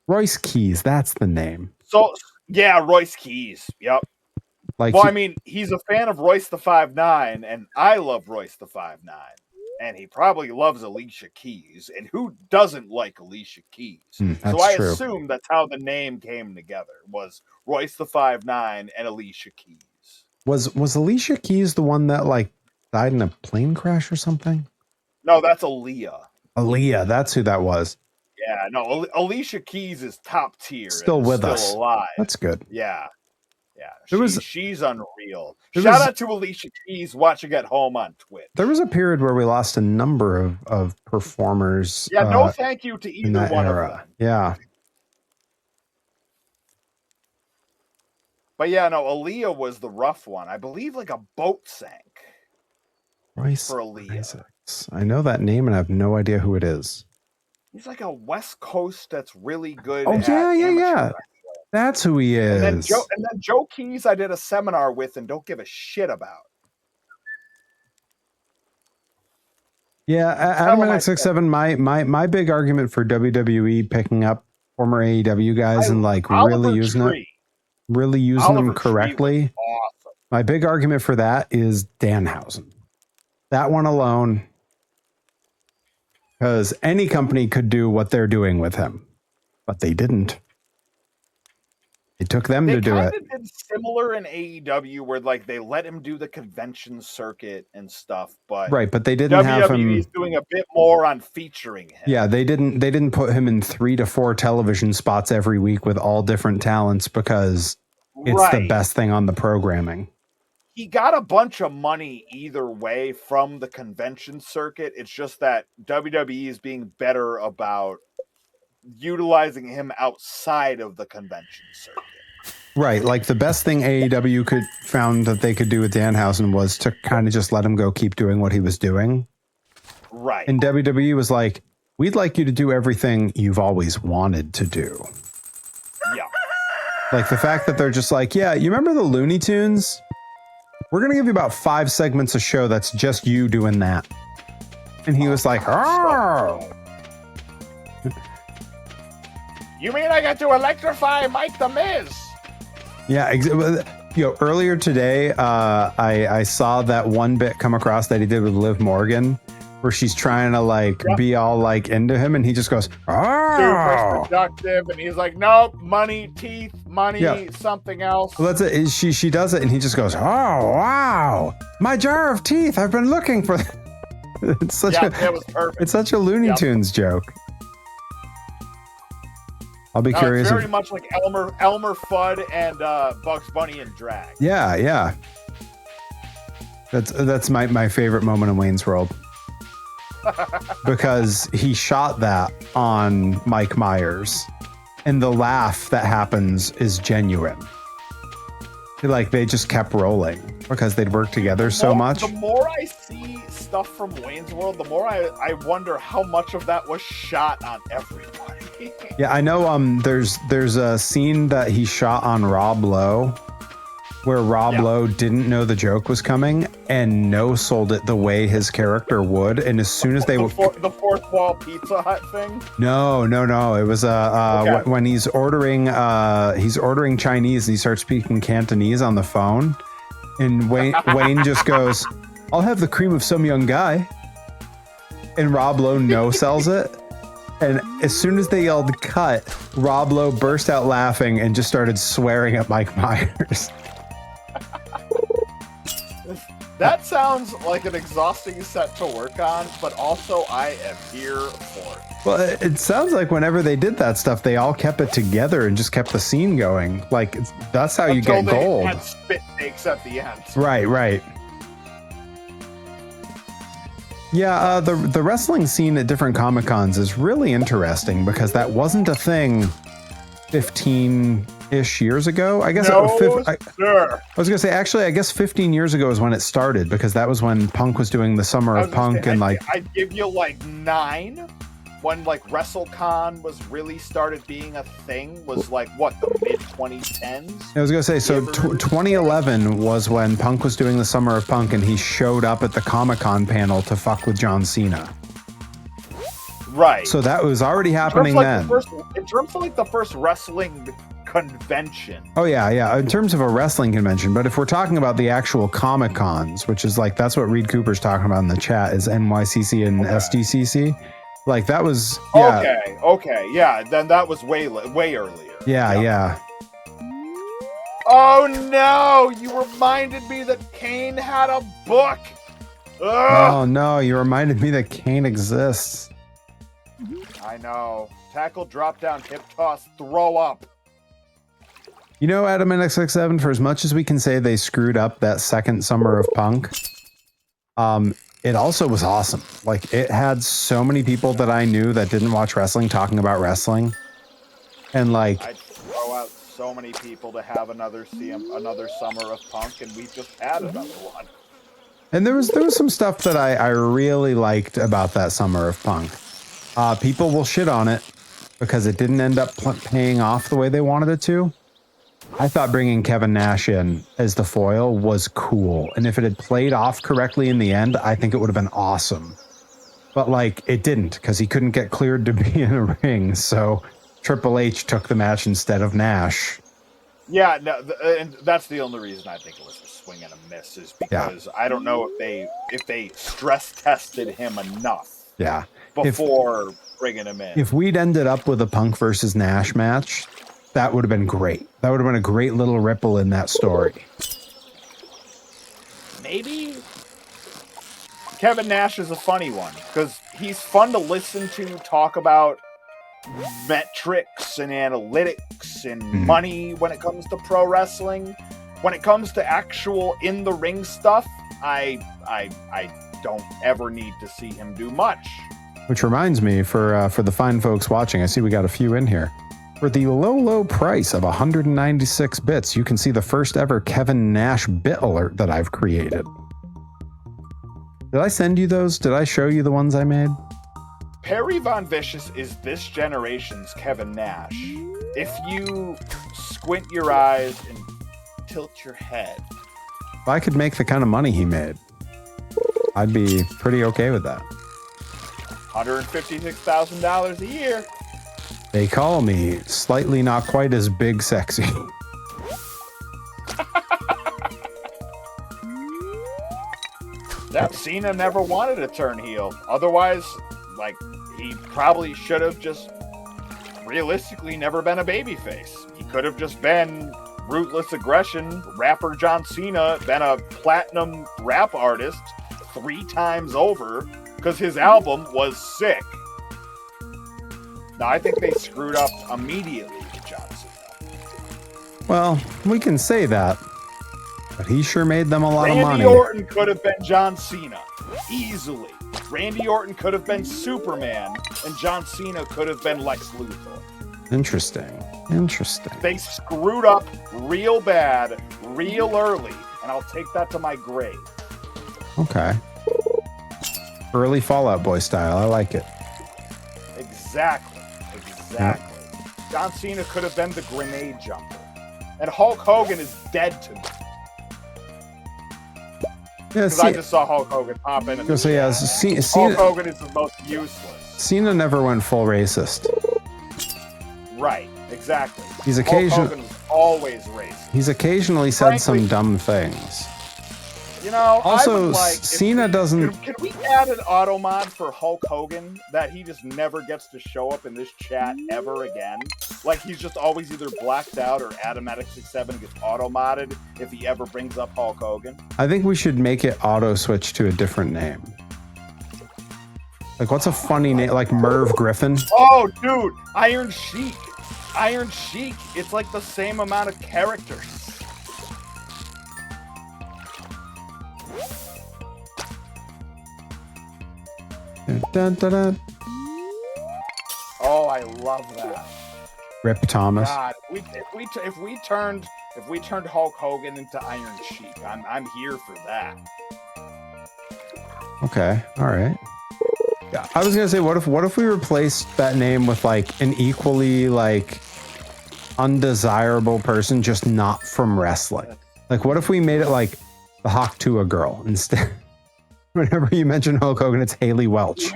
Royce Keys, that's the name. So, yeah, Royce Keys. Yep. Like, well, I mean, he's a fan of Royce the 5'9", and I love Royce the 5'9", and he probably loves Alicia Keys, and who doesn't like Alicia Keys? So I assume that's how the name came together, was Royce the 5'9" and Alicia Keys. Was Alicia Keys the one that like died in a plane crash or something? No, that's Aaliyah. Aaliyah, that's who that was. Yeah, no, Alicia Keys is top tier. Still with us. Alive. That's good. Yeah. She's unreal. Shout out to Alicia Keys watching at home on Twitch. There was a period where we lost a number of performers. Yeah, no thank you to either one era. of them. Yeah. But yeah, no, Aaliyah was the rough one. I believe like a boat sank. Royce for Aaliyah. Isaacs. I know that name and I have no idea who it is. He's like a West Coast that's really good. Oh, yeah. That's who he is. And then Joe Keys I did a seminar with and don't give a shit about. Yeah, Adam X67, my big argument for WWE picking up former AEW guys and like really using them correctly. Awesome. My big argument for that is Danhausen. That one alone, because any company could do what they're doing with him, but they didn't. It took them to do it. They did similar in AEW where like they let him do the convention circuit and stuff, but Right, but they didn't have him. WWE's doing a bit more on featuring him. Yeah, they didn't put him in 3 to 4 television spots every week with all different talents because it's the best thing on the programming. He got a bunch of money either way from the convention circuit. It's just that WWE is being better about utilizing him outside of the convention circuit. Right, like the best thing AEW found that they could do with Danhausen was to kind of just let him go keep doing what he was doing. Right. And WWE was like, we'd like you to do everything you've always wanted to do. Yeah. Like the fact that they're just like, yeah, you remember the Looney Tunes? We're going to give you about 5 segments of show that's just you doing that. And he was like, oh. You mean I got to electrify Mike the Miz? Yeah, earlier today, I saw that one bit come across that he did with Liv Morgan, where she's trying to be all into him, and he just goes, "Oh, super productive," and he's like, "Nope, money, teeth, money, something else." Well, that's it. She does it, and he just goes, "Oh, wow, my jar of teeth. I've been looking for." It's such it was perfect. It's such a Looney Tunes joke. I'll be curious. It's very much like Elmer Fudd and Bugs Bunny and drag. Yeah. That's my favorite moment in Wayne's World. Because he shot that on Mike Myers, and the laugh that happens is genuine. They just kept rolling because they'd worked together so much. The more I see stuff from Wayne's World, the more I wonder how much of that was shot on everybody. Yeah, I know. There's a scene that he shot on Rob Lowe, where Rob Lowe didn't know the joke was coming and no-sold it the way his character would. And as soon as they the fourth wall Pizza Hut thing. No. It was when he's ordering Chinese and he starts speaking Cantonese on the phone, and Wayne just goes, "I'll have the cream of some young guy," and Rob Lowe no-sells it. And as soon as they yelled cut, Rob Lowe burst out laughing and just started swearing at Mike Myers. That sounds like an exhausting set to work on, but also I am here for it. Well, it sounds like whenever they did that stuff, they all kept it together and just kept the scene going. That's how you get gold. Had spit takes at the end. Right. Yeah, the wrestling scene at different Comic-Cons is really interesting because that wasn't a thing 15-ish years ago. I guess. Sure. I was gonna say, actually, I guess 15 years ago is when it started, because that was when Punk was doing the Summer of Punk, and I'd give you 9 when WrestleCon was really started being a thing. Was the mid 2010s. I was gonna say, so 2011 was when Punk was doing the Summer of Punk, and he showed up at the Comic-Con panel to fuck with John Cena. Right. So that was already happening then. In terms of the first wrestling convention. Oh yeah. In terms of a wrestling convention, but if we're talking about the actual Comic-Cons, which is that's what Reed Cooper's talking about in the chat, is NYCC and SDCC. That was Okay. Yeah, then that was way earlier. Yeah. Oh no! You reminded me that Kane had a book. Ugh! Oh no! You reminded me that Kane exists. I know. Tackle, drop down, hip toss, throw up. You know, Adam and XX7, for as much as we can say they screwed up that second Summer of Punk, it also was awesome. It had so many people that I knew that didn't watch wrestling talking about wrestling. And I'd throw out so many people to have another Summer of Punk, and we just had another one. And there was some stuff that I really liked about that Summer of Punk. People will shit on it because it didn't end up paying off the way they wanted it to. I thought bringing Kevin Nash in as the foil was cool. And if it had played off correctly in the end, I think it would have been awesome. But it didn't, because he couldn't get cleared to be in a ring. So Triple H took the match instead of Nash. Yeah, no, and that's the only reason I think it was a swing and a miss, is because I don't know if they stress tested him enough. Yeah. Before bringing him in. If we'd ended up with a Punk versus Nash match, That would have been great. That would have been a great little ripple in that story. Maybe Kevin Nash is a funny one because he's fun to listen to talk about metrics and analytics and money when it comes to pro wrestling. When it comes to actual in the ring stuff, I don't ever need to see him do much. Which reminds me, for the fine folks watching, I see we got a few in here. For the low price of 196 bits, you can see the first ever Kevin Nash bit alert that I've created. Did I send you those? Did I show you the ones I made? Perry Von Vicious is this generation's Kevin Nash. If you squint your eyes and tilt your head. If I could make the kind of money he made, I'd be pretty okay with that. $156,000 a year. They call me slightly not quite as big sexy. That Cena never wanted to turn heel. Otherwise, like, he probably should have just realistically never been a babyface. He could have just been Ruthless Aggression, rapper John Cena, been a platinum rap artist 3 times over because his album was sick. Now, I think they screwed up immediately with John Cena. Well, we can say that, but he sure made them a lot of money. Randy Orton could have been John Cena, easily. Randy Orton could have been Superman, and John Cena could have been Lex Luthor. Interesting. They screwed up real bad, real early, and I'll take that to my grave. Okay. Early Fallout Boy style. I like it. Exactly. John Cena could have been the grenade jumper. And Hulk Hogan is dead to me. Because I just saw Hulk Hogan pop in. Hulk Hogan is the most useless. Cena never went full racist. Right, exactly. Hulk Hogan was always racist. He's occasionally said some dumb things. You know, also, Cena doesn't... Can we add an auto mod for Hulk Hogan that he just never gets to show up in this chat ever again? Like, he's just always either blacked out or Adamatic67 gets auto modded if he ever brings up Hulk Hogan. I think we should make it auto switch to a different name. Like, what's a funny name? Like Merv Griffin? Oh, dude! Iron Sheik! Iron Sheik! It's like the same amount of characters. Dun, dun, dun. Oh, I love that. Rip Thomas. God, if we turned Hulk Hogan into Iron Sheik, I'm here for that. Okay, all right. Yeah, I was gonna say, what if we replaced that name with like an equally like undesirable person, just not from wrestling? Like, what if we made it like the Hawk Tuah girl instead? Whenever you mention Hulk Hogan, it's Haley Welch.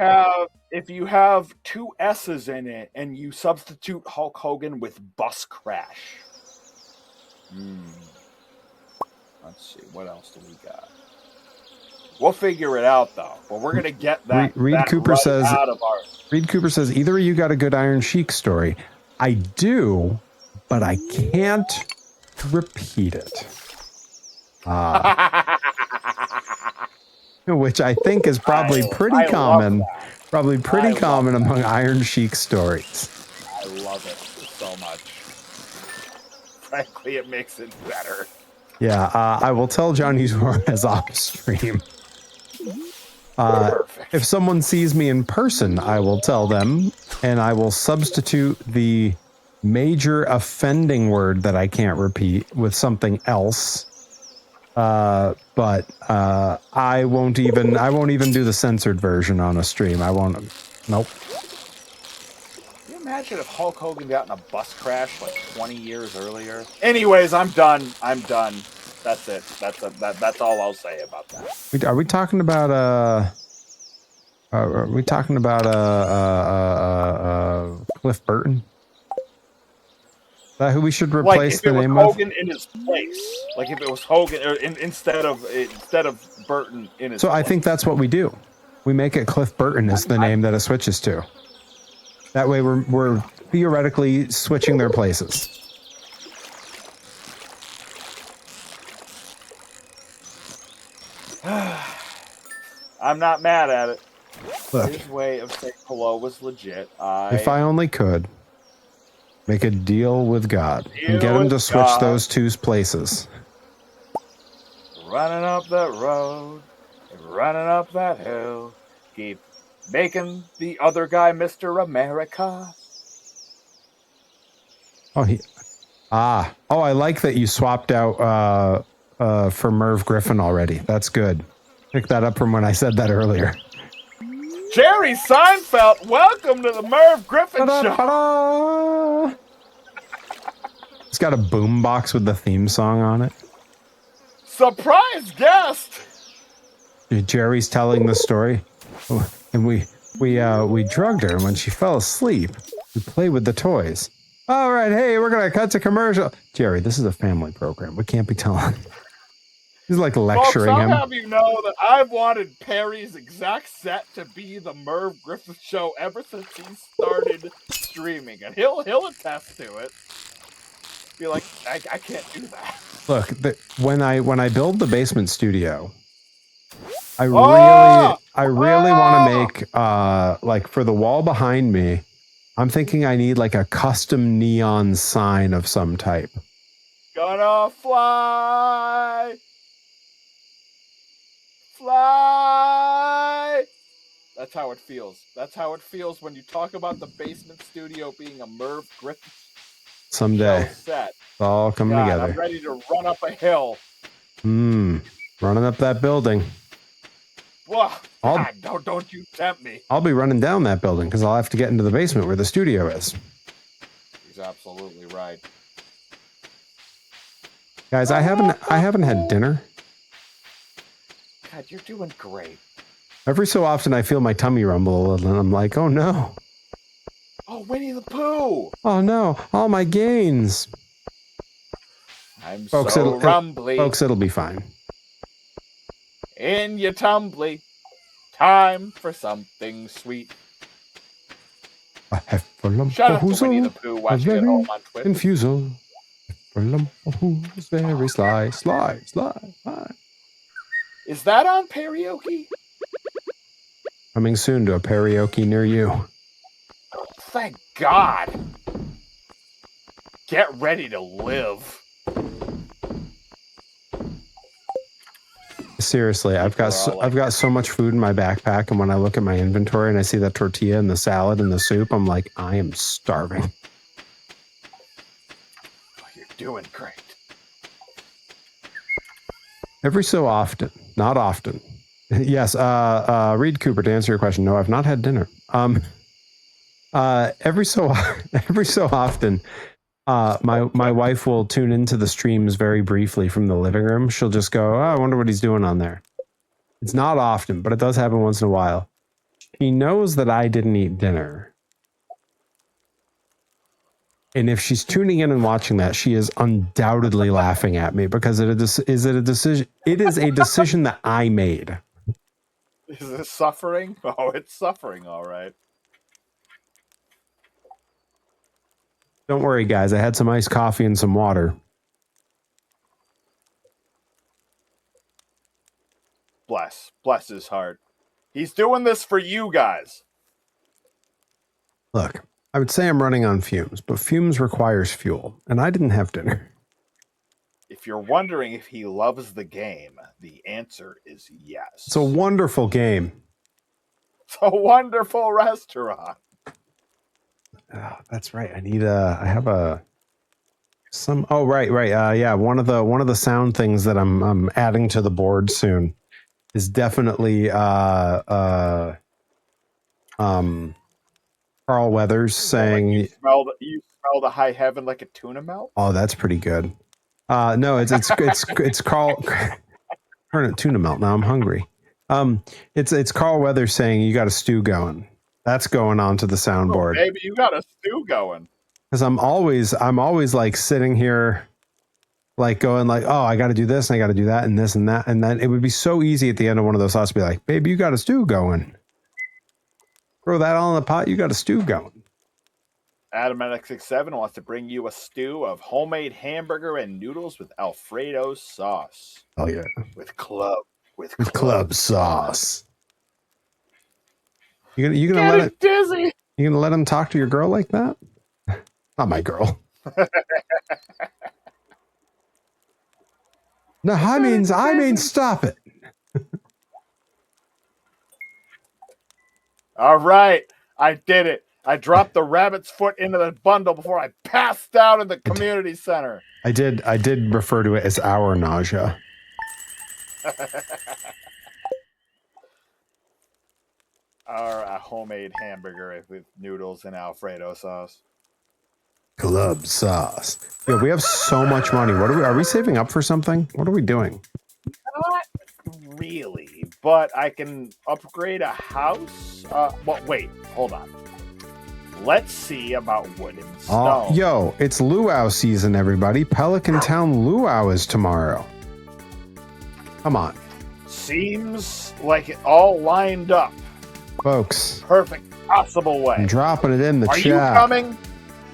If you have 2 S's in it and you substitute Hulk Hogan with Bus Crash. Let's see, what else do we got? We'll figure it out though. But we're gonna get that. Reed Cooper says. Out of our... Reed Cooper says either of you got a good Iron Sheik story. I do, but I can't repeat it. Which I think is probably pretty common. Probably pretty common among Iron Sheik stories. I love it so much. Frankly, it makes it better. Yeah, I will tell Johnny Torres off stream. If someone sees me in person, I will tell them, and I will substitute the major offending word that I can't repeat with something else. But I won't even do the censored version on a stream. I won't. Nope. Can you imagine if Hulk Hogan got in a bus crash like 20 years earlier? Anyways, I'm done. That's it. That's all I'll say about that. Are we talking about Cliff Burton? Is that who we should replace the name of? with? Hogan in his place. Like if it was Hogan or instead of Burton in his place. I think that's what we do. We make it Cliff Burton is the name that it switches to. That way we're theoretically switching their places. I'm not mad at it. Look, His way of saying hello was legit. if I only could make a deal with God and get him to switch God. those two places. Running up that road, running up that hill, keep making the other guy Mr. America. Oh, I like that you swapped out for Merv Griffin already. That's good. Pick that up from when I said that earlier. Jerry Seinfeld, welcome to the Merv Griffin Show. It's got a boombox with the theme song on it. Surprise guest. Jerry's telling the story, and we drugged her, and when she fell asleep, we played with the toys. All right, hey, we're gonna cut to commercial. Jerry, this is a family program. We can't be telling. He's like lecturing Folks, him. I'll have you know that I've wanted Perry's exact set to be the Merv Griffin Show ever since he started streaming, and he'll attest to it. Be like, I can't do that. Look, when I build the basement studio, I really want to make like for the wall behind me, I'm thinking I need like a custom neon sign of some type. Gonna fly. Fly. That's how it feels. That's how it feels when you talk about the basement studio being a Merv Griffin Someday. Show set. It's all coming together. I'm ready to run up a hill. Running up that building. Whoa, God, don't you tempt me. I'll be running down that building because I'll have to get into the basement where the studio is. He's absolutely right. Guys, I haven't had dinner. God, you're doing great. Every so often I feel my tummy rumble and I'm like, oh no. Oh, Winnie the Pooh. Oh no, all my gains. I'm so rumbly. Folks, it'll be fine. In your tumbly. Time for something sweet. Shout out to Winnie the Pooh watching at home on Twitch. Infusal. Who's very sly. Is that on karaoke? Coming soon to a karaoke near you. Thank God. Get ready to live. Seriously, I've got so much food in my backpack, and when I look at my inventory and I see that tortilla and the salad and the soup, I'm like, I am starving. Oh, you're doing great. Every so often, not often. Yes, Reed Cooper, to answer your question, no, I've not had dinner. Every so often, my wife will tune into the streams very briefly from the living room. She'll just go, oh, I wonder what he's doing on there. It's not often, but it does happen once in a while. She knows that I didn't eat dinner. And if she's tuning in and watching that, she is undoubtedly laughing at me because it is a decision that I made. Is this suffering? Oh, it's suffering, all right. Don't worry, guys. I had some iced coffee and some water. Bless his heart. He's doing this for you guys. Look, I would say I'm running on fumes, but fumes requires fuel, and I didn't have dinner. If you're wondering if he loves the game, the answer is yes. It's a wonderful game. It's a wonderful restaurant. Oh, that's right. I have some. Oh, right. Yeah. One of the sound things that I'm adding to the board soon is definitely Carl Weathers saying, you smell the high heaven like a tuna melt. Oh, that's pretty good. No, it's Carl. Turn it tuna melt. Now I'm hungry. It's Carl Weathers saying you got a stew going. That's going on to the soundboard. Oh, baby, you got a stew going. Because I'm always like sitting here, like going like, oh, I got to do this and I got to do that and this and that, and then it would be so easy at the end of one of those thoughts to be like, baby, you got a stew going. Throw that all in the pot. You got a stew going. Adam NX67 wants to bring you a stew of homemade hamburger and noodles with Alfredo sauce. Oh yeah. With with club sauce. You gonna Get let it, dizzy. You gonna let him talk to your girl like that? Not my girl. No, I mean, stop it. All right, I did it. I dropped the rabbit's foot into the bundle before I passed out in the community center. I did refer to it as our nausea. Our homemade hamburger with noodles and Alfredo sauce. Club sauce. Yeah, we have so much money. Are we saving up for something? What are we doing? Not really, but I can upgrade a house. Well, wait, hold on. Let's see about wood and stone. Yo, it's luau season, everybody. Pelican Town luau is tomorrow. Come on. Seems like it all lined up. Folks. Perfect possible way. I'm dropping it in the chat. Are you coming?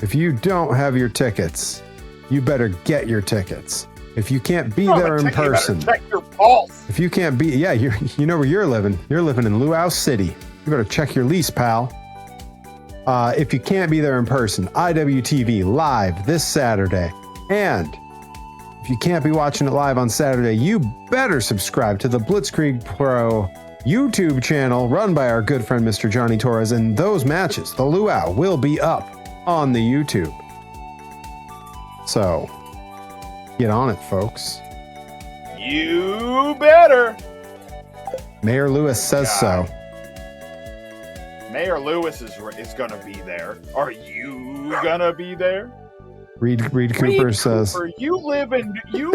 If you don't have your tickets, you better get your tickets. If you can't be there in person. You better check your pulse. If you can't be, yeah, you know where you're living. You're living in Luau City. You better check your lease, pal. If you can't be there in person, IWTV live this Saturday. And if you can't be watching it live on Saturday, you better subscribe to the Blitzkrieg Pro YouTube channel run by our good friend Mr. Johnny Torres. And those matches, the luau, will be up on the YouTube. So, get on it, folks. You better. Mayor Lewis says so. Mayor Lewis is going to be there. Are you going to be there? Reed Cooper says, you live in New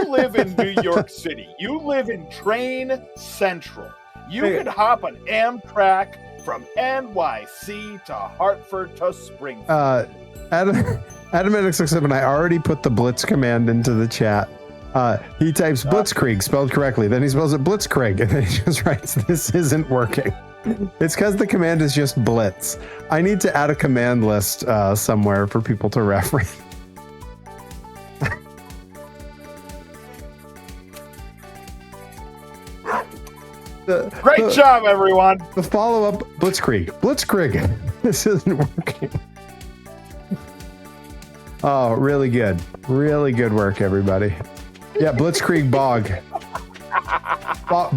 York City. You live in Train Central. You could hop an Amtrak from NYC to Hartford to Springfield. Adam and I already put the Blitz command into the chat. He types Blitzkrieg spelled correctly, then he spells it Blitzkrieg, and then he just writes, "This isn't working." It's because the command is just Blitz. I need to add a command list somewhere for people to reference. Great job, everyone. The follow-up, Blitzkrieg. This isn't working. Oh, really good. Really good work, everybody. Yeah, Blitzkrieg Bog.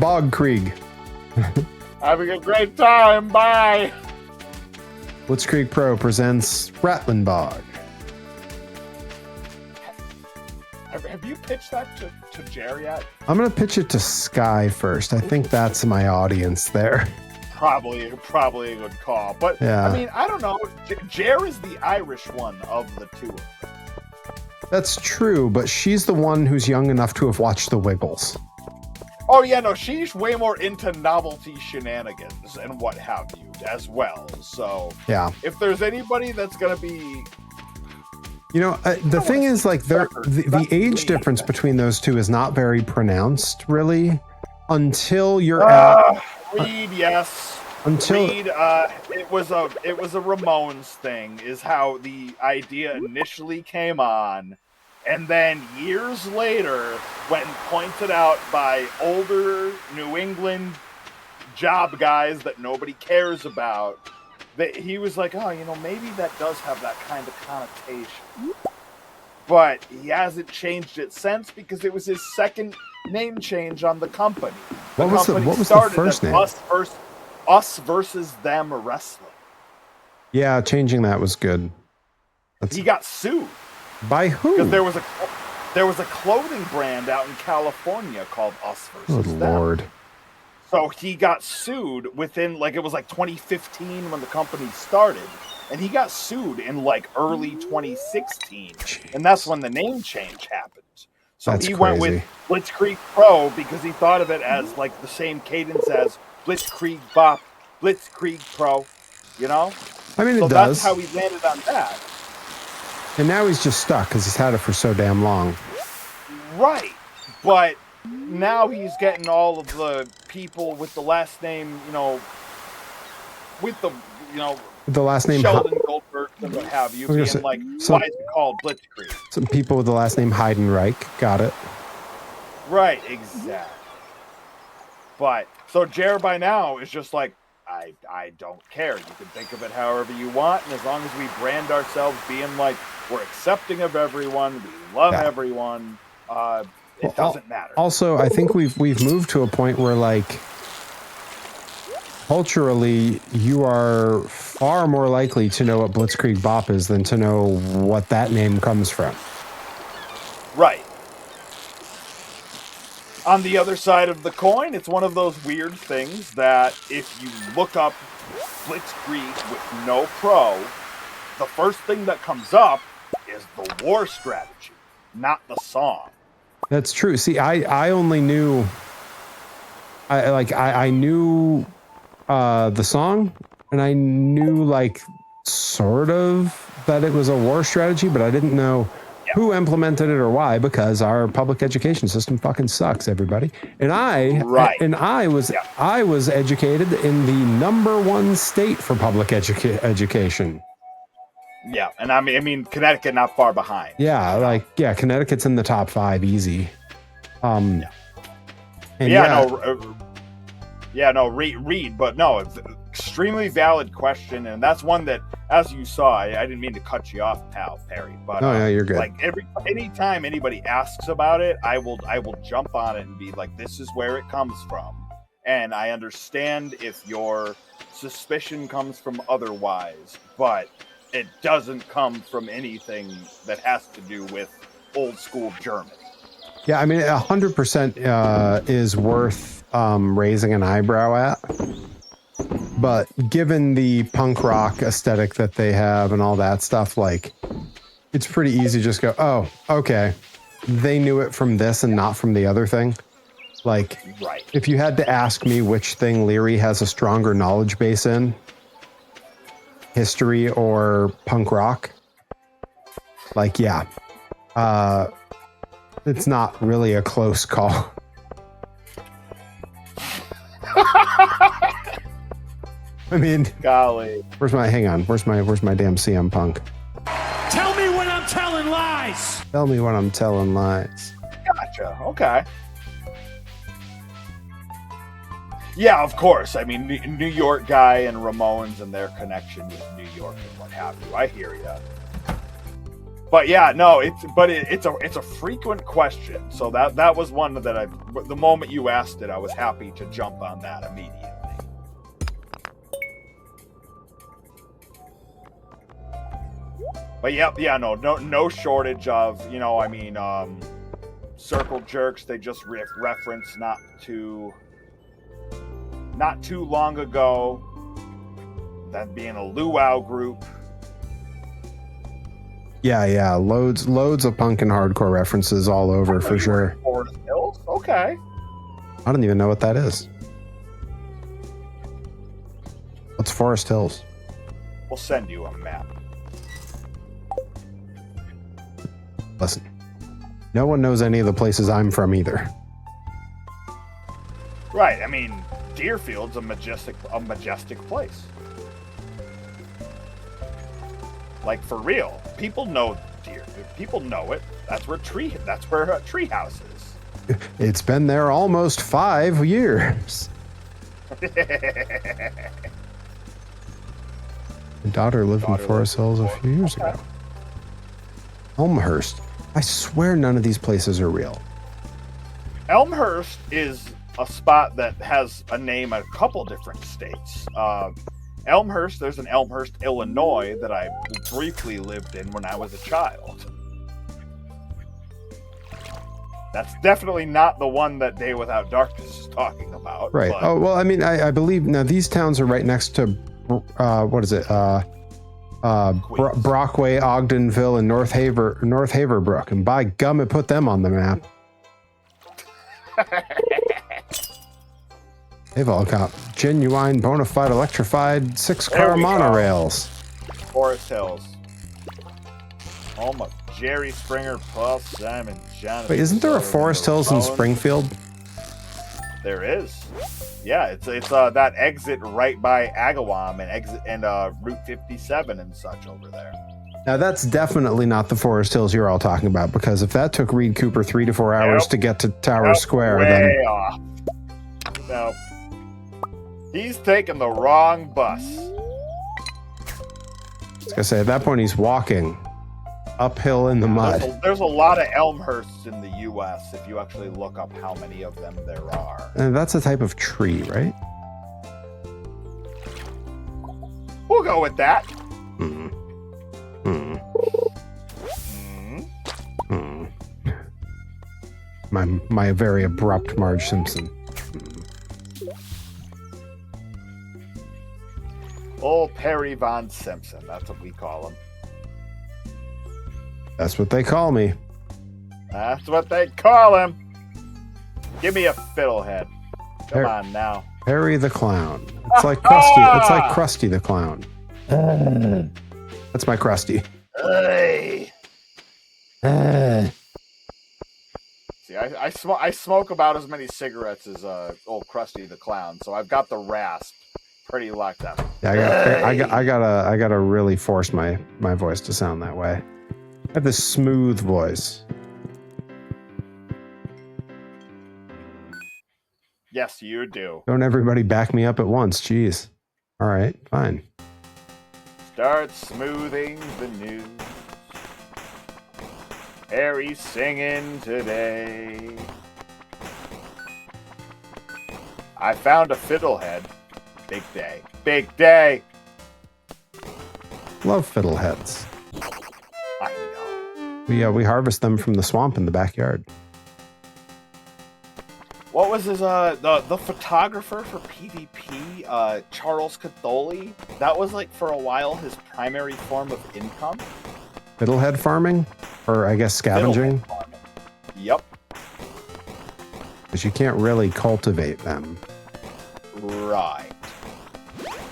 Bog Krieg. Having a great time. Bye. Blitzkrieg Pro presents Ratlin Bog. Have you pitched that to Jerry yet? I'm going to pitch it to Sky first. I think that's my audience there. Probably a good call. But, yeah. I mean, I don't know. Jer is the Irish one of the two. That's true, but she's the one who's young enough to have watched The Wiggles. Oh, yeah, no, she's way more into novelty shenanigans and what have you as well. So, yeah, if there's anybody that's going to be... You know, the thing is, like, the age difference between those two is not very pronounced, really, until you're at... Reed, yes. Until... Reed, it was a Ramones thing, is how the idea initially came on. And then years later, when pointed out by older New England job guys that nobody cares about, that he was like, oh, you know, maybe that does have that kind of connotation. But he hasn't changed it since because it was his second name change on the company. What was the first name? Us versus Them Wrestling. Yeah, changing that was good. He got sued. By who? Because there was a clothing brand out in California called Us versus Them. Good Lord. So he got sued within, like, it was like 2015 when the company started. And he got sued in like early 2016. Jeez. And that's when the name change happened. So that's he crazy. Went with Blitzkrieg Pro because he thought of it as like the same cadence as Blitzkrieg Bop, Blitzkrieg Pro, you know? I mean, so it does. That's how he landed on that. And now he's just stuck because he's had it for so damn long. Right. But now he's getting all of the people with the last name, you know, with the, you know, the last name Sheldon Goldberg and what have you, being like, why is it called Blitzkrieg? Some people with the last name Heidenreich. Got it. Right, exactly. But so Jer by now is just like, I don't care. You can think of it however you want, and as long as we brand ourselves being like we're accepting of everyone, we love everyone, it doesn't matter. Also, I think we've moved to a point where like culturally, you are far more likely to know what Blitzkrieg Bop is than to know what that name comes from. Right. On the other side of the coin, it's one of those weird things that if you look up Blitzkrieg with no pro, the first thing that comes up is the war strategy, not the song. That's true. See, I only knew, I knew the song, and I knew like sort of that it was a war strategy, but I didn't know who implemented it or why, because our public education system fucking sucks, everybody. And I was educated in the #1 state for public education. Yeah, and I mean Connecticut not far behind. Yeah, Connecticut's in the top 5 easy. Read, but no, it's an extremely valid question, and that's one that, as you saw, I didn't mean to cut you off, pal Perry, but you're good. Like anytime anybody asks about it, I will jump on it and be like, this is where it comes from, and I understand if your suspicion comes from otherwise, but it doesn't come from anything that has to do with old school German. Yeah, I mean, 100% is worth raising an eyebrow at. But given the punk rock aesthetic that they have and all that stuff, like, it's pretty easy to just go, oh, okay, they knew it from this and not from the other thing. Like, if you had to ask me which thing Leary has a stronger knowledge base in, history or punk rock, like, it's not really a close call. I mean, golly, where's my damn CM Punk? Tell me when I'm telling lies. Tell me when I'm telling lies. Gotcha. Okay. Yeah, of course. I mean, New York guy and Ramones and their connection with New York and what have you. I hear you. But yeah, no, it's a frequent question. So that was one that the moment you asked it, I was happy to jump on that immediately. But no shortage of, circle jerks. They just reference not too long ago, that being a luau group. Yeah, loads of punk and hardcore references all over for sure. Forest Hills? Okay. I don't even know what that is. What's Forest Hills? We'll send you a map. Listen, no one knows any of the places I'm from either. Right, I mean, Deerfield's a majestic place. Like, for real, people know people know it. That's where Treehouse is. It's been there almost 5 years. My daughter lived in Forest Hills a few years ago. Elmhurst. I swear none of these places are real. Elmhurst is a spot that has a name in a couple different states. Elmhurst, there's an Elmhurst, Illinois, that I briefly lived in when I was a child. That's definitely not the one that Day Without Darkness is talking about. Right. But... Oh, well, I mean, I believe now these towns are right next to, what is it? Brockway, Ogdenville, and North Haverbrook. And by gum, it put them on the map. They've all got genuine, bona fide, electrified 6-car monorails. Forest Hills. Home of Jerry Springer, Paul Simon, Jonathan. Wait, isn't there a Forest Hills in Springfield? There is. Yeah, it's that exit right by Agawam and Route 57 and such over there. Now that's definitely not the Forest Hills you're all talking about, because if that took Reed Cooper 3 to 4 hours to get to Tower Square, then off. No. He's taking the wrong bus. I was gonna say, at that point, he's walking uphill in the mud. There's a lot of Elmhursts in the U.S. if you actually look up how many of them there are. And that's a type of tree, right? We'll go with that. Hmm. Hmm. Hmm. My very abrupt Marge Simpson. Old Perry Von Simpson. That's what we call him. That's what they call me. That's what they call him. Give me a fiddlehead. Come on now. Perry the Clown. It's like Krusty. It's like Krusty the Clown. That's my Krusty. Hey. See, I smoke about as many cigarettes as old Krusty the Clown, so I've got the rasp pretty locked up. Yeah, I gotta really force my voice to sound that way. I have this smooth voice. Yes, you do. Don't everybody back me up at once. Jeez. All right, fine. Start smoothing the news. Harry's singing today. I found a fiddlehead. Big day. Big day. Love fiddleheads. I know. We harvest them from the swamp in the backyard. What was his the photographer for PvP, Charles Catholi? That was like for a while his primary form of income. Fiddlehead farming? Or I guess scavenging? Yep. Because you can't really cultivate them. Right.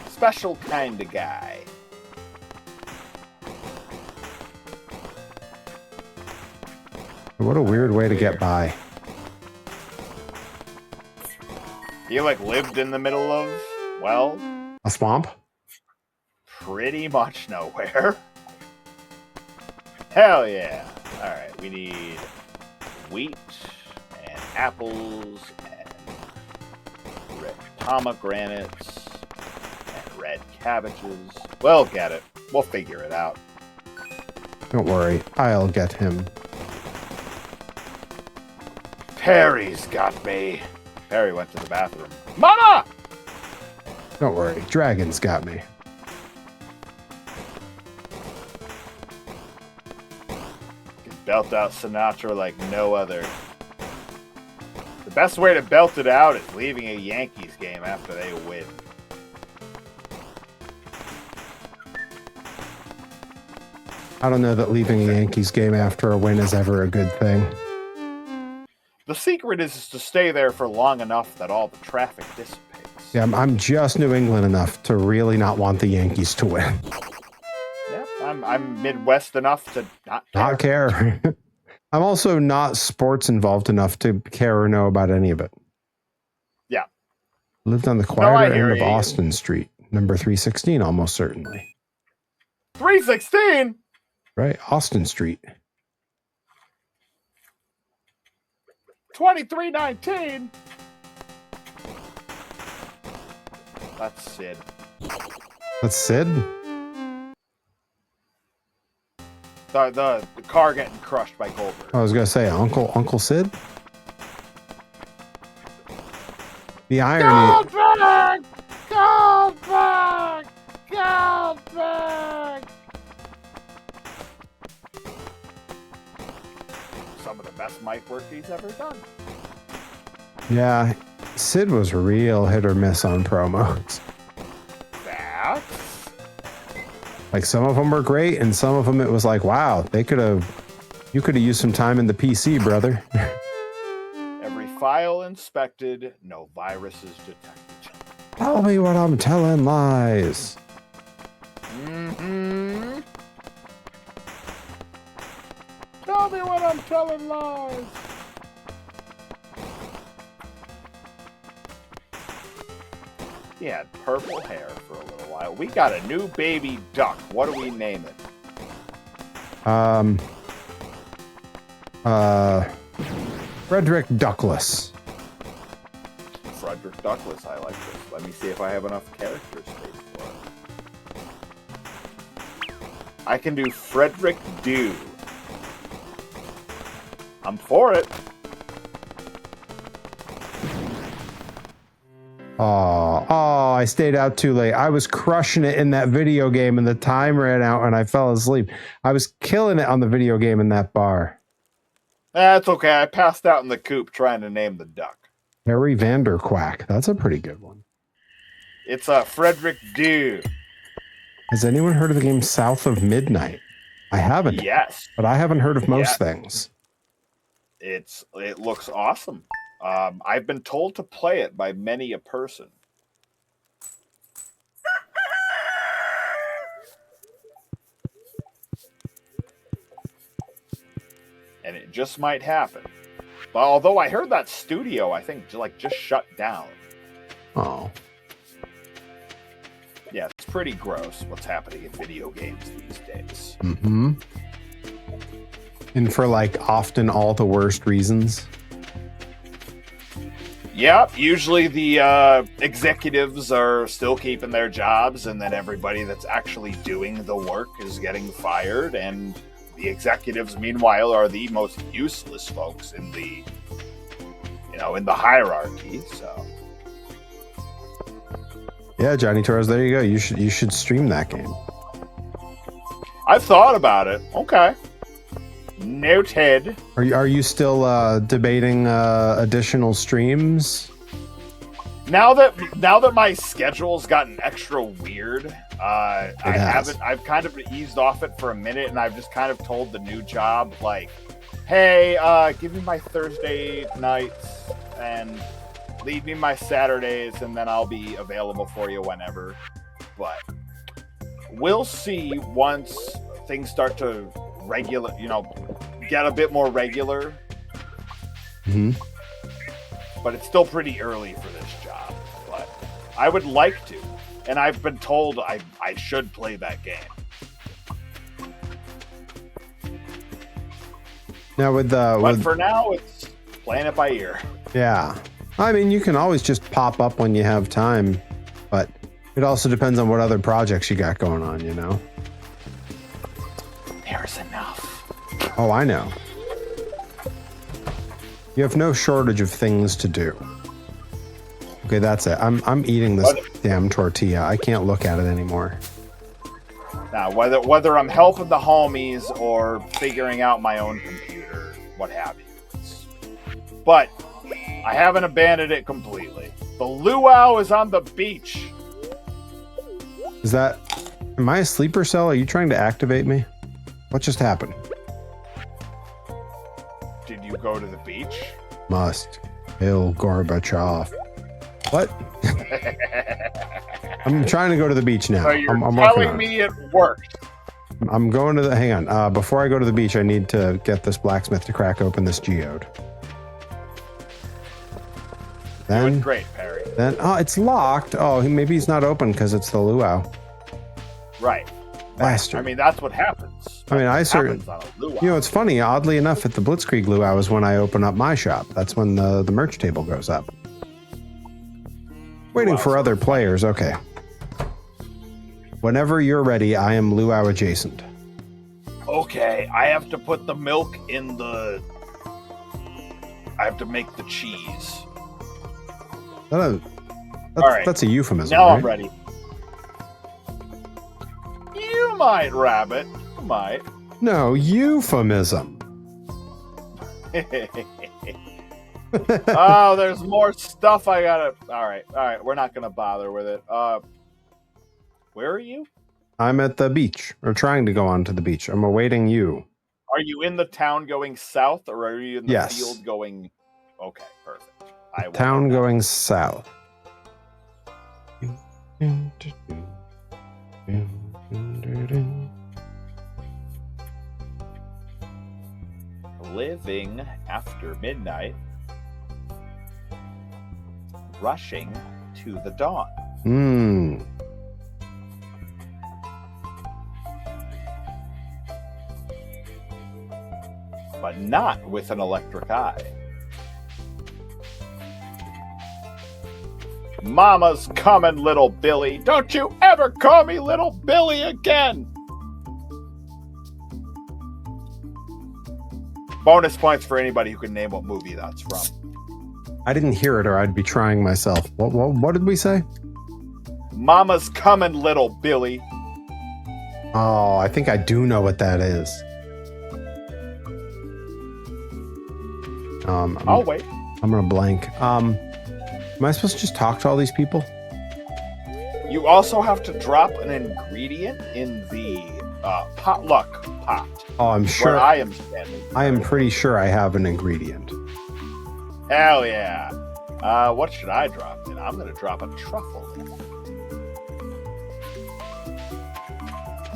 Special kind of guy. What a weird way to get by. He like lived in the middle of, well, A swamp? pretty much nowhere. Hell yeah. Alright, we need wheat and apples and red pomegranates and red cabbages. We'll get it. We'll figure it out. Don't worry, I'll get him. Perry's got me. Perry went to the bathroom. Mama! Don't worry, Dragon's got me. Can belt out Sinatra like no other. The best way to belt it out is leaving a Yankees game after they win. I don't know that leaving a Yankees game after a win is ever a good thing. The secret is to stay there for long enough that all the traffic dissipates. Yeah, I'm just New England enough to really not want the Yankees to win. Yeah, I'm Midwest enough to not care. Not care. I'm also not sports involved enough to care or know about any of it. Yeah. Lived on the I quieter hear end of you. Austin Street, number 316, almost certainly. 316? Right, Austin Street. 2319? That's Sid. That's Sid? The car getting crushed by Goldberg. I was gonna say Uncle Sid. The irony. Goldberg! Goldberg! Goldberg! Some of the best mic work he's ever done. Yeah, Sid was real hit or miss on promos. That's... Like some of them were great, and some of them it was like, wow, you could have used some time in the PC, brother. Every file inspected, no viruses detected. Tell me what I'm telling lies. Mm-hmm. Tell me when I'm telling lies. He had purple hair for a little while. We got a new baby duck. What do we name it? Frederick Duckless. Frederick Douglas, I like this. Let me see if I have enough character space for it. I can do Frederick Dew. I'm for it. Oh, I stayed out too late. I was crushing it in that video game and the time ran out and I fell asleep. I was killing it on the video game in that bar. That's okay. I passed out in the coop trying to name the duck. Harry Vanderquack. That's a pretty good one. It's Frederick Dew. Has anyone heard of the game South of Midnight? I haven't. Yes. But I haven't heard of most things. It looks awesome. I've been told to play it by many a person. And it just might happen. But although I heard that studio, I think, just shut down. Oh. Yeah, it's pretty gross what's happening in video games these days. Mm-hmm. And for, often all the worst reasons. Yep, usually the executives are still keeping their jobs, and then everybody that's actually doing the work is getting fired, and the executives, meanwhile, are the most useless folks in the, in the hierarchy. So, yeah, Johnny Torres, there you go. You should stream that game. I've thought about it. Okay. Noted. Are you still debating additional streams? Now that my schedule's gotten extra weird, I've kind of eased off it for a minute, and I've just kind of told the new job, hey, give me my Thursday nights and leave me my Saturdays, and then I'll be available for you whenever. But we'll see once things start to get a bit more regular. Mm-hmm. But it's still pretty early for this job. But I would like to, and I've been told I should play that game. Now but for now, it's playing it by ear. Yeah, I mean, you can always just pop up when you have time, but it also depends on what other projects you got going on. There's enough. Oh, I know. You have no shortage of things to do. Okay, that's it. I'm eating this damn tortilla. I can't look at it anymore. Now, whether I'm helping the homies or figuring out my own computer, what have you. But I haven't abandoned it completely. The luau is on the beach. Am I a sleeper cell? Are you trying to activate me? What just happened? Did you go to the beach? Must kill Gorbachev. What? I'm trying to go to the beach now. So you're I'm telling me it worked. I'm going to hang on. Before I go to the beach, I need to get this blacksmith to crack open this geode. Doing great, Perry. Then, it's locked. Oh, maybe he's not open because it's the luau. Right. Bastard. I mean, that's what happens. It's funny. Oddly enough, at the Blitzkrieg luau is when I open up my shop. That's when the merch table goes up. Waiting for other players. Okay. Whenever you're ready, I am luau adjacent. Okay, I have to put the milk in I have to make the cheese. That's a euphemism. Now right? I'm ready. You might, Rabbit. You might. No, euphemism. Oh, there's more stuff I gotta... All right. We're not gonna bother with it. Where are you? I'm at the beach, or trying to go onto the beach. I'm awaiting you. Are you in the town going south, or are you in the field going... Okay, perfect. Town going south. Living after midnight, rushing to the dawn. But not with an electric eye. Mama's coming, little Billy. Don't you ever call me little Billy again. Bonus points for anybody who can name what movie that's from. I didn't hear it, or I'd be trying myself. What did we say? Mama's coming, little Billy. Oh, I think I do know what that is. I'll wait. I'm gonna blank. Am I supposed to just talk to all these people? You also have to drop an ingredient in the potluck pot. Oh, I'm sure. Where I am standing. I am pretty sure I have an ingredient. Hell yeah. What should I drop in? I'm gonna drop a truffle in.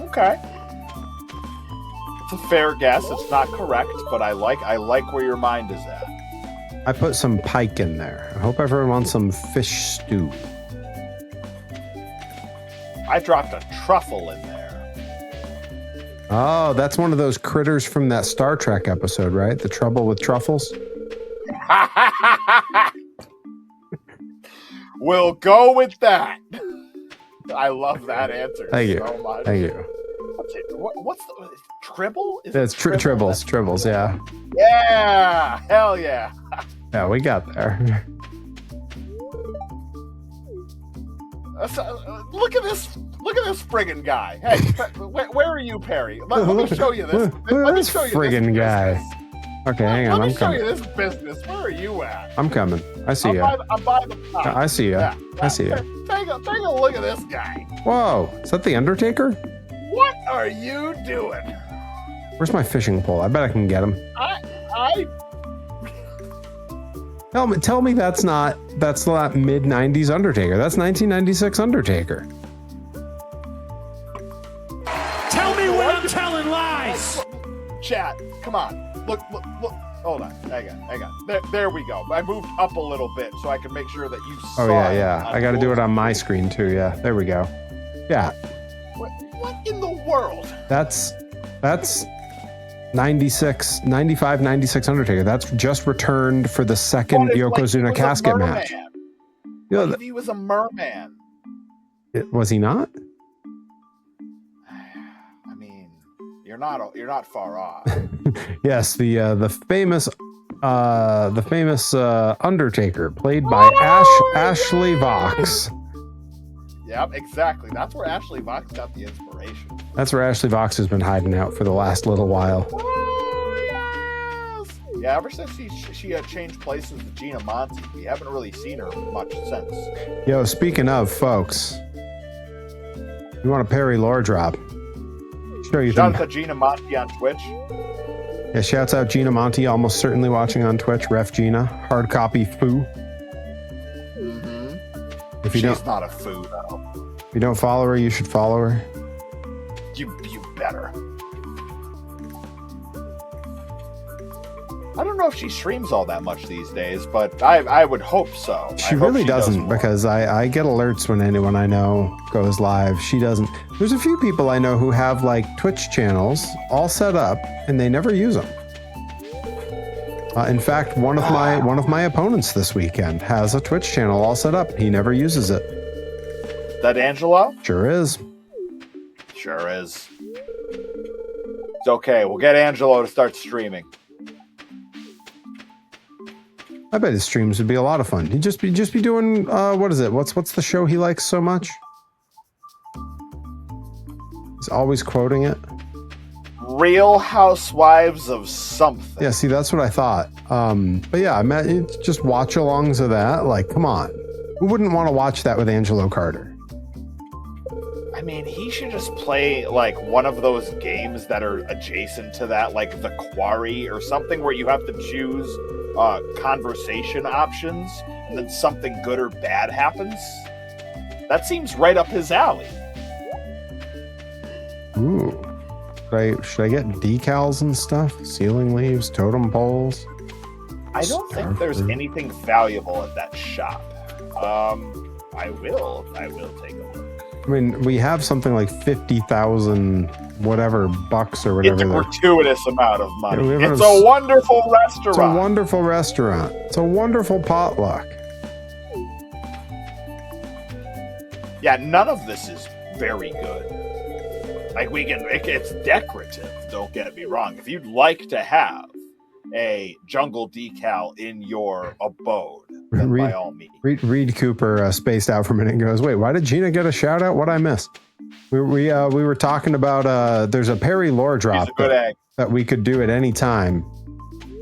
Okay. It's a fair guess. It's not correct, but I like where your mind is at. I put some pike in there. I hope everyone wants some fish stew. I dropped a truffle in there. Oh, that's one of those critters from that Star Trek episode, right? The Trouble with Truffles? We'll go with that. I love that answer so much. Thank you. What's the Tribble? It's Tribbles, yeah. Yeah, hell yeah. Yeah, we got there. Look at this friggin' guy. Hey, where are you, Perry? Let me show you this. Let me show you friggin' this guy. business. Okay, hang on. Let I'm me show coming. you this business. Where are you at? I'm coming. I see you. I'm by the top. I see you. I see you. Take a look at this guy. Whoa, is that the Undertaker? What are you doing? Where's my fishing pole? I bet I can get him. Tell me that's not mid 90s Undertaker. That's 1996 Undertaker. Tell me when I'm telling lies. Chat, come on. Look. Hold on. Hang on. There we go. I moved up a little bit so I can make sure that you saw. Oh yeah. I got to do it on my screen too. Yeah, there we go. Yeah. What in the world? That's 95, 96 Undertaker. That's just returned for the second Yokozuna casket match. What if he was a merman? Was he not? I mean, you're not far off. Yes, the famous Undertaker, played by Ashley Vox. Yep, exactly. That's where Ashley Vox got the inspiration. That's where Ashley Vox has been hiding out for the last little while. Oh, yes! Yeah, ever since she had changed places with Gina Monty, we haven't really seen her much since. Yo, speaking of, folks, you want a Perry lore drop? Show you Shout out to Gina Monty on Twitch. Yeah, shouts out Gina Monty, almost certainly watching on Twitch. Ref Gina, hard copy foo. If she's not a foo, though. If you don't follow her, you should follow her. You better. I don't know if she streams all that much these days, but I would hope so. She really doesn't, because I get alerts when anyone I know goes live. She doesn't. There's a few people I know who have like Twitch channels all set up, and they never use them. In fact, one of my opponents this weekend has a Twitch channel all set up. He never uses it. That Angelo? Sure is. Sure is. It's okay. We'll get Angelo to start streaming. I bet his streams would be a lot of fun. He'd just be doing what is it? What's the show he likes so much? He's always quoting it. Real Housewives of something. Yeah, see, that's what I thought. But yeah, I meant just watch-alongs of that. Like, come on, who wouldn't want to watch that with Angelo Carter? I mean, he should just play like one of those games that are adjacent to that, like The Quarry or something, where you have to choose conversation options, and then something good or bad happens. That seems right up his alley. Ooh. Should I get decals and stuff? Ceiling leaves, totem poles? I don't think there's anything valuable at that shop. I will take a look. I mean, we have something like 50,000 whatever bucks or whatever. It's a gratuitous amount of money. Yeah, it's a wonderful restaurant. It's a wonderful restaurant. It's a wonderful potluck. Yeah, none of this is very good. Like, it's decorative, don't get me wrong. If you'd like to have a jungle decal in your abode, then by all means. Reed Cooper spaced out for a minute and goes, wait, why did Gina get a shout out? What'd I miss? We were talking about, there's a Perry lore drop that we could do at any time.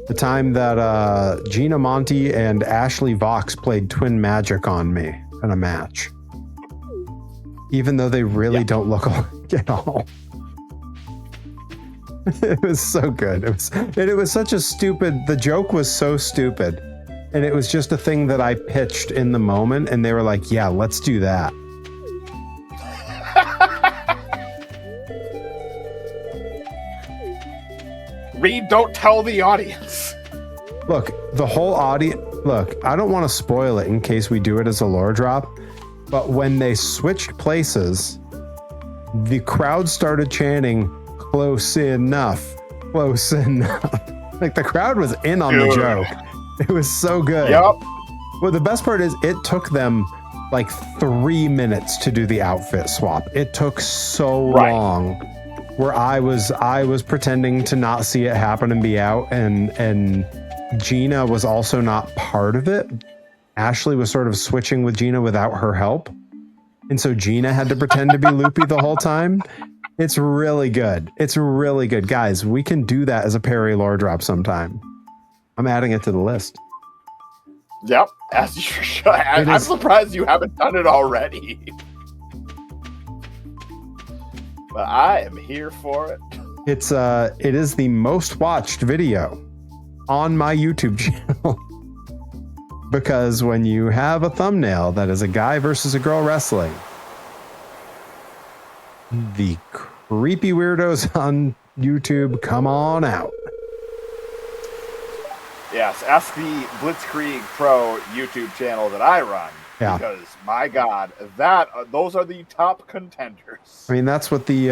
The time that Gina Monty and Ashley Vox played Twin Magic on me in a match. Even though they really don't look alike at all. It was so good. It was such a stupid, the joke was so stupid. And it was just a thing that I pitched in the moment, and they were like, yeah, let's do that. Reed, don't tell the audience. Look, the whole audience, look, I don't want to spoil it in case we do it as a lore drop, but when they switched places, the crowd started chanting, close enough, close enough. Like, the crowd was in on the joke. It was so good. Yep. Well, the best part is it took them like 3 minutes to do the outfit swap. It took so long where I was pretending to not see it happen and be out, and Gina was also not part of it. Ashley was sort of switching with Gina without her help. And so Gina had to pretend to be loopy the whole time. It's really good. It's really good. Guys, we can do that as a Perry lore drop sometime. I'm adding it to the list. Yep, as you should. I'm surprised you haven't done it already. But I am here for it. It is the most watched video on my YouTube channel. Because when you have a thumbnail that is a guy versus a girl wrestling, the creepy weirdos on YouTube come on out. Yes, ask the Blitzkrieg Pro YouTube channel that I run. Yeah. Because, my God, those are the top contenders. I mean, that's what the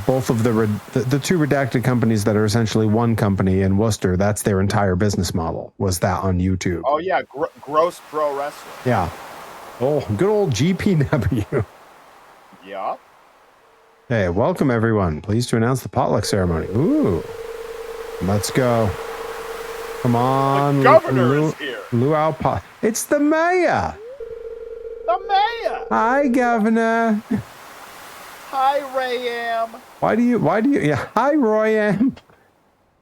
both of the two redacted companies that are essentially one company in Worcester, that's their entire business model, was that on YouTube. Oh, yeah, Gross Pro Wrestling. Yeah. Oh, good old GPW. Yeah. Hey, welcome everyone. Pleased to announce the potluck ceremony. Ooh. Let's go. Come on. The governor is here. Luau Pot. It's the mayor. The mayor. Hi, Governor. Hi, Rayam. Why do you, yeah, hi, Royam.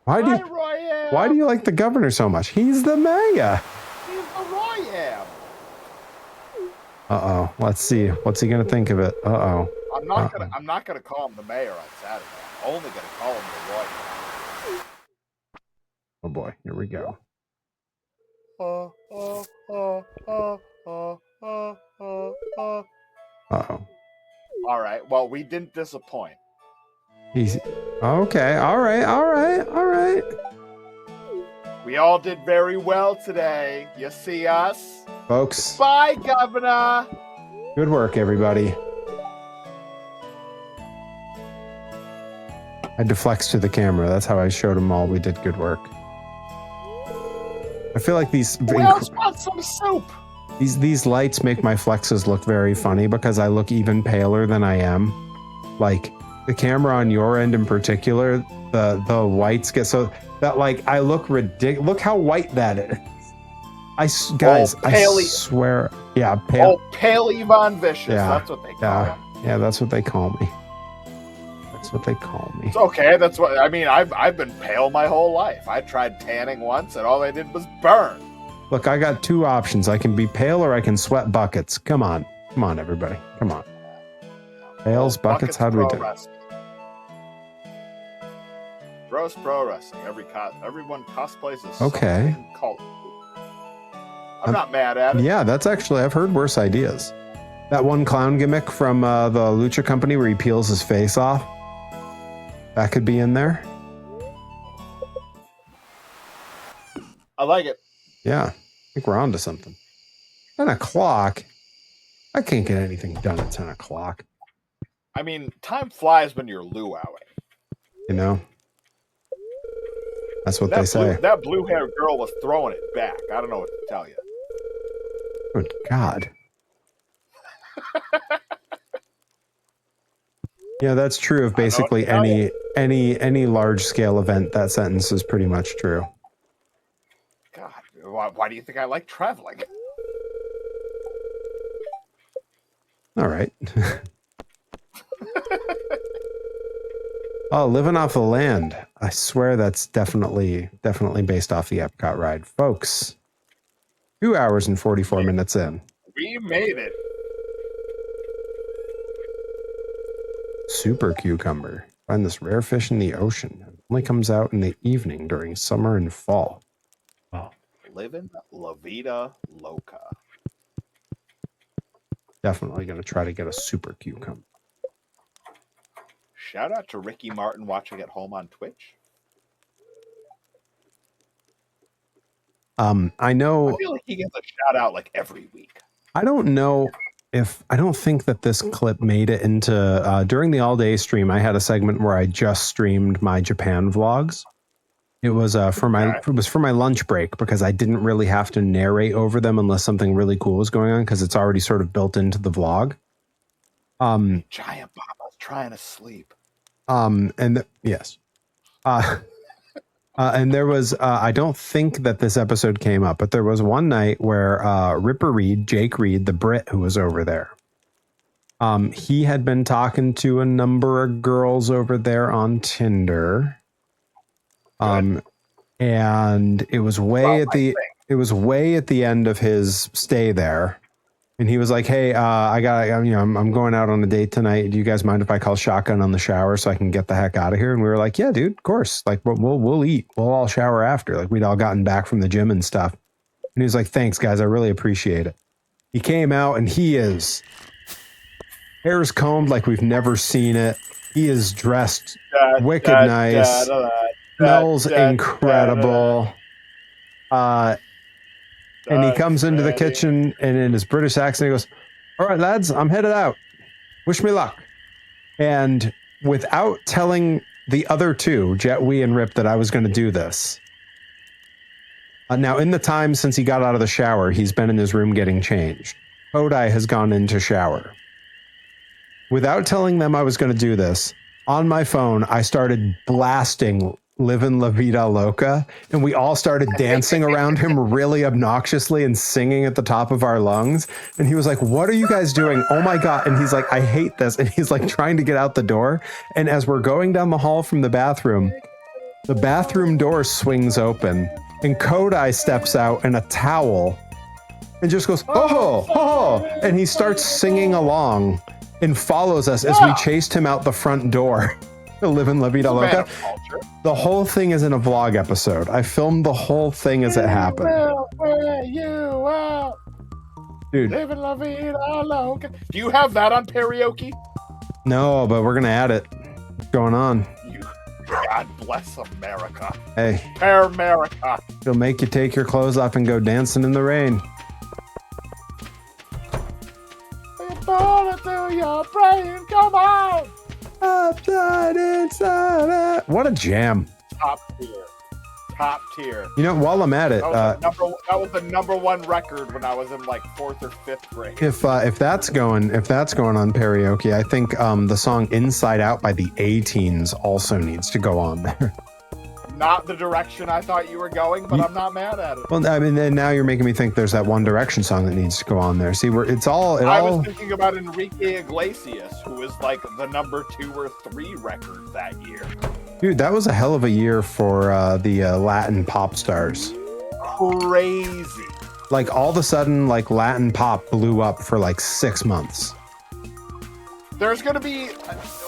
Royam. Why do you like the governor so much? He's the mayor. He's the Royam. Uh-oh. Let's see. What's he going to think of it? Uh-oh. I'm not gonna call him the mayor on Saturday. I'm only gonna call him the Royam. Oh boy, here we go. Uh-oh. All right. Well, we didn't disappoint. He's okay. All right. We all did very well today. You see us? Folks. Bye, Governor. Good work, everybody. I deflects to the camera. That's how I showed them all we did good work. I feel like these want some soup. These lights make my flexes look very funny because I look even paler than I am. Like the camera on your end in particular, the whites get so that like I look ridiculous. Look how white that is. I swear, yeah, pale. Oh, Pale Yvonne Vicious. Yeah, that's what they call him. Yeah, that's what they call me. That's what they call me. It's okay. That's what I mean. I've been pale my whole life. I tried tanning once, and all I did was burn. Look, I got two options. I can be pale or I can sweat buckets. Come on, everybody, come on. Pails, buckets. How do we do? Gross Pro Wrestling. Everyone cosplays as okay. Color. I'm not mad at it. Yeah, that's actually I've heard worse ideas. That one clown gimmick from the Lucha Company where he peels his face off. That could be in there. I like it. Yeah, I think we're on to something. 10 o'clock? I can't get anything done at 10 o'clock. I mean, time flies when you're luauing. You know? That's what they say. That blue-haired girl was throwing it back. I don't know what to tell you. Good God. Yeah, that's true of basically any large scale event. That sentence is pretty much true. God, why do you think I like traveling? All right. Oh, living off the land. I swear that's definitely based off the Epcot ride. Folks, 2 hours and 44 minutes in. We made it. Super cucumber. Find this rare fish in the ocean. It only comes out in the evening during summer and fall. Oh. Living La Vida Loca. Definitely going to try to get a super cucumber. Shout out to Ricky Martin watching at home on Twitch. I know. I feel like he gets a shout out like every week. I don't know if I don't think that this clip made it into during the all day stream. I had a segment where I just streamed my Japan vlogs. It was for my lunch break because I didn't really have to narrate over them unless something really cool was going on because it's already sort of built into the vlog. Giant Baba's trying to sleep. Yes. And there was, I don't think that this episode came up, but there was one night where Ripper Reed, Jake Reed, the Brit who was over there, he had been talking to a number of girls over there on Tinder. And it was way at the end of his stay there. And he was like, "Hey, I'm going out on a date tonight. Do you guys mind if I call shotgun on the shower so I can get the heck out of here?" And we were like, "Yeah, dude, of course. Like, we'll eat. We'll all shower after. Like, we'd all gotten back from the gym and stuff." And he was like, "Thanks, guys. I really appreciate it." He came out and he is hair's combed like we've never seen it. He is dressed wicked nice. Smells incredible. And he comes into the kitchen and in his British accent, he goes, "All right, lads, I'm headed out. Wish me luck." And without telling the other two, Jet, Wee, and Rip, that I was going to do this. Now, in the time since he got out of the shower, he's been in his room getting changed. Kodai has gone in to shower. Without telling them I was going to do this, on my phone, I started blasting Livin' La Vida Loca, and we all started dancing around him really obnoxiously and singing at the top of our lungs. And he was like, "What are you guys doing? Oh my God." And he's like, "I hate this." And he's like trying to get out the door. And as we're going down the hall from the bathroom door swings open and Kodai steps out in a towel and just goes, "Oh, oh," and he starts singing along and follows us as we chased him out the front door. Livin' La Vida Loca. The whole thing is in a vlog episode. I filmed the whole thing as it happened. Dude. Livin' La Vida Loca. Do you have that on karaoke? No, but we're gonna add it. What's going on? God bless America. Hey. America. It'll make you take your clothes off and go dancing in the rain. Bullet through your brain, come on! Upside inside out. What a jam. Top tier. You know, while I'm at it, that was the #1 record when I was in like 4th or 5th grade. If that's going on karaoke, I think the song Inside Out by the A-Teens also needs to go on there. Not the direction I thought you were going, but I'm not mad at it. Well, I mean, then now you're making me think there's that One Direction song that needs to go on there. See, I was thinking about Enrique Iglesias, who was like the #2 or 3 record that year. Dude, that was a hell of a year for the Latin pop stars. Crazy. Like all of a sudden, like Latin pop blew up for like 6 months. There's gonna be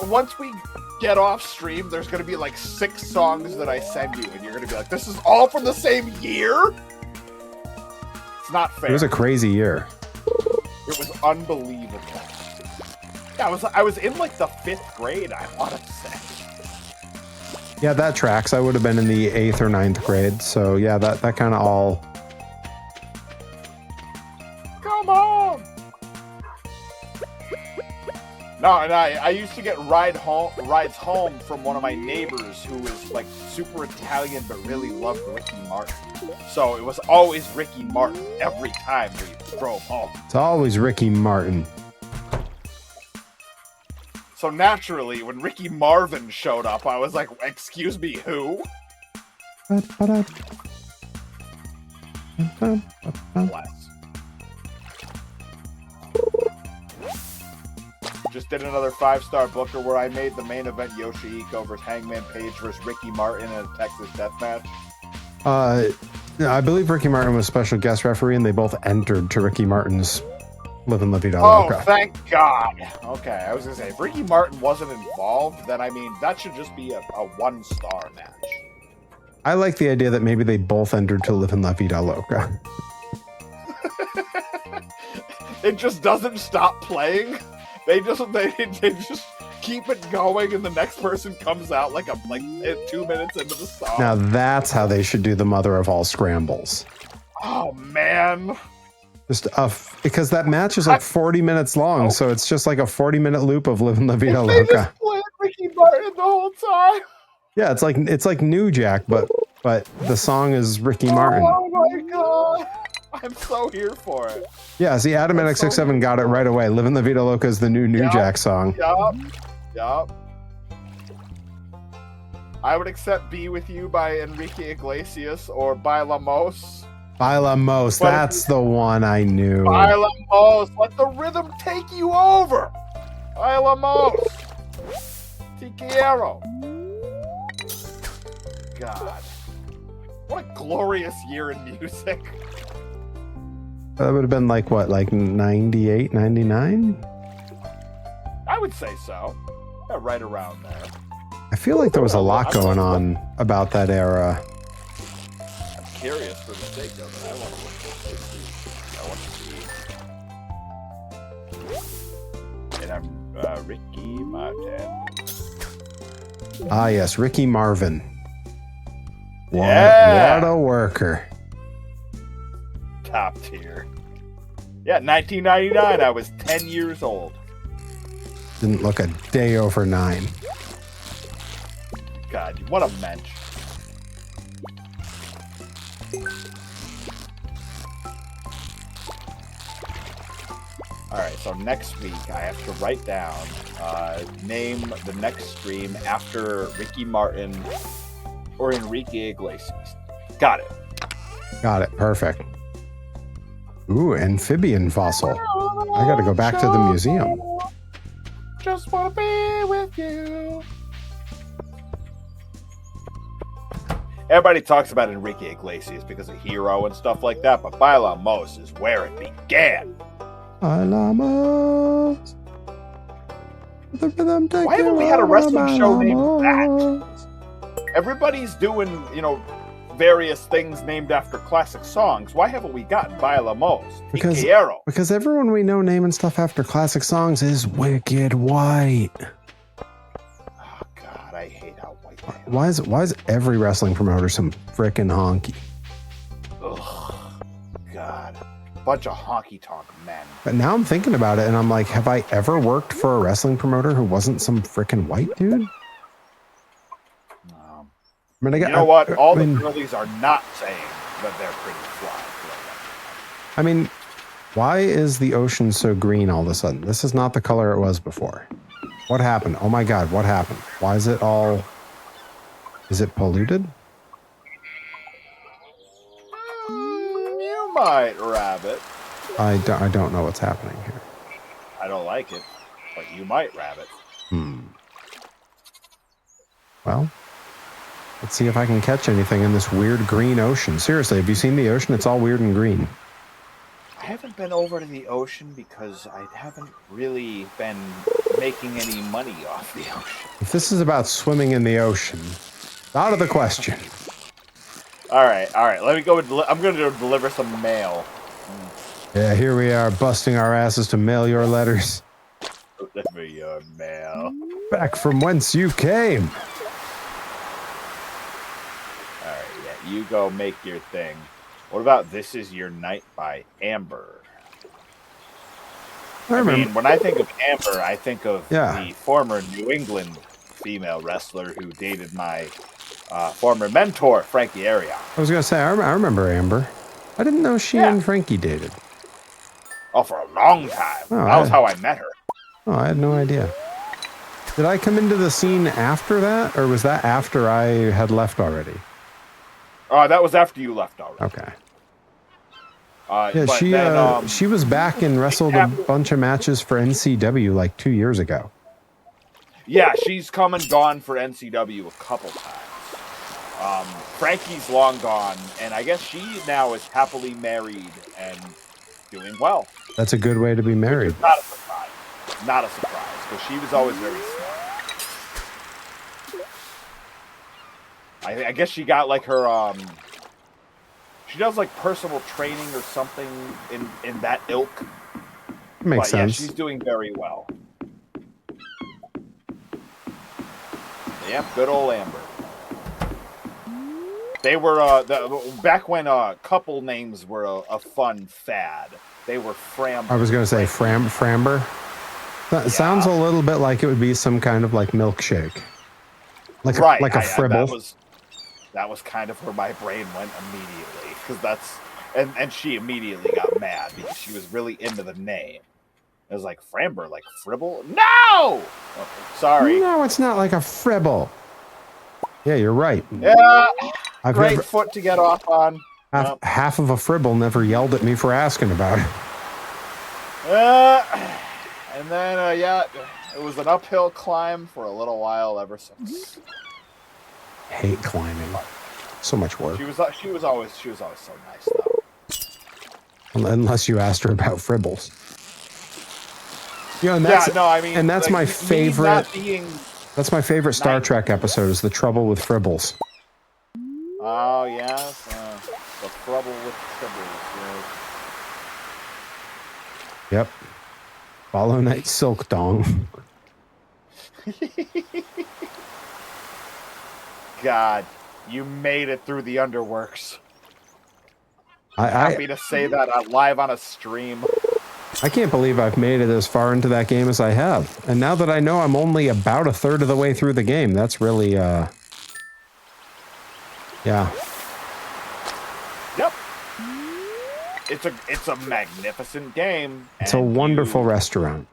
once we get off stream, there's gonna be like 6 songs that I send you, and you're gonna be like, "This is all from the same year." It's not fair. It was a crazy year. It was unbelievable. Yeah, I was in like the 5th grade, I want to say. Yeah, that tracks. I would have been in the 8th or 9th grade. So yeah, that kind of all. Come on. No, and I used to get rides home from one of my neighbors who was like super Italian but really loved Ricky Martin. So it was always Ricky Martin every time we drove home. It's always Ricky Martin. So naturally, when Ricky Marvin showed up, I was like, excuse me, who? Bless. Just did another 5-star booker where I made the main event Yoshihiko versus Hangman Page versus Ricky Martin in a Texas death match. I believe Ricky Martin was special guest referee, and they both entered to Ricky Martin's Live and La Vida Loca. Oh, thank God. Okay, I was going to say, if Ricky Martin wasn't involved, then, I mean, that should just be a 1-star match. I like the idea that maybe they both entered to Live and La Vida Loca. It just doesn't stop playing. They just keep it going, and the next person comes out like 2 minutes into the song. Now that's how they should do the mother of all scrambles. Oh man! Just because that match is like 40 minutes long, so it's just like a 40-minute loop of Live and La Vida They Loca. just played Ricky Martin the whole time. Yeah, it's like New Jack, but the song is Ricky Martin. Oh my God! I'm so here for it. Yeah, see, Adam at X67 got it right away. Live in La Vida Loca is the new Jack song. Yup. I would accept Be With You by Enrique Iglesias or Bailamos. Bailamos, that's the one I knew. Bailamos, let the rhythm take you over. Bailamos. Te quiero. God. What a glorious year in music. That would have been like what, like 98, 99? I would say so. Yeah, right around there. I feel like there was a lot going on about that era. I'm curious for the sake of it. I want to see. And I'm Ricky Martin. Ah, yes, Ricky Marvin. Yeah. What a worker. Top tier. Yeah, 1999. I was 10 years old. Didn't look a day over 9. God, what a mensch. Alright, so next week I have to write down, name the next stream after Ricky Martin or Enrique Iglesias. Got it. Got it. Perfect. Ooh, amphibian fossil. I gotta go back to the museum. Just wanna be with you. Everybody talks about Enrique Iglesias because of Hero and stuff like that, but Bailamos is where it began. Bailamos. The rhythm take Why haven't we you had a over, wrestling show named Bailamos. that? Everybody's doing, various things named after classic songs. Why haven't we gotten Bailamos? Because everyone we know naming stuff after classic songs is wicked white. Oh God, I hate how white they are. Why is every wrestling promoter some frickin' honky? Ugh, God, bunch of honky-tonk men. But now I'm thinking about it, and I'm like, have I ever worked for a wrestling promoter who wasn't some frickin' white dude? I mean, You know what? All the girlies are not saying that they're pretty fly. I mean, why is the ocean so green all of a sudden? This is not the color it was before. What happened? Oh my God, what happened? Why is it all... Is it polluted? You might, Rabbit. I don't know what's happening here. I don't like it, but you might, Rabbit. Well... Let's see if I can catch anything in this weird green ocean. Seriously, have you seen the ocean? It's all weird and green. I haven't been over to the ocean because I haven't really been making any money off the ocean. If this is about swimming in the ocean, out of the question. All right. Let me go. I'm going to deliver some mail. Yeah, here we are, busting our asses to mail your letters. Deliver your mail. Back from whence you came. You go make your thing. What about This Is Your Night by Amber? I mean, when I think of Amber, I think of the former New England female wrestler who dated my former mentor, Frankie Arion. I was going to say, I remember Amber. I didn't know she and Frankie dated. Oh, for a long time. That was how I met her. Oh, I had no idea. Did I come into the scene after that, or was that after I had left already? That was after you left already. Okay. But She was back and wrestled a bunch of matches for NCW like 2 years ago. Yeah, she's come and gone for NCW a couple times. Frankie's long gone, and I guess she now is happily married and doing well. That's a good way to be married. Not a surprise. Not a surprise, because she was always very smart. I guess she got like her she does like personal training or something in that ilk. Makes sense. Yeah, she's doing very well. Yep, good old Amber. They were back when couple names were a fun fad. They were Framber. I was going to say Framber. That sounds a little bit like it would be some kind of like milkshake, like a Fribble. That was kind of where my brain went immediately, because and she immediately got mad because she was really into the name. It was like Framber, like Fribble. No, oh, sorry. No, it's not like a Fribble. Yeah, you're right. Yeah, great foot to get off on. Half of a Fribble never yelled at me for asking about it. And then it was an uphill climb for a little while ever since. Hate climbing. So much work. She was always so nice though. Unless you asked her about Fribbles. And that's my favorite. That's my favorite Star Trek episode. Is the Trouble with Fribbles. Oh yes, the Trouble with Fribbles. Yep. Follow Night Silk Dong. God, you made it through the underworks. I'm happy to say that live on a stream. I can't believe I've made it as far into that game as I have. And now that I know I'm only about a third of the way through the game, that's really, yeah. Yep. It's a magnificent game. It's a wonderful restaurant.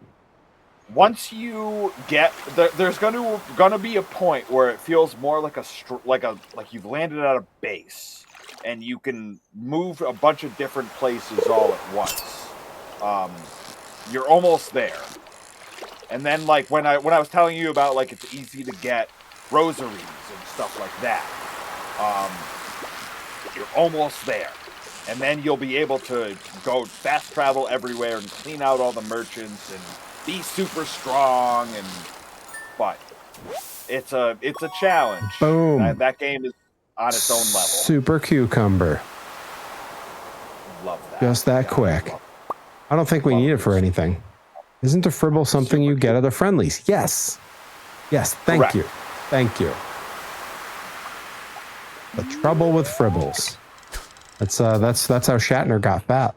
Once you get there's gonna be a point where it feels more like like you've landed at a base, and you can move a bunch of different places all at once. You're almost there, and then like when I was telling you about like it's easy to get rosaries and stuff like that, you're almost there, and then you'll be able to go fast travel everywhere and clean out all the merchants and be super strong, but it's a challenge. Boom. That game is on its own level. Super cucumber. Love that. Just that quick. I don't think we need it for anything. Isn't a Fribble something you get at the friendlies? Yes. Yes, thank you. Thank you. The Trouble with Fribbles. That's how Shatner got fat.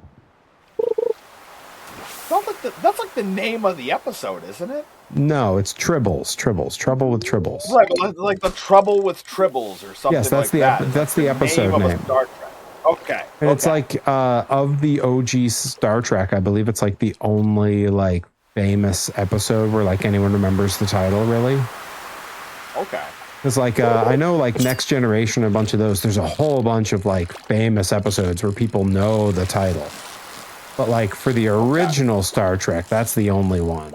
That's like the name of the episode, isn't it? No, it's Tribbles. Trouble with Tribbles. Right, like the Trouble with Tribbles or something. Yes, that's that's the episode name. Star Trek. Okay. And it's like of the OG Star Trek, I believe it's like the only like famous episode where like anyone remembers the title really. Okay. It's like I know like Next Generation, a bunch of those. There's a whole bunch of like famous episodes where people know the title. But like for the original Star Trek, that's the only one.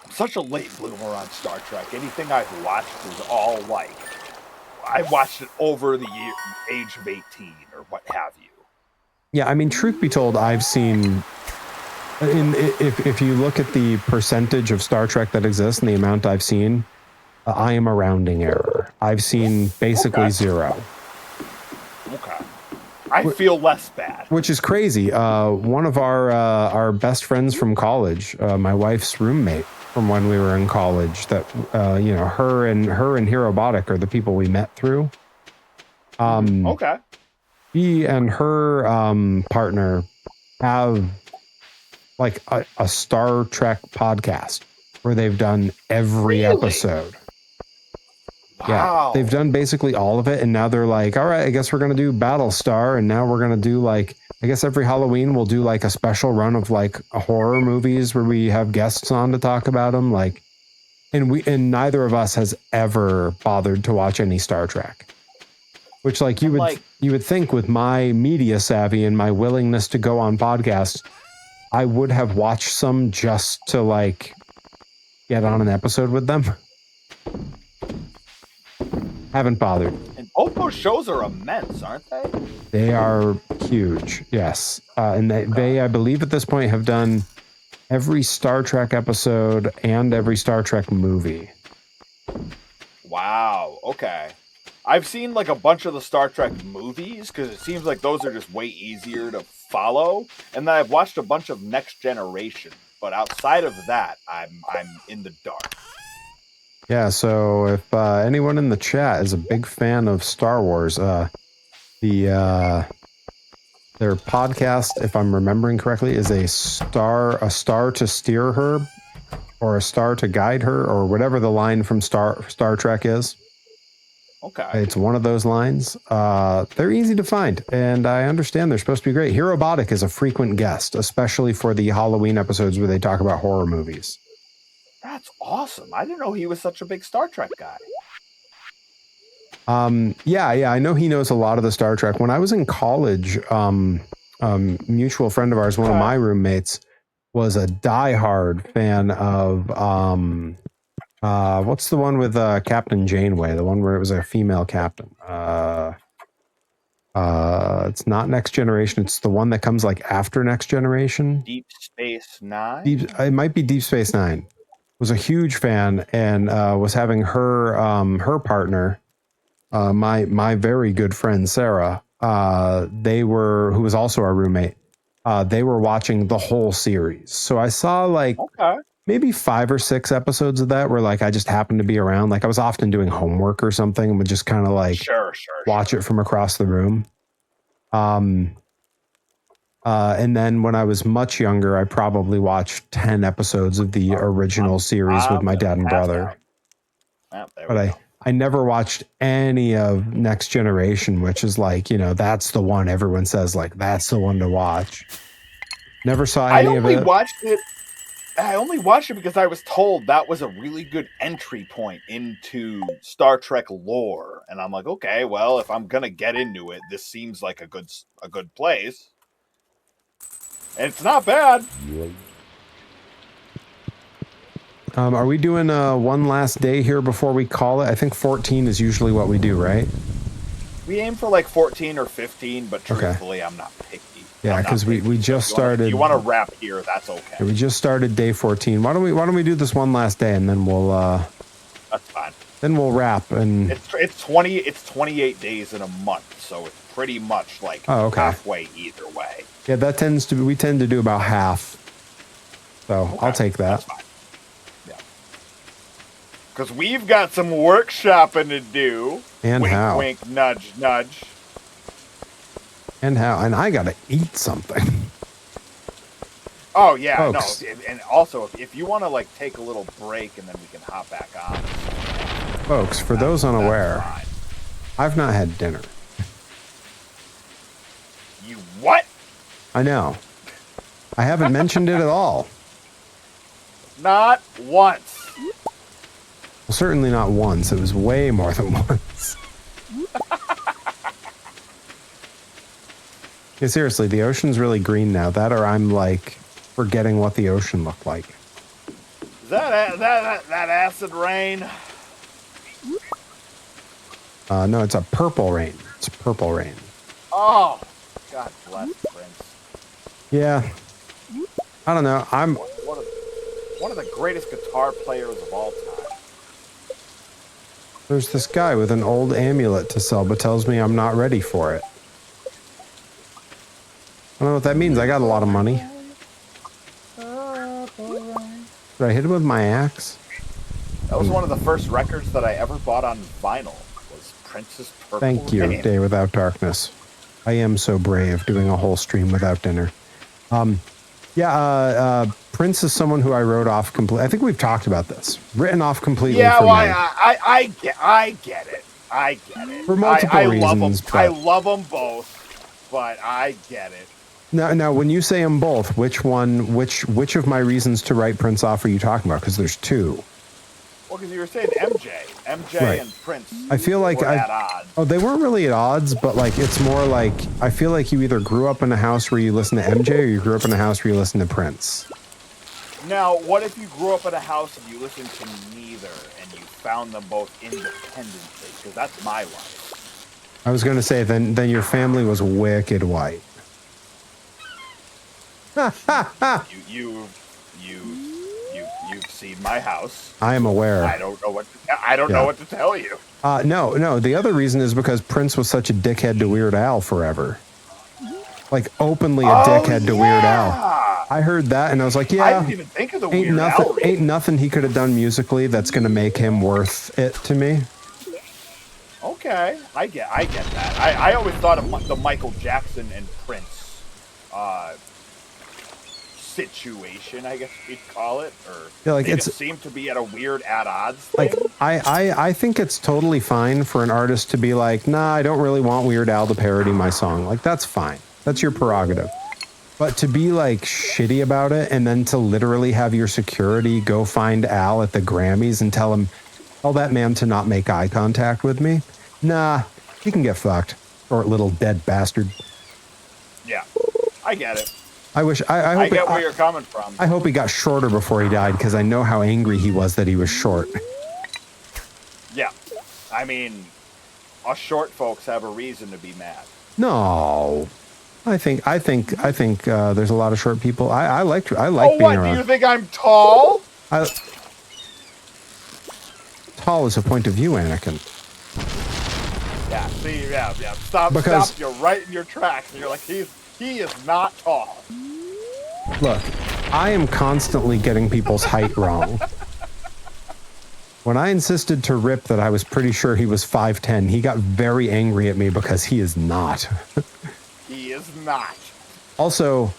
I'm such a late bloomer on Star Trek. Anything I've watched is all like I watched it over the age of 18 or what have you. Yeah, I mean, truth be told, I've seen. If you look at the percentage of Star Trek that exists and the amount I've seen, I am a rounding error. I've seen basically zero. Okay. I feel less bad. Which is crazy. One of our best friends from college, my wife's roommate from when we were in college, that her and Herobotic are the people we met through. Okay. He and her partner have like a Star Trek podcast where they've done every episode. Wow. Yeah, they've done basically all of it, and now they're like, all right, I guess we're going to do Battlestar, and now we're going to do like I guess every Halloween we'll do like a special run of like horror movies where we have guests on to talk about them. Like, and neither of us has ever bothered to watch any Star Trek. Which, like, you would think with my media savvy and my willingness to go on podcasts, I would have watched some just to like get on an episode with them. Haven't bothered. And both those shows are immense, aren't they? They are huge, yes. And they, I believe at this point, have done every Star Trek episode and every Star Trek movie. Wow, okay. I've seen like a bunch of the Star Trek movies because it seems like those are just way easier to follow. And then I've watched a bunch of Next Generation. But outside of that, I'm in the dark. Yeah, so if anyone in the chat is a big fan of Star Wars, their podcast, if I'm remembering correctly, is a star to steer her, or a star to guide her, or whatever the line from Star Trek is. Okay. It's one of those lines. They're easy to find, and I understand they're supposed to be great. Herobotic is a frequent guest, especially for the Halloween episodes where they talk about horror movies. That's awesome. I didn't know he was such a big Star Trek guy. Yeah, I know he knows a lot of the Star Trek. When I was in college, mutual friend of ours, one of my roommates, was a diehard fan of what's the one with Captain Janeway? The one where it was a female captain. It's not Next Generation. It's the one that comes like after Next Generation. Deep Space Nine. It might be Deep Space Nine. Was a huge fan and was having her partner, my very good friend Sarah. Who was also our roommate. They were watching the whole series. So I saw like maybe 5 or 6 episodes of that where like I just happened to be around. Like I was often doing homework or something and would just kind of like watch it from across the room. And then when I was much younger, I probably watched 10 episodes of the original series with my dad and brother. But I never watched any of Next Generation, which is like, you know, that's the one everyone says like, that's the one to watch. Never saw any of it. I only watched it because I was told that was a really good entry point into Star Trek lore. And I'm like, okay, well, if I'm going to get into it, this seems like a good place. And it's not bad. Are we doing one last day here before we call it? I think 14 is usually what we do, right? We aim for like 14 or 15, but truthfully, I'm not picky. Yeah, because we just started. If you want to wrap here, that's okay. We just started day 14. Why don't we do this one last day and then we'll that's fine. Then we'll wrap and it's 28 days in a month, so it's pretty much like halfway either way. Yeah, we tend to do about half. So I'll take that. That's fine. Yeah. Because we've got some workshopping to do. And wink, how? Wink, nudge, nudge. And how? And I gotta eat something. Oh yeah, Folks. no. And also, if you want to like take a little break and then we can hop back on. Folks, for those unaware, I've not had dinner. You what? I know. I haven't mentioned it at all. Not once. Well, certainly not once. It was way more than once. Yeah, seriously, the ocean's really green now. That or I'm like forgetting what the ocean looked like. Is that acid rain? No, it's a purple rain. It's purple rain. Oh, God bless Prince. Yeah. I don't know. I'm one of the greatest guitar players of all time. There's this guy with an old amulet to sell, but tells me I'm not ready for it. I don't know what that means. I got a lot of money. Did I hit him with my axe? That was one of the first records that I ever bought on vinyl. Was Prince's Purple Rain. Thank you, Day Without Darkness. I am so brave doing a whole stream without dinner. Prince is someone who I wrote off completely. I think we've talked about this. Written off completely. Yeah, for me. I get it. I get it. For multiple reasons. I love them both, but I get it. Now, when you say them both, which of my reasons to write Prince off are you talking about? Because there's two. Well, because you were saying MJ Right. and Prince. I feel like were at odds. Oh, they weren't really at odds, but like it's more like I feel like you either grew up in a house where you listen to MJ or you grew up in a house where you listen to Prince. Now, what if you grew up in a house and you listened to neither and you found them both independently? Because that's my life. I was going to say then your family was wicked white. You've seen my house. I am aware. I don't know what to tell you. No. The other reason is because Prince was such a dickhead to Weird Al forever. Like openly a dickhead to Weird Al. I heard that and I was like, yeah. I didn't even think of the Weird Al. Ain't nothing he could have done musically that's gonna make him worth it to me. Okay, I get that. I always thought of the Michael Jackson and Prince situation, I guess you'd call it, or yeah, like it seemed to be at a weird at odds thing. Like I think it's totally fine for an artist to be like, nah, I don't really want Weird Al to parody my song. Like that's fine. That's your prerogative. But to be like shitty about it and then to literally have your security go find Al at the Grammys and tell that man to not make eye contact with me. Nah, he can get fucked. Short little dead bastard. Yeah, I get it. I hope I get where you're coming from. I hope he got shorter before he died because I know how angry he was that he was short. Yeah, I mean, us short folks have a reason to be mad. No, I think there's a lot of short people. I like being what, around. Do you think I'm tall? Tall is a point of view, Anakin. Yeah, see, yeah. Stop, you're right in your tracks. And you're like, he is not tall. Look, I am constantly getting people's height wrong. When I insisted to Rip that I was pretty sure he was 5'10", he got very angry at me because he is not. He is not. Also,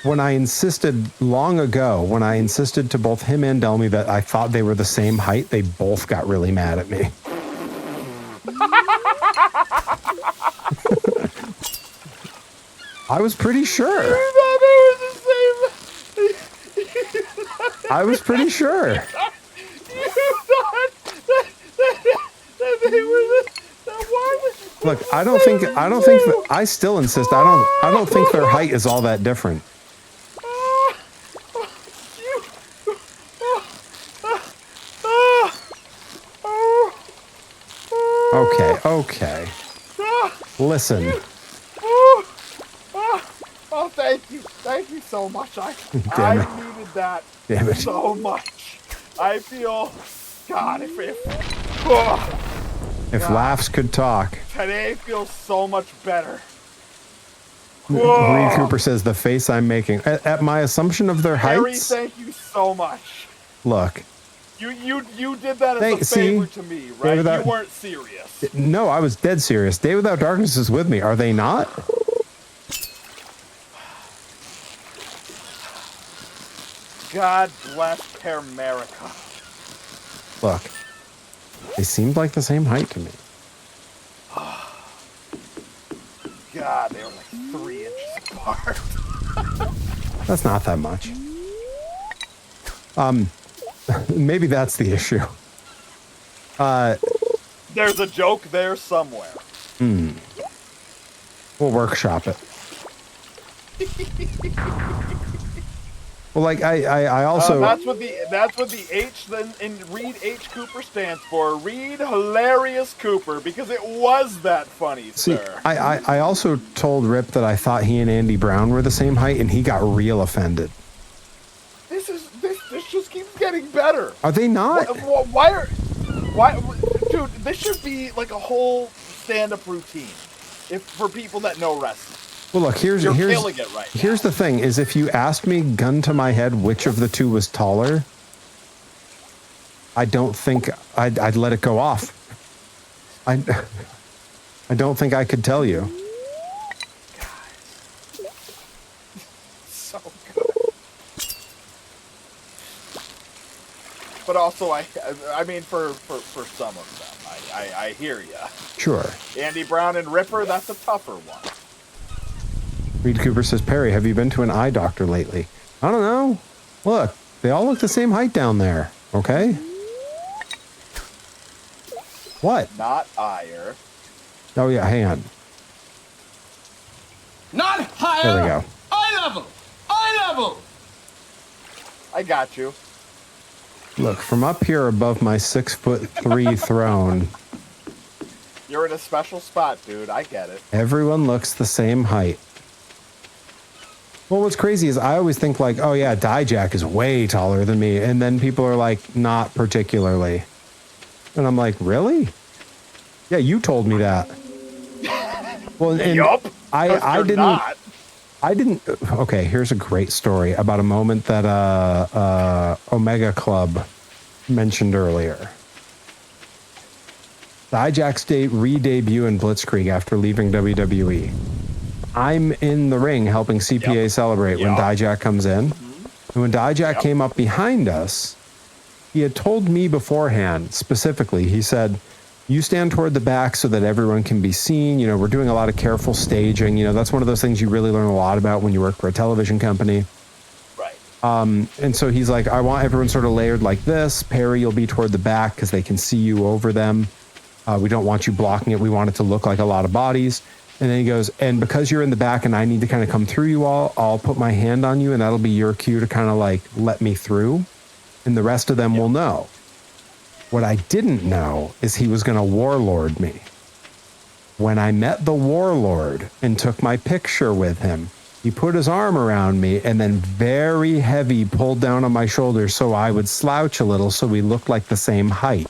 when I insisted long ago, when I insisted to both him and Delmy that I thought they were the same height, they both got really mad at me. I was pretty sure. You thought they were the same. I was pretty sure. You thought that they were the one. Look, I still insist. I don't think their height is all that different. Okay. Listen. Oh, thank you so much. I needed that so much. I feel, God, if laughs could talk. Today feels so much better. Reed Cooper says the face I'm making at my assumption of their Harry, heights. thank you so much. Look, you did that as a favor to me, right? You weren't serious. No, I was dead serious. Day Without Darkness is with me. Are they not? God bless America. Look, they seemed like the same height to me. God, they were like 3 inches apart. That's not that much. Maybe that's the issue. There's a joke there somewhere. We'll workshop it. Well, like I also that's what the H then in Reed H Cooper stands for. Reed Hilarious Cooper, because it was that funny, sir. I also told Rip that I thought he and Andy Brown were the same height, and he got real offended. This just keeps getting better. Are they not? Why, dude? This should be like a whole stand-up routine, for people that know wrestling. Well, look, here's killing it right now. Here's the thing: is if you asked me, gun to my head, which of the two was taller, I don't think I'd let it go off. I don't think I could tell you. Guys, so good. But also, I mean, for some of them, I hear ya. Sure. Andy Brown and Ripper, that's a tougher one. Reed Cooper says, Perry, have you been to an eye doctor lately? I don't know. Look, they all look the same height down there. Okay? What? Not ire. Oh, yeah, hang on. Not higher. There we go. Eye level. Eye level. I got you. Look, from up here above my 6'3" throne, You're in a special spot, dude. I get it. everyone looks the same height. Well, what's crazy is I always think like, oh yeah, Dijak is way taller than me. And then people are like, not particularly. And I'm like, really? Yeah, you told me that. Well, and Yup. I didn't. Okay, here's a great story about a moment that Omega Club mentioned earlier. Dijak's re-debut in Blitzkrieg after leaving WWE. I'm in the ring helping CPA celebrate when Dijak comes in. And when Dijak came up behind us, he had told me beforehand, specifically, he said, you stand toward the back so that everyone can be seen. You know, we're doing a lot of careful staging. You know, that's one of those things you really learn a lot about when you work for a television company. Right. And so he's like, I want everyone sort of layered like this. Perry, you'll be toward the back because they can see you over them. We don't want you blocking it. We want it to look like a lot of bodies. And then he goes, and because you're in the back and I need to kind of come through you all, I'll put my hand on you and that'll be your cue to kind of like let me through. And the rest of them will know. What I didn't know is he was going to warlord me. When I met the warlord and took my picture with him, he put his arm around me and then very heavy pulled down on my shoulders so I would slouch a little so we looked like the same height.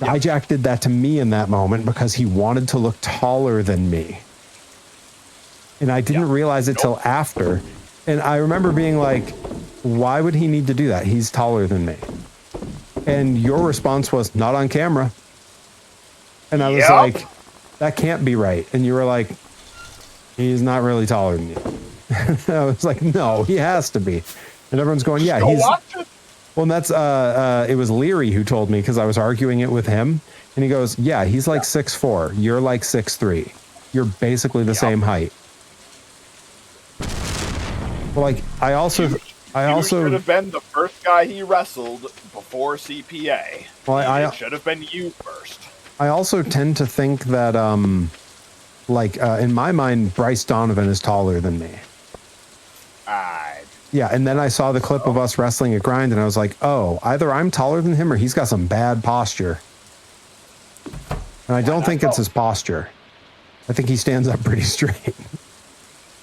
Dijak did that to me in that moment because he wanted to look taller than me. And I didn't realize it till after. And I remember being like, why would he need to do that? He's taller than me. And your response was, not on camera. And I was like, that can't be right. And you were like, he's not really taller than you. I was like, no, he has to be. And everyone's going, yeah, he's... Well, and that's, it was Leary who told me because I was arguing it with him. And he goes, yeah, he's like 6'4". You're like 6'3". You're basically the same height. Well, like, I also should have been the first guy he wrestled before CPA. Well, it should have been you first. I also tend to think that, in my mind, Bryce Donovan is taller than me. Yeah, and then I saw the clip of us wrestling at Grind, and I was like, oh, either I'm taller than him or he's got some bad posture. And I don't think it's his posture. I think he stands up pretty straight.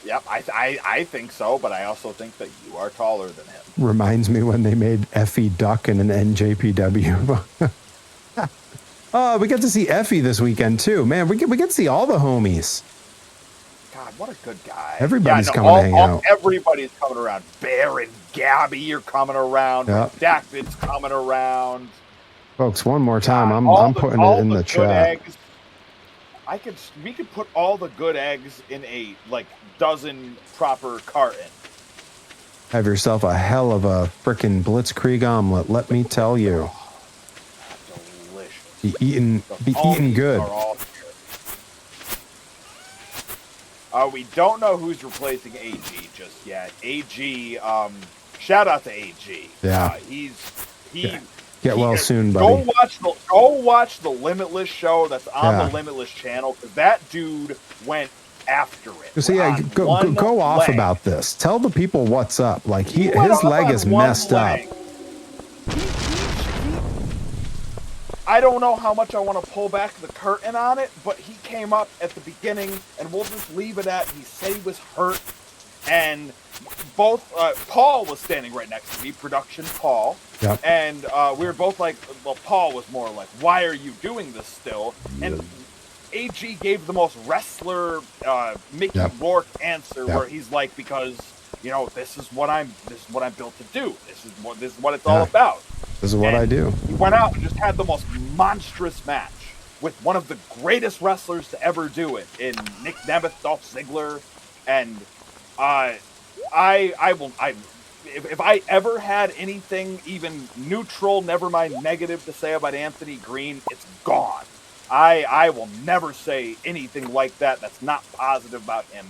Yep, I think so, but I also think that you are taller than him. Reminds me when they made Effie duck in an NJPW. Oh, we get to see Effie this weekend, too. Man, we get to see all the homies. God, what a good guy. Everybody's coming to hang out. Everybody's coming around. Bear and Gabby are coming around. Yep. David's coming around. Folks, one more time. I'm putting it in the chat. Eggs, we could put all the good eggs in a, dozen proper carton. Have yourself a hell of a frickin' Blitzkrieg omelet, let me tell you. Delicious. Be eating good. We don't know who's replacing AG just yet. AG, shout out to AG. Yeah. Get well soon, buddy. Go watch the Limitless show that's on the Limitless channel, because that dude went after it. So yeah, go off about this. Tell the people what's up. Like his leg is messed up. I don't know how much I want to pull back the curtain on it, but he came up at the beginning, and we'll just leave it at he said he was hurt, and both Paul was standing right next to me, production Paul, and we were both like, well, Paul was more like, why are you doing this still? And AG gave the most wrestler Mickey Rourke answer, where he's like, because this is what I'm built to do. This is what it's all about. This is what I do. He went out and just had the most monstrous match with one of the greatest wrestlers to ever do it, in Nick Nemeth, Dolph Ziggler, and if I ever had anything even neutral, never mind negative, to say about Anthony Green, it's gone. I will never say anything like that that's not positive about him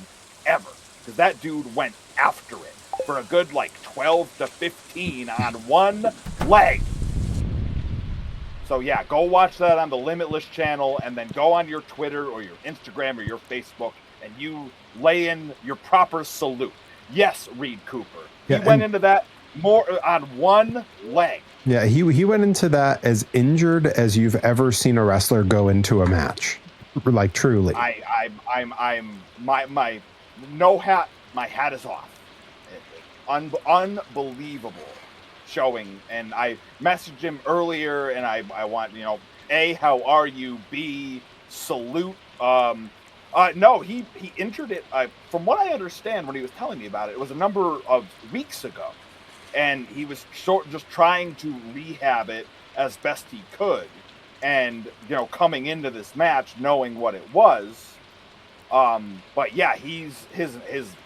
ever. Because that dude went after it for a good, like, 12 to 15 on one leg. So, yeah, go watch that on the Limitless channel, and then go on your Twitter or your Instagram or your Facebook, and you lay in your proper salute. Yes, Reed Cooper. He went into that more on one leg. Yeah, he went into that as injured as you've ever seen a wrestler go into a match. Like, truly. My no hat, my hat is off. Unbelievable showing. And I messaged him earlier, and I want, A, how are you? B, salute. No, he injured it. From what I understand, when he was telling me about it, it was a number of weeks ago. And he was just trying to rehab it as best he could. And, coming into this match, knowing what it was. But yeah, his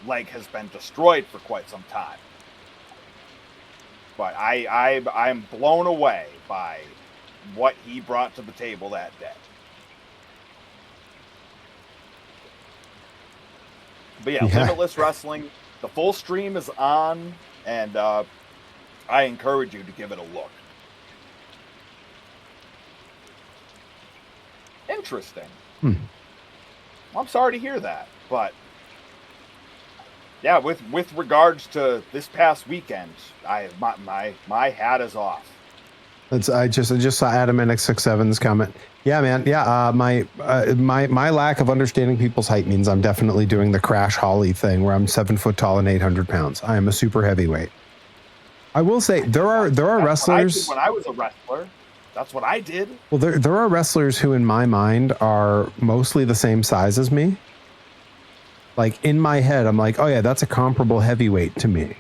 leg has been destroyed for quite some time. But I'm blown away by what he brought to the table that day. But yeah, Limitless Wrestling, the full stream is on, and I encourage you to give it a look. Interesting. I'm sorry to hear that, but yeah, with regards to this past weekend, my hat is off. I just saw Adam NX67's comment. Yeah, man. Yeah, my lack of understanding people's height means I'm definitely doing the Crash Holly thing, where I'm 7 foot tall and 800 pounds. I am a super heavyweight. I will say there are wrestlers. When I was a wrestler, that's what I did. Well, there are wrestlers who, in my mind, are mostly the same size as me. Like, in my head, I'm like, oh yeah, that's a comparable heavyweight to me.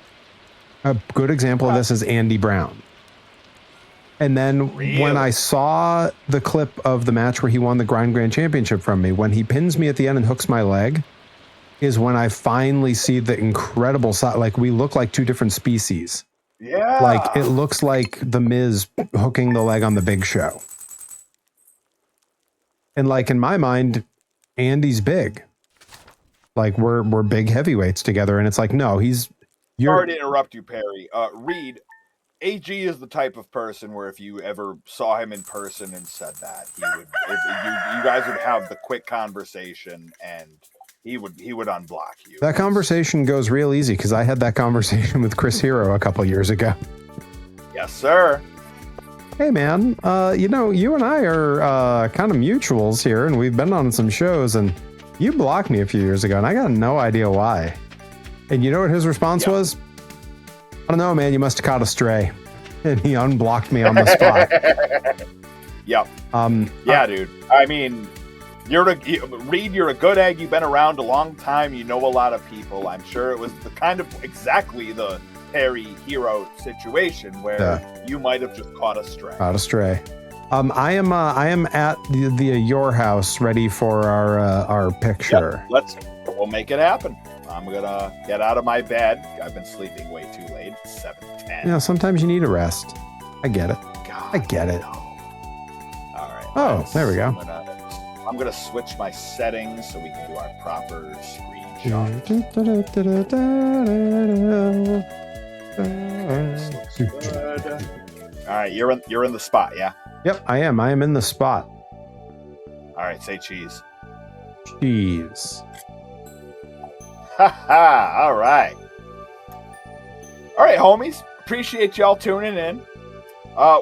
A good example of this is Andy Brown. And then when I saw the clip of the match where he won the Grind Grand Championship from me, when he pins me at the end and hooks my leg, is when I finally see the incredible size. Like, we look like two different species. Yeah. Like, it looks like the Miz hooking the leg on the Big Show. And like, in my mind, Andy's big. Like, we're big heavyweights together, and it's like, no, Sorry to interrupt you, Perry. Reed, AG is the type of person where if you ever saw him in person and said that, he would, you guys would have the quick conversation, and he would unblock you. That conversation goes real easy, because I had that conversation with Chris Hero a couple years ago. Yes, sir. Hey, man. You and I are kind of mutuals here, and we've been on some shows, and you blocked me a few years ago, and I got no idea why. And you know what his response was? I don't know, man. You must have caught a stray. And he unblocked me on the spot. Yep. Yeah, dude. I mean, Reed, you're a good egg. You've been around a long time. You know a lot of people. I'm sure it was exactly the Perry Hero situation where you might have just caught a stray. Caught a stray. I am at the your house, ready for our picture. Yep, we'll make it happen. I'm gonna get out of my bed. I've been sleeping way too late. It's 7:10. Sometimes you need a rest. I get it. God, I get it. All right. Oh, there we go. I'm gonna switch my settings so we can do our proper screenshot. Good. All right, you're in the spot, yeah? Yep, I am. I am in the spot. All right, say cheese. Cheese. Haha, all right. All right, homies. Appreciate y'all tuning in.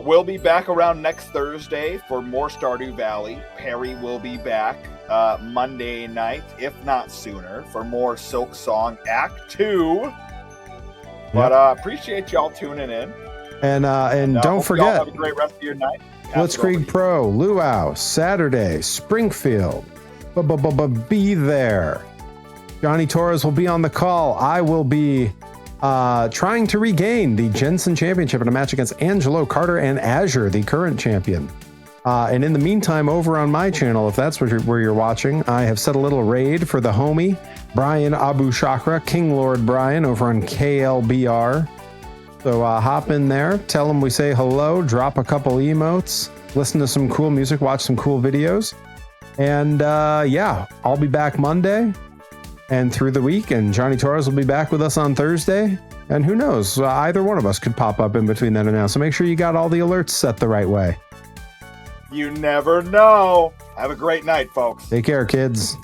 We'll be back around next Thursday for more Stardew Valley. Perry will be back Monday night, if not sooner, for more Silk Song Act 2. But appreciate y'all tuning in. And don't forget, y'all have a great rest of your night. Blitzkrieg Pro, Luau, Saturday, Springfield. Be there. Johnny Torres will be on the call. I will be trying to regain the Jensen Championship in a match against Angelo Carter and Azure, the current champion. And in the meantime, over on my channel, if that's where you're watching, I have set a little raid for the homie, Brian Abu Shakra, King Lord Brian, over on KLBR. So hop in there, tell him we say hello, drop a couple emotes, listen to some cool music, watch some cool videos. And I'll be back Monday. and through the week. And Johnny Torres will be back with us on Thursday. And who knows, either one of us could pop up in between then and now. So make sure you got all the alerts set the right way. You never know. Have a great night, folks. Take care, kids.